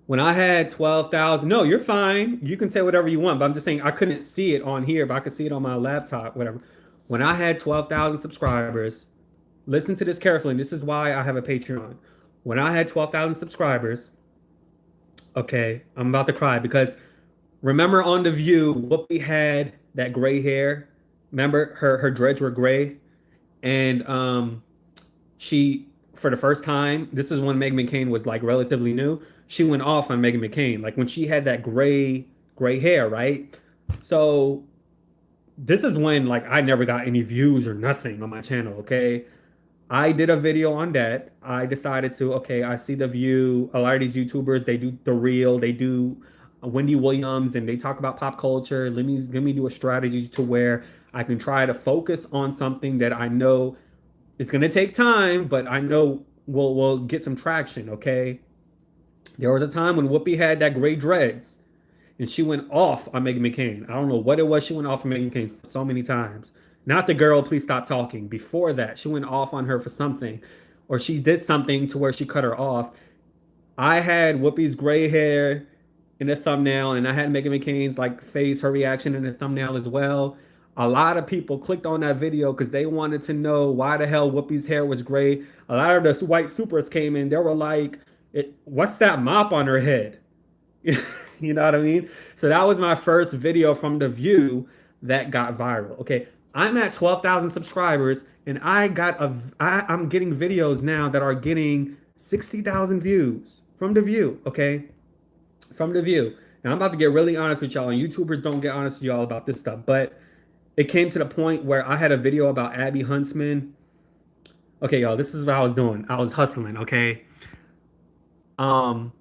when I had 12,000, no, you're fine. You can say whatever you want, but I'm just saying I couldn't see it on here, but I could see it on my laptop, whatever. When I had 12,000 subscribers, listen to this carefully, and this is why I have a Patreon. when I had 12,000 subscribers, okay, I'm about to cry because remember on The View, Whoopi had that gray hair. Remember her dreads were gray, and she for the first time, this is when Meghan McCain was like relatively new. She went off on Meghan McCain, like when she had that gray hair, right? So this is when like I never got any views or nothing on my channel. Okay, I did a video on that. I decided to, okay, I see The View. A lot of these YouTubers, they do The Real, they do Wendy Williams, and they talk about pop culture. Let me do a strategy to where I can try to focus on something that I know it's gonna take time, but I know we'll get some traction. Okay. There was a time when Whoopi had that gray dreads, and she went off on Meghan McCain. I don't know what it was. She went off on Meghan McCain so many times. Not the girl, please stop talking. Before that, she went off on her for something, or she did something to where she cut her off. I had Whoopi's gray hair in the thumbnail, and I had Meghan McCain's like face, her reaction in the thumbnail as well. A lot of people clicked on that video because they wanted to know why the hell Whoopi's hair was gray. A lot of the white supers came in. They were like, "What's that mop on her head?" You know what I mean? So that was my first video from The View that got viral. Okay, I'm at 12,000 subscribers, and I'm getting videos now that are getting 60,000 views from The View. Okay, from The View. And I'm about to get really honest with y'all, and YouTubers don't get honest with y'all about this stuff, but it came to the point where I had a video about Abby Huntsman. Okay, y'all, this is what I was doing. I was hustling. Okay, um,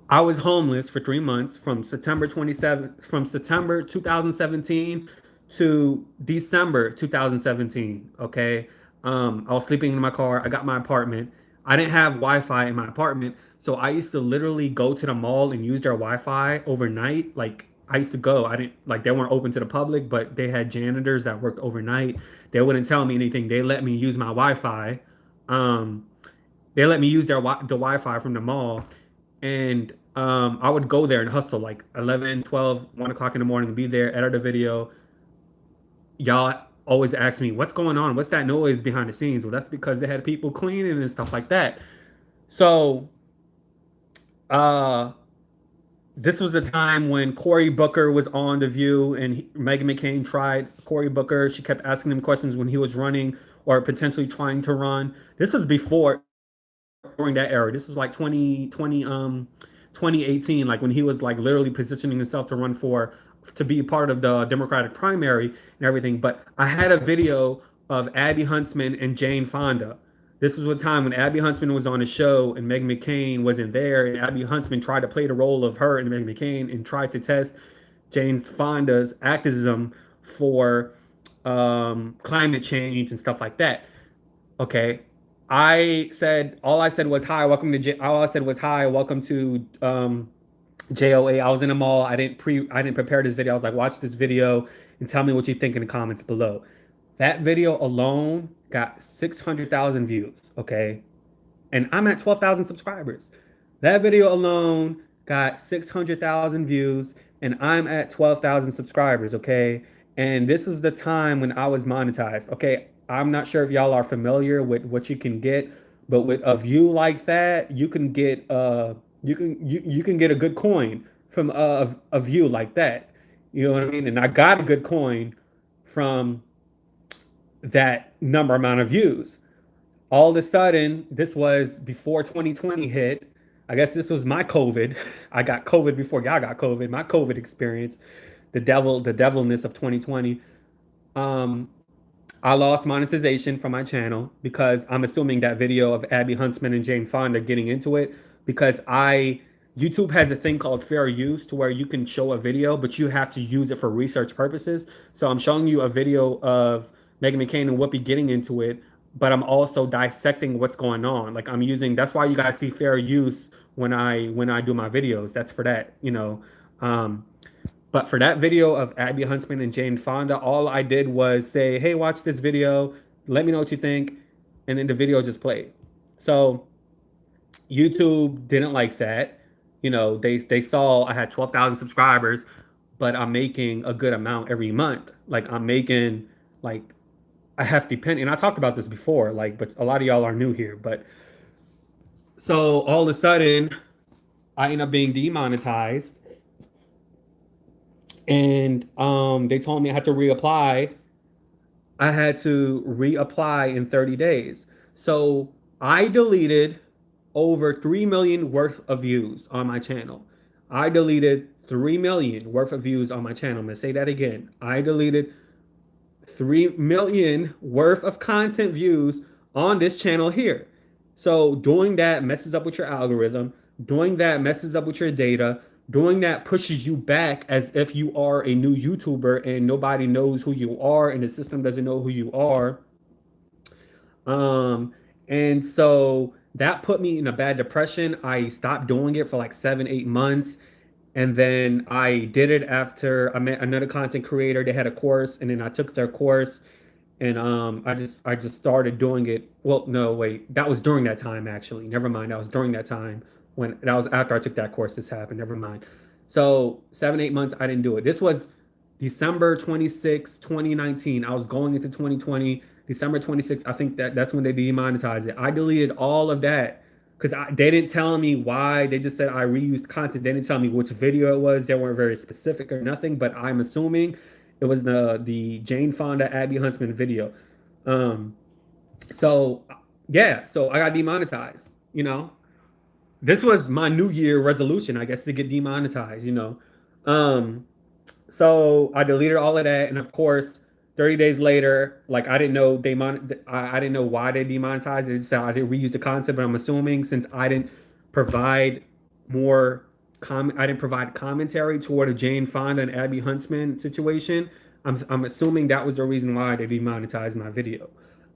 I was homeless for 3 months from September 2017 to December 2017. Okay. I was sleeping in my car. I got my apartment. I didn't have Wi-Fi in my apartment. So I used to literally go to the mall and use their Wi-Fi overnight. Like I used to go. I didn't like they weren't open to the public, but they had janitors that worked overnight. They wouldn't tell me anything. They let me use my Wi-Fi. Um, they let me use the Wi-Fi from the mall, and I would go there and hustle like 11, 12, 1 o'clock in the morning, be there, edit a video. Y'all always ask me, what's going on? What's that noise behind the scenes? Well, that's because they had people cleaning and stuff like that. So, uh, this was a time when Cory Booker was on The View, and Meghan McCain tried Cory Booker. She kept asking him questions when he was running or potentially trying to run. This was before during that era. This was like 2018, like when he was like literally positioning himself to run for to be part of the Democratic primary and everything. But I had a video of Abby Huntsman and Jane Fonda. This was a time when Abby Huntsman was on a show and Meghan McCain wasn't there, and Abby Huntsman tried to play the role of her and Meghan McCain and tried to test Jane Fonda's activism for climate change and stuff like that. Okay. All I said was hi, all I said was hi, welcome to JOA. I was in a mall. I didn't prepare this video. I was like, watch this video and tell me what you think in the comments below. That video alone got 600,000 views, okay? And I'm at 12,000 subscribers. That video alone got 600,000 views, and I'm at 12,000 subscribers, okay? And this is the time when I was monetized, okay? I'm not sure if y'all are familiar with what you can get, but with a view like that, you can get a good coin from a view like that. You know what I mean? And I got a good coin from that number amount of views. All of a sudden, this was before 2020 hit. I guess this was my COVID. I got COVID before y'all got COVID. My COVID experience, the devilness of 2020. Um, I lost monetization from my channel because I'm assuming that video of Abby Huntsman and Jane Fonda getting into it because I YouTube has a thing called fair use to where you can show a video, but you have to use it for research purposes. So I'm showing you a video of Meghan McCain and Whoopi getting into it, but I'm also dissecting what's going on. Like I'm using that's why you guys see fair use when I do my videos. That's for that, you know. Um, but for that video of Abby Huntsman and Jane Fonda, all I did was say, hey, watch this video. Let me know what you think. And then the video just played. So YouTube didn't like that. You know, they saw I had 12,000 subscribers, but I'm making a good amount every month. Like I'm making like a hefty penny. And I talked about this before, like, but a lot of y'all are new here. But so all of a sudden, I end up being demonetized, and they told me I had to reapply. I had to reapply in 30 days. So I deleted over 3 million worth of views on my channel. I deleted 3 million worth of views on my channel. I'm gonna say that again. I deleted 3 million worth of content views on this channel here. So doing that messes up with your algorithm. Doing that messes up with your data. Doing that pushes you back as if you are a new YouTuber and nobody knows who you are and the system doesn't know who you are. Um, and so that put me in a bad depression. I stopped doing it for like 7, 8 months. And then I did it after I met another content creator. They had a course, and then I took their course, and I just started doing it. Well, no, wait, that was during that time actually. Never mind, that was during that time when that was after I took that course. This happened. Never mind. So 7, 8 months I didn't do it. This was December 26, 2019. I was going into 2020. December 26th. I think that's when they demonetized it. I deleted all of that because they didn't tell me why. They just said I reused content. They didn't tell me which video it was. They weren't very specific or nothing. But I'm assuming it was the Jane Fonda Abby Huntsman video. Um, so yeah, so I got demonetized. This was my New Year resolution, I guess, to get demonetized. Um, so I deleted all of that, and of course, 30 days later, like I didn't know I didn't know why they demonetized it. They just said I didn't reuse the content, but I'm assuming since I didn't provide more I didn't provide commentary toward a Jane Fonda and Abby Huntsman situation. I'm assuming that was the reason why they demonetized my video.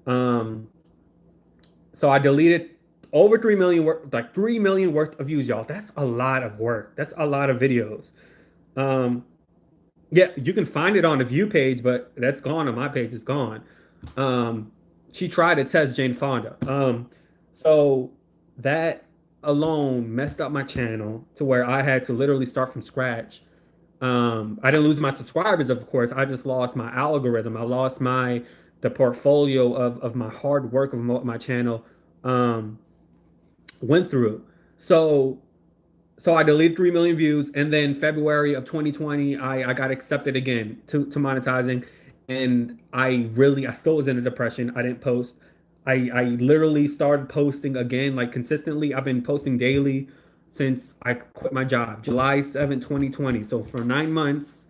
Um, so I deleted over 3 million like 3 million worth of views, y'all. That's a lot of work. That's a lot of videos. Um, yeah, you can find it on the view page, but that's gone on my page. It's gone. Um, she tried to test Jane Fonda. So that alone messed up my channel to where I had to literally start from scratch. I didn't lose my subscribers, of course. I just lost my algorithm. I lost the portfolio of my hard work of my channel um, went through. So I deleted 3 million views, and then February of 2020, I got accepted again to monetizing, and I still was in a depression. I didn't post. I literally started posting again, like consistently. I've been posting daily since I quit my job, July 7th, 2020. So for 9 months,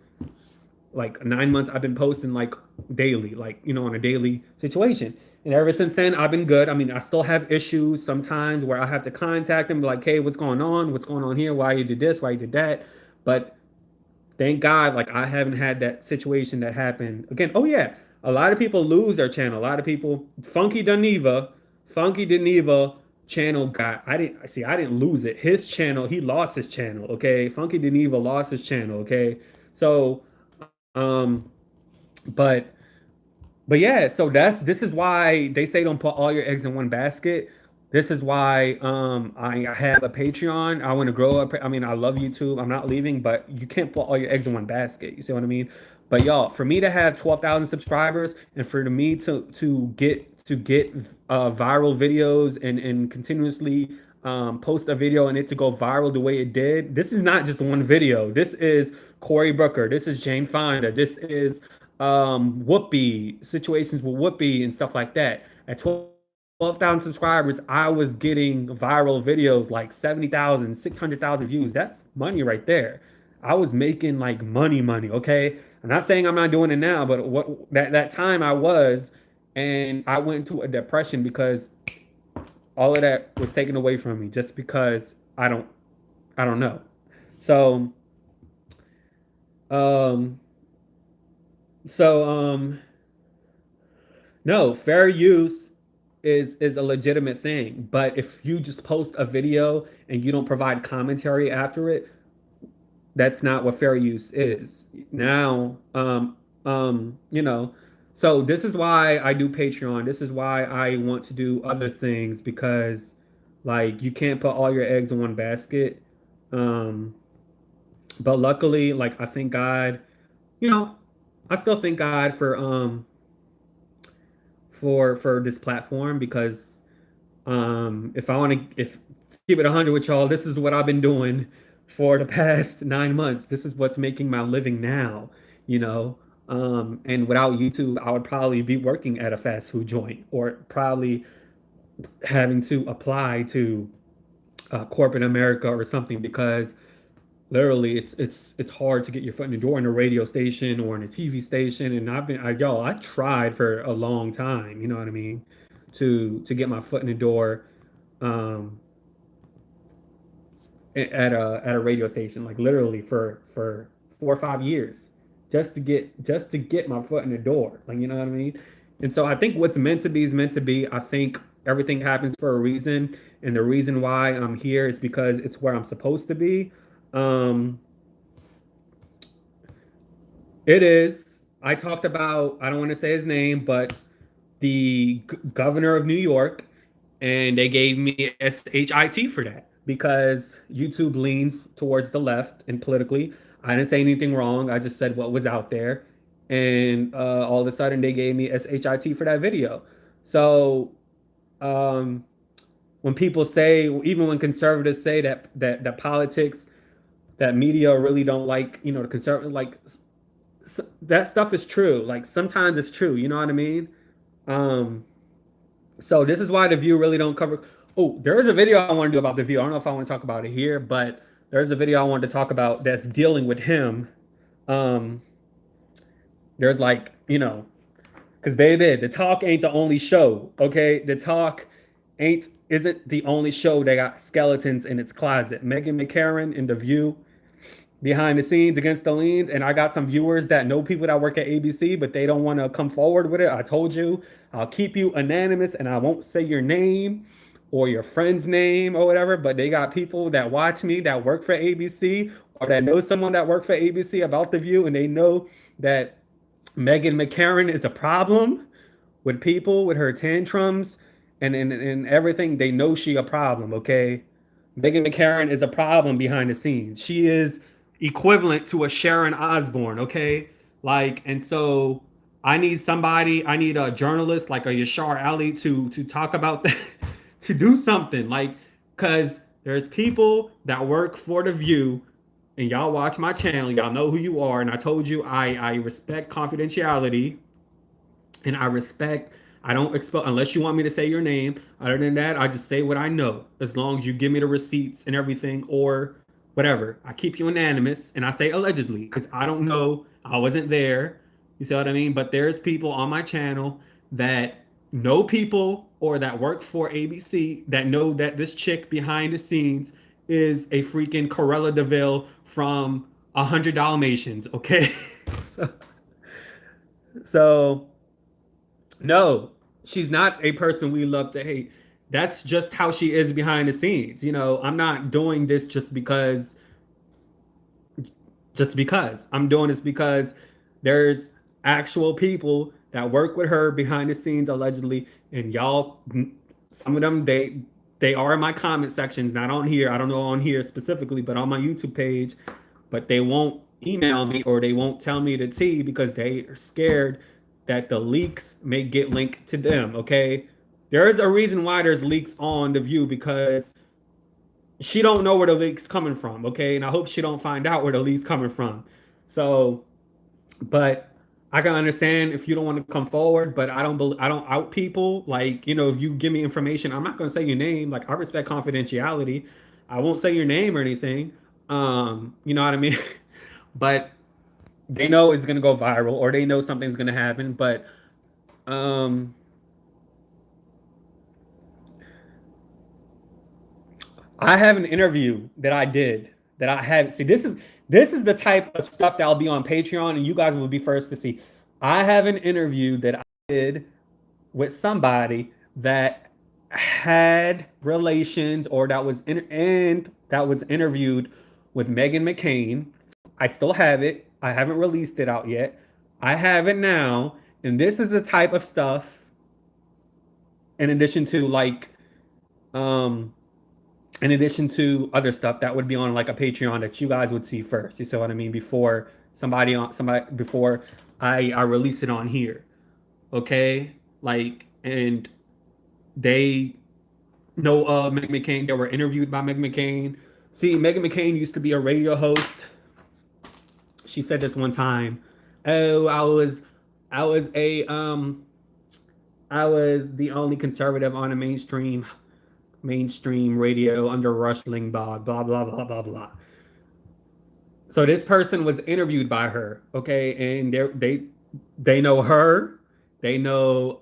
like 9 months, I've been posting like daily, like on a daily situation. And ever since then, I've been good. I mean, I still have issues sometimes where I have to contact them, like, hey, what's going on? What's going on here? Why you did this? Why you did that? But thank God, like, I haven't had that situation that happened again. Oh yeah, a lot of people lose their channel. A lot of people, Funky Deneva channel got. I didn't lose it. His channel, he lost his channel. Okay, Funky Deneva lost his channel. Okay, so um, but yeah, so this is why they say don't put all your eggs in one basket. This is why I have a Patreon. I want to grow up. I mean, I love YouTube. I'm not leaving, but you can't put all your eggs in one basket. You see what I mean? But y'all, for me to have 12,000 subscribers and for me to get viral videos and continuously post a video and it to go viral the way it did, this is not just one video. This is Cory Booker. This is Jane Fonda. This is Whoopi, situations with Whoopi and stuff like that. At 12,000 subscribers, I was getting viral videos like 70,000, 600,000 views. That's money right there. I was making like money, okay? I'm not saying I'm not doing it now, but what that time I was, and I went into a depression because all of that was taken away from me just because I don't know. So um so no, fair use is a legitimate thing, but if you just post a video and you don't provide commentary after it, that's not what fair use is. Now, so this is why I do Patreon. This is why I want to do other things because like you can't put all your eggs in one basket. Um, but luckily, like you know, I still thank God for for this platform because if I want to if keep it 100 with y'all, this is what I've been doing for the past 9 months. This is what's making my living now, you know. And without YouTube, I would probably be working at a fast food joint or probably having to apply to corporate America or something because literally it's hard to get your foot in the door in a radio station or in a TV station. And I tried for a long time, you know what I mean, to get my foot in the door um, at a radio station, like literally for 4 or 5 years, just to get my foot in the door, like you know what I mean. And so I think what's meant to be is meant to be. I think everything happens for a reason, and the reason why I'm here is because it's where I'm supposed to be. Um, it is. I talked about. I don't want to say his name, but the governor of New York, and they gave me SHIT for that because YouTube leans towards the left and politically. I didn't say anything wrong. I just said what was out there, and all of a sudden they gave me SHIT for that video. So um, when people say, even when conservatives say that politics, that media really don't like, the conservative, like that stuff is true. Like sometimes it's true. You know what I mean? Um, so this is why the View really don't cover. Oh, there is a video I want to do about the View. I don't know if I want to talk about it here, but there's a video I wanted to talk about that's dealing with him. Um, there's like, because baby, the talk ain't the only show. Okay, the talk ain't isn't the only show that got skeletons in its closet. Meghan McCain in the View behind the scenes against the leans, and I got some viewers that know people that work at ABC, but they don't want to come forward with it. I told you I'll keep you anonymous and I won't say your name or your friend's name or whatever, but they got people that watch me that work for ABC or that know someone that worked for ABC about the View, and they know that Meghan McCain is a problem with people with her tantrums and everything. They know she a problem, okay? Meghan McCain is a problem behind the scenes. She is equivalent to a Sharon Osbourne, okay? Like, and so I need a journalist like a Yashar Ali to talk about that, to do something. Like, cause there's people that work for The View, and y'all watch my channel, y'all know who you are, and I told you I respect confidentiality and I don't expel unless you want me to say your name. Other than that, I just say what I know. As long as you give me the receipts and everything or whatever. I keep you anonymous and I say allegedly because I don't know. I wasn't there. You see what I mean? But there's people on my channel that know people or that work for ABC that know that this chick behind the scenes is a freaking Corella Deville from 100 Dalmatians, okay? so, so no, she's not a person we love to hate. That's just how she is behind the scenes. I'm not doing this just because. I'm doing this because there's actual people that work with her behind the scenes allegedly, and y'all, some of them they are in my comment sections, not on here. I don't know on here specifically, but on my YouTube page. But they won't email me or they won't tell me the tea because they are scared that the leaks may get linked to them. Okay, there is a reason why there's leaks on the View because she don't know where the leaks coming from. Okay, and I hope she don't find out where the leaks coming from. So, but I can understand if you don't want to come forward, but I don't out people. Like, if you give me information, I'm not going to say your name. Like, I respect confidentiality. I won't say your name or anything. You know what I mean? But they know it's going to go viral or they know something's going to happen. But um, I have an interview that I did that I had. See, this is the type of stuff that'll be on Patreon, and you guys will be first to see. I have an interview that I did with somebody that had relations or that was interviewed with Meghan McCain. I still have it. I haven't released it out yet. I have it now, and this is the type of stuff. In addition to um, in addition to other stuff that would be on like a Patreon that you guys would see first. You see what I mean? Before somebody before I release it on here. Okay? Like and they know Meghan McCain. They were interviewed by Meghan McCain. See, Meghan McCain used to be a radio host. She said this one time. Oh, I was a I was the only conservative on a mainstream radio under Rush Limbaugh. Blah blah blah blah blah. So this person was interviewed by her, okay, and they know her, they know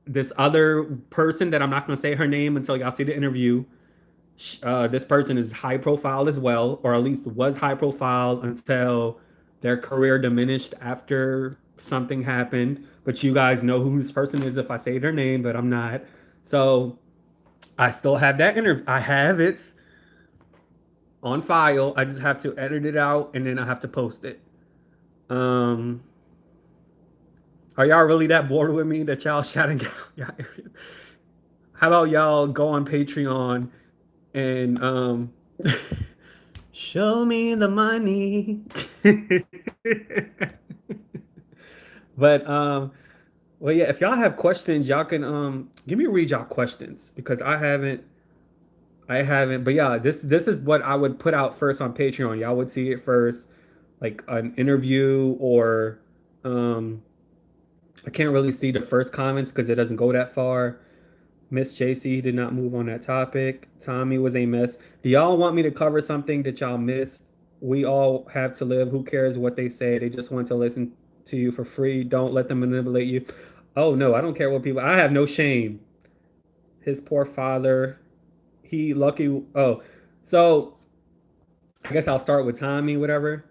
this other person that I'm not going to say her name until y'all see the interview. This person is high profile as well, or at least was high profile until their career diminished after something happened. But you guys know who this person is if I say their name, but I'm not. So I still have that interview. I have it on file. I just have to edit it out and then I have to post it. Um, are y'all really that bored with me that y'all shouting out? How about y'all go on Patreon and show me the money. But well yeah, if y'all have questions, y'all can give me read y'all questions because I haven't, but yeah, this is what I would put out first on Patreon. Y'all would see it first, like an interview or um I can't really see the first comments because it doesn't go that far. Miss JC did not move on that topic. Tommy was a mess. Do y'all want me to cover something that y'all missed? We all have to live. Who cares what they say? They just want to listen to you for free. Don't let them manipulate you. Oh no, I don't care what people. I have no shame. His poor father. He lucky. Oh, so I guess I'll start with Tommy. Whatever.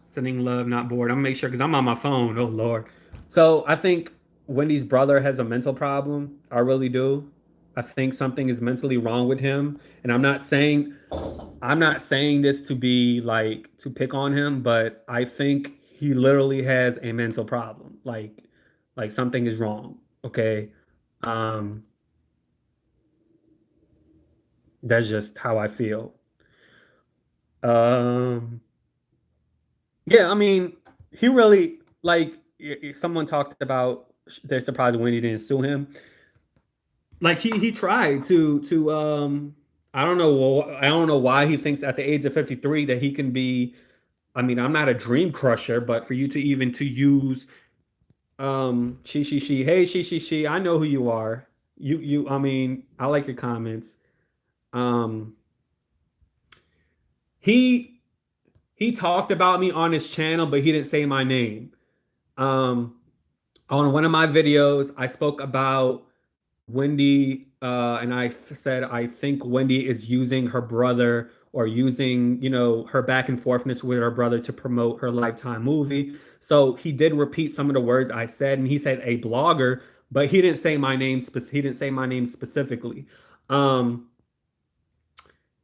Sending love, not bored. I'm gonna make sure because I'm on my phone. Oh Lord. So I think Wendy's brother has a mental problem. I really do. I think something is mentally wrong with him, and I'm not saying this to be like to pick on him, but I think he literally has a mental problem. Like something is wrong. Okay. Um, that's just how I feel. Um, yeah, I mean, he really like someone talked about they're surprised Wendy didn't sue him. Like he tried to I don't know why he thinks at the age of 53 that he can be. I mean, I'm not a dream crusher, but for you to even to use she hey she I know who you are. You I mean, I like your comments. Um he he talked about me on his channel, but he didn't say my name. Um on one of my videos, I spoke about Wendy, and said I think Wendy is using her brother or using, her back and forthness with her brother to promote her Lifetime movie. So he did repeat some of the words I said, and he said a blogger, but he didn't say my name. He didn't say my name specifically. Um,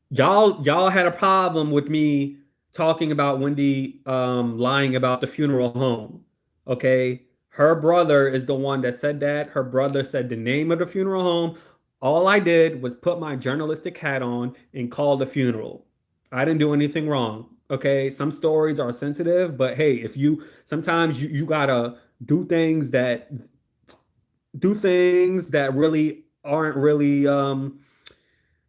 y'all had a problem with me talking about Wendy lying about the funeral home. Okay. Her brother is the one that said that. Her brother said the name of the funeral home. All I did was put my journalistic hat on and call the funeral. I didn't do anything wrong. Okay. Some stories are sensitive, but hey, if you sometimes you gotta do things that really aren't really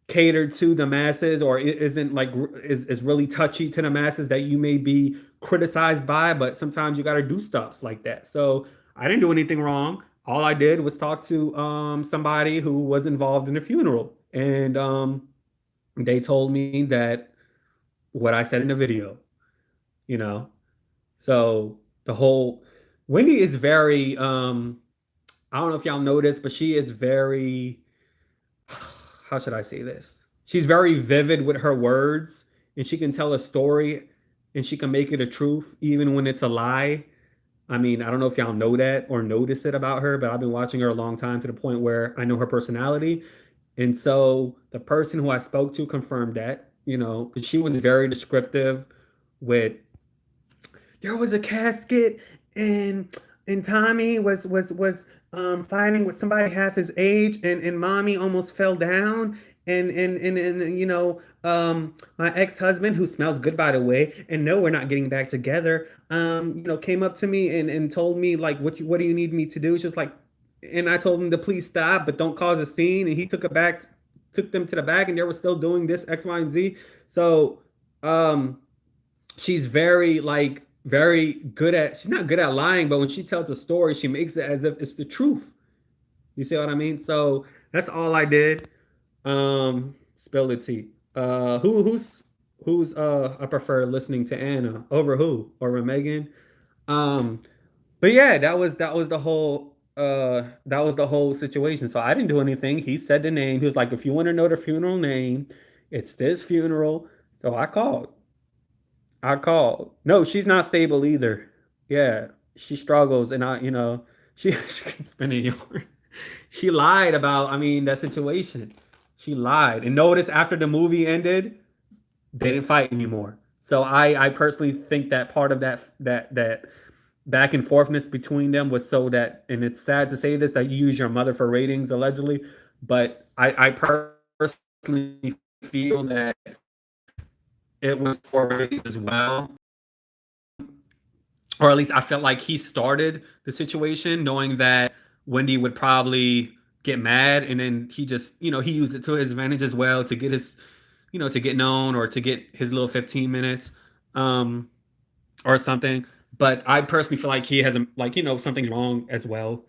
catered to the masses or it isn't like is really touchy to the masses that you may be criticized by, but sometimes you got to do stuff like that. So I didn't do anything wrong. All I did was talk to somebody who was involved in the funeral, and they told me that what I said in the video, you know. So the whole Wendy is very I don't know if y'all noticed, but she is very, how should I say this? She's very vivid with her words, and she can tell a story and she can make it a truth even when it's a lie. I mean, I don't know if y'all know that or notice it about her, but I've been watching her a long time to the point where I know her personality. And so the person who I spoke to confirmed that, 'cause she was very descriptive with there was a casket and Tommy was fighting with somebody half his age and mommy almost fell down and my ex-husband who smelled good by the way and no we're not getting back together came up to me and told me like what do you need me to do? It's just like and I told him to please stop, but don't cause a scene. And he took them to the back, and they were still doing this X, Y, and Z. So, um, she's very like very good at. She's not good at lying, but when she tells a story, she makes it as if it's the truth. You see what I mean? So that's all I did. Spill the tea. Who's I prefer listening to Anna over who or Megan. Um, but yeah, that was the whole situation. So I didn't do anything. He said the name. He was like, if you want to know the funeral name, it's this funeral. So I called. I called. No, she's not stable either. Yeah, she struggles, and she can spin it your. She lied about, I mean, that situation. She lied, and notice after the movie ended, they didn't fight anymore. So I personally think that part of that back and forthness between them was so that, and it's sad to say this, that you use your mother for ratings allegedly, but I personally feel that it was for ratings as well, or at least I felt like he started the situation knowing that Wendy would probably get mad, and then he just, he used it to his advantage as well to get his, to get known or to get his little 15 minutes. Um, or something. But I personally feel like he has a, like, something's wrong as well.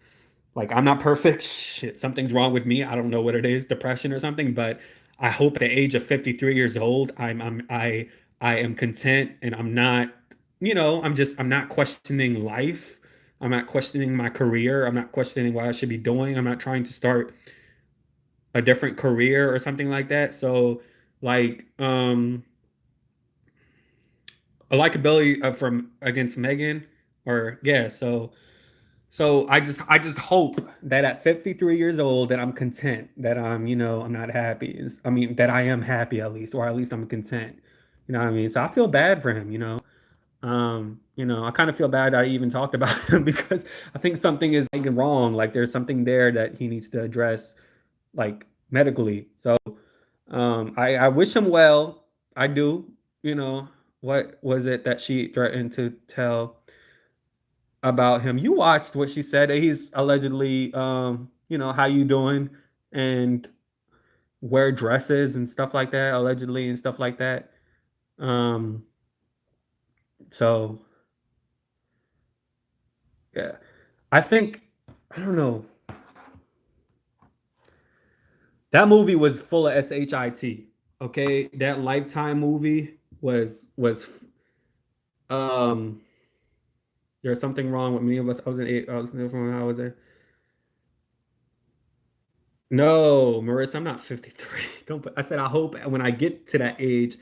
Like, I'm not perfect. Shit, something's wrong with me. I don't know what it is, depression or something. But I hope at the age of 53 years old, I am content, and I'm not, I'm not questioning life. I'm not questioning my career. I'm not questioning what I should be doing. I'm not trying to start a different career or something like that. So, like, a likability from against Megan, or yeah. So I just hope that at 53 years old that I'm content, that I'm not happy. I mean that I am happy at least, or at least I'm content. You know what I mean? So I feel bad for him. I kind of feel bad I even talked about him because I think something is like wrong. Like there's something there that he needs to address, like medically. So I wish him well. I do. You know, what was it that she threatened to tell about him? You watched what she said, that he's allegedly, how you doing, and wear dresses and stuff like that, allegedly, and stuff like that. Um, so yeah, I think, I don't know. That movie was full of shit. Okay, that Lifetime movie was um. There's something wrong with many of us. I was in eight. I was from when I was there. No, Marissa, I'm not 53. Don't put, I said I hope when I get to that age,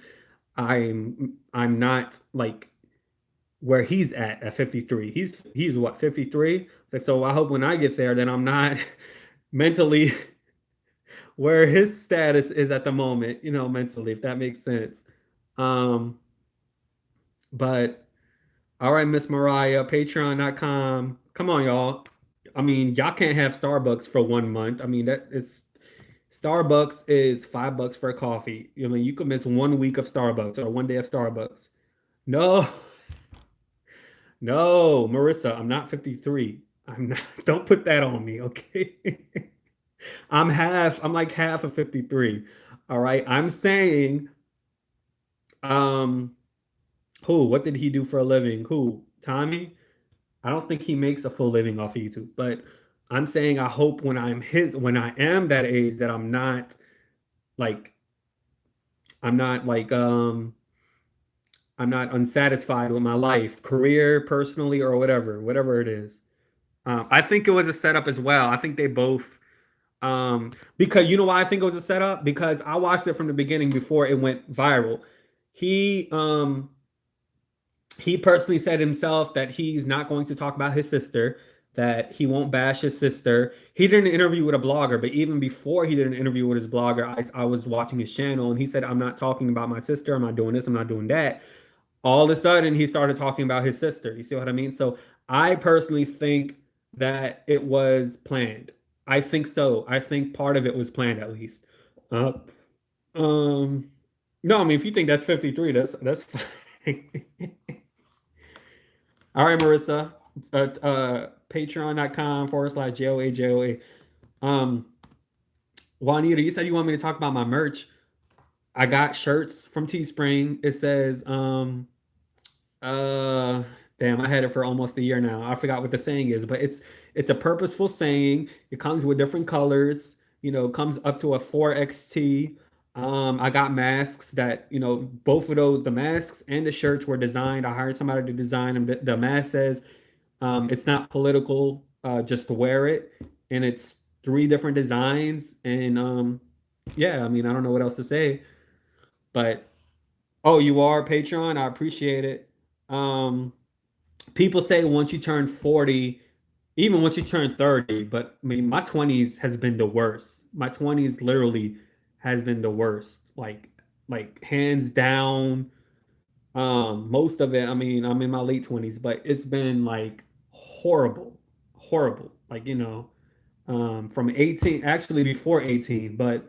I'm not like where he's at 53. He's what, 53? Like, so I hope when I get there that I'm not mentally where his status is at the moment, mentally, if that makes sense. Um, but all right, Miss Mariah, patreon.com. Come on, y'all. I mean, y'all can't have Starbucks for 1 month. I mean, that is Starbucks is $5 for a coffee. I mean, you could miss 1 week of Starbucks or 1 day of Starbucks. No, no, Marissa, I'm not 53. I'm not, don't put that on me, okay? I'm like half of 53. All right. I'm saying, um, what did he do for a living? Who? Tommy? I don't think he makes a full living off of YouTube, but I'm saying I hope when I am that age that like, I'm not like, I'm not unsatisfied with my life, career, personally, or whatever it is. I think it was a setup as well. I think they both, because you know why I think it was a setup? Because I watched it from the beginning before it went viral. He, um, he personally said himself that he's not going to talk about his sister, that he won't bash his sister. He did an interview with a blogger, but even before he did an interview with his blogger, I was watching his channel, and he said, I'm not talking about my sister. I'm not doing this. I'm not doing that. All of a sudden he started talking about his sister. You see what I mean? So I personally think that it was planned. I think so. I think part of it was planned at least. Uh, um, no, I mean if you think that's 53, that's fine. All right, Marissa. Patreon.com/JOAJOA. Um, Juanita, you said you want me to talk about my merch. I got shirts from Teespring. It says, uh, damn, I had it for almost a year now. I forgot what the saying is, but it's a purposeful saying. It comes with different colors. Comes up to a 4XT. I got masks that, both of those, the masks and the shirts were designed. I hired somebody to design them. The mask says, it's not political, just to wear it, and it's three different designs. And yeah, I mean, I don't know what else to say, but oh, you are Patreon. I appreciate it. Um, People say once you turn 40, even once you turn 30, but I mean, my 20s has been the worst. My 20s literally has been the worst. Like hands down. Most of it, I mean, I'm in my late 20s, but it's been like horrible, horrible. Like, from 18, actually before 18, but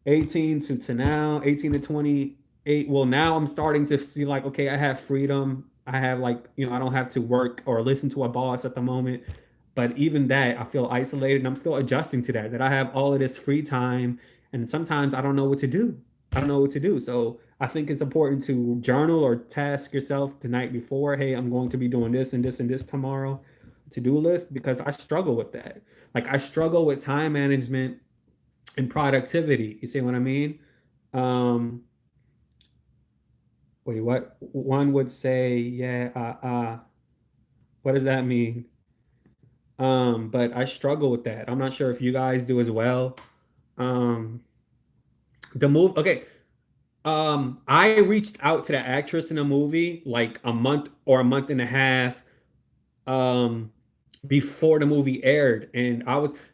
18 to now, 18 to 28. Well, now I'm starting to see like, okay, I have freedom. I have like, I don't have to work or listen to a boss at the moment. But even that, I feel isolated and I'm still adjusting to that I have all of this free time. And sometimes I don't know what to do. I don't know what to do. So I think it's important to journal or task yourself the night before. Hey, I'm going to be doing this and this and this tomorrow. To-do list, because I struggle with that. Like I struggle with time management and productivity. You see what I mean? Um, Wait, what? One would say, yeah, what does that mean? But I struggle with that. I'm not sure if you guys do as well. Um, okay. I reached out to the actress in the movie like a month or a month and a half um before the movie aired, and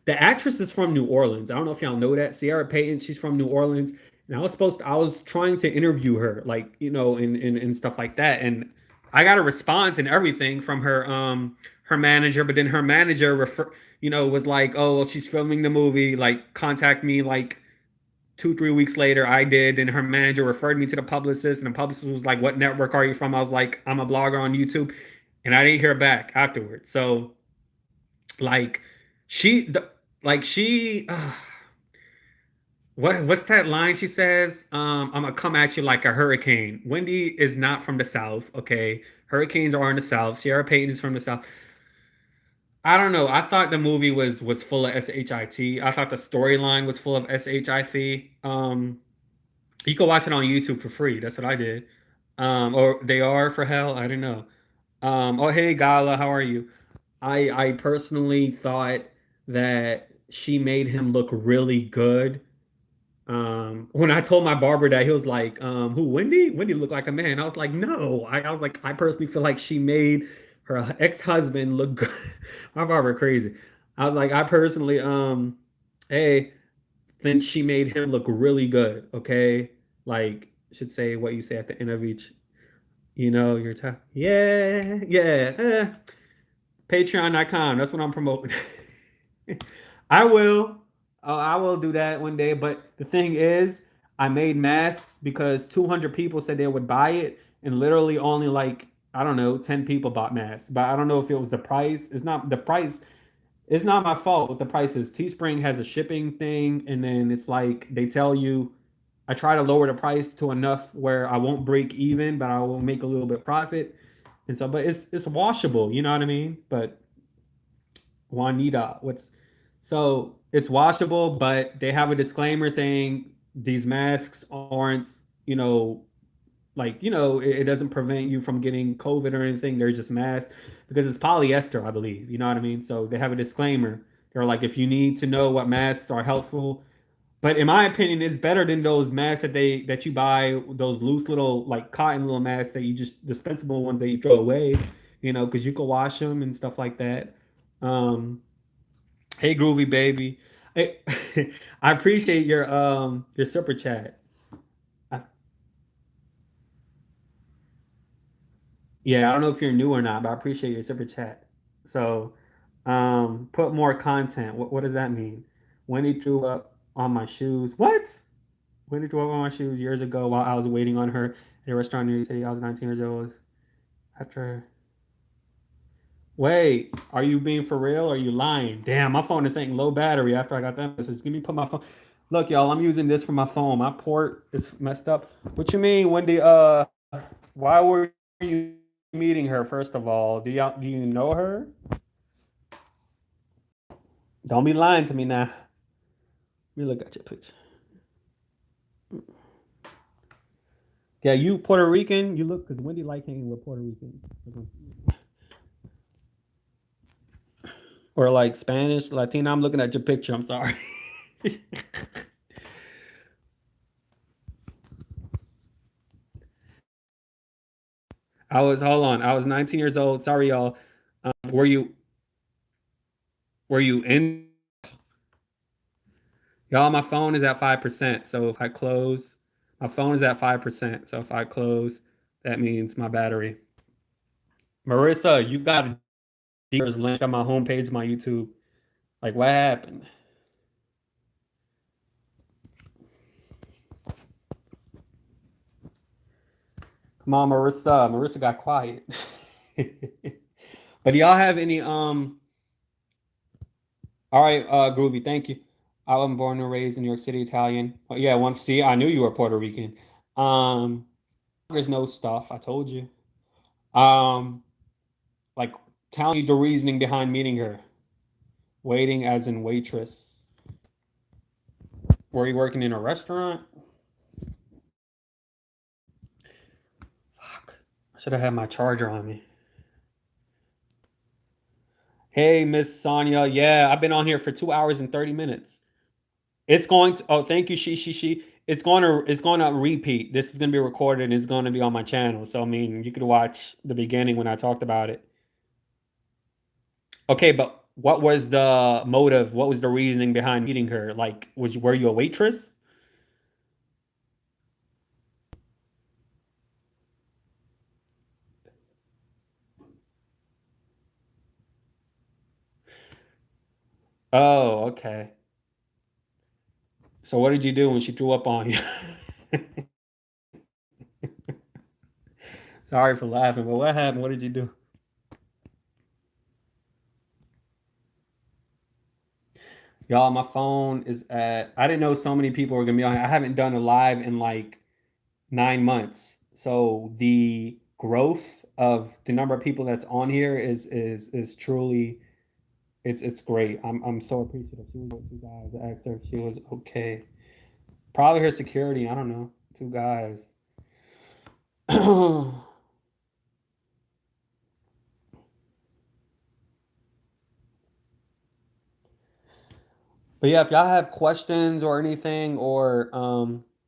the actress is from New Orleans. I don't know if y'all know that. Sierra Payton, she's from New Orleans, and I was trying to interview her, like, and stuff like that, and I got a response and everything from her manager, but then her manager was like, oh well, she's filming the movie, like contact me like 2 3 weeks later. I did, and her manager referred me to the publicist, and the publicist was like, what network are you from? I was like, I'm a blogger on YouTube, and I didn't hear back afterwards. So like she the, like she what's that line she says? I'm gonna come at you like a hurricane. Wendy is not from the South, okay? Hurricanes are in the South. Sierra Payton is from the South. I don't know. I thought the movie was full of shit. I thought the storyline was full of shit. You can watch it on YouTube for free. That's what I did. Or they are for hell. I don't know. Oh hey Gala, how are you? I personally thought that she made him look really good. When I told my barber that, he was like, who, Wendy? Wendy looked like a man. I was like, no. I was like, I personally feel like she made her ex-husband look good. My barber crazy. I was like, I personally, hey, think she made him look really good. Okay. Like, should say what you say at the end of each, your time. Yeah, yeah. Patreon.com. That's what I'm promoting. I will. I will do that one day. But the thing is, I made masks because 200 people said they would buy it, and literally only like, I don't know, 10 people bought masks. But I don't know if it was the price. It's not the price. It's not my fault what the price is. Teespring has a shipping thing, and then it's like they tell you. I try to lower the price to enough where I won't break even, but I will make a little bit profit. And so, but it's washable. You know what I mean? But Juanita. So it's washable, but they have a disclaimer saying these masks aren't, you know, it doesn't prevent you from getting COVID or anything. They're just masks because it's polyester, I believe. You know what I mean? So they have a disclaimer. They're like, if you need to know what masks are helpful, but in my opinion, it's better than those masks that you buy, those loose little like cotton little masks that you just dispensable ones that you throw away, because you can wash them and stuff like that. Um, Hey, Groovy Baby. Hey, I appreciate your super chat. I, yeah, I don't know if you're new or not, but I appreciate your super chat. So, put more content. What does that mean? Wendy threw up on my shoes. What? Wendy threw up on my shoes years ago while I was waiting on her at a restaurant in New York City. I was 19 years old. After Wait, are you being for real or are you lying? Damn, my phone is saying low battery after I got that message. Give me put my phone. Look, y'all, I'm using this for my phone. My port is messed up. What you mean, Wendy? Why were you meeting her, first of all? Do you know her? Don't be lying to me now. Let me look at your picture. Yeah, you Puerto Rican. You look because Wendy like hanging with Puerto Ricans. Or like Spanish, Latina. I'm looking at your picture. I'm sorry. Hold on. I was 19 years old. Sorry, y'all. Were you in? Y'all, my phone is at 5%. So if I close, my phone is at 5%. So if I close, that means my battery. Marissa, you got a deepers link on my homepage, my YouTube. Like, what happened? Come on, Marissa. Marissa got quiet. But do y'all have any all right, Groovy, thank you. I was born and raised in New York City, Italian. Oh, yeah, one see, I knew you were Puerto Rican. Um, there's no stuff, I told you. Um, like tell me the reasoning behind meeting her. Waiting as in waitress. Were you working in a restaurant? Fuck. I should have had my charger on me. Hey, Miss Sonia. Yeah, I've been on here for 2 hours and 30 minutes. It's going to, oh, thank you, she. It's going to repeat. This is going to be recorded and it's going to be on my channel. So, I mean, you could watch the beginning when I talked about it. Okay, but what was the motive? What was the reasoning behind meeting her? Like, were you a waitress? Oh, okay. So what did you do when she threw up on you? Sorry for laughing, but what happened? What did you do? Y'all, my phone is at, I didn't know so many people were gonna be on here. I haven't done a live in like 9 months. So the growth of the number of people that's on here is truly it's great. I'm so appreciative. She was with two guys. The actor, she was okay. Probably her security. I don't know. Two guys. But yeah, if y'all have questions or anything, or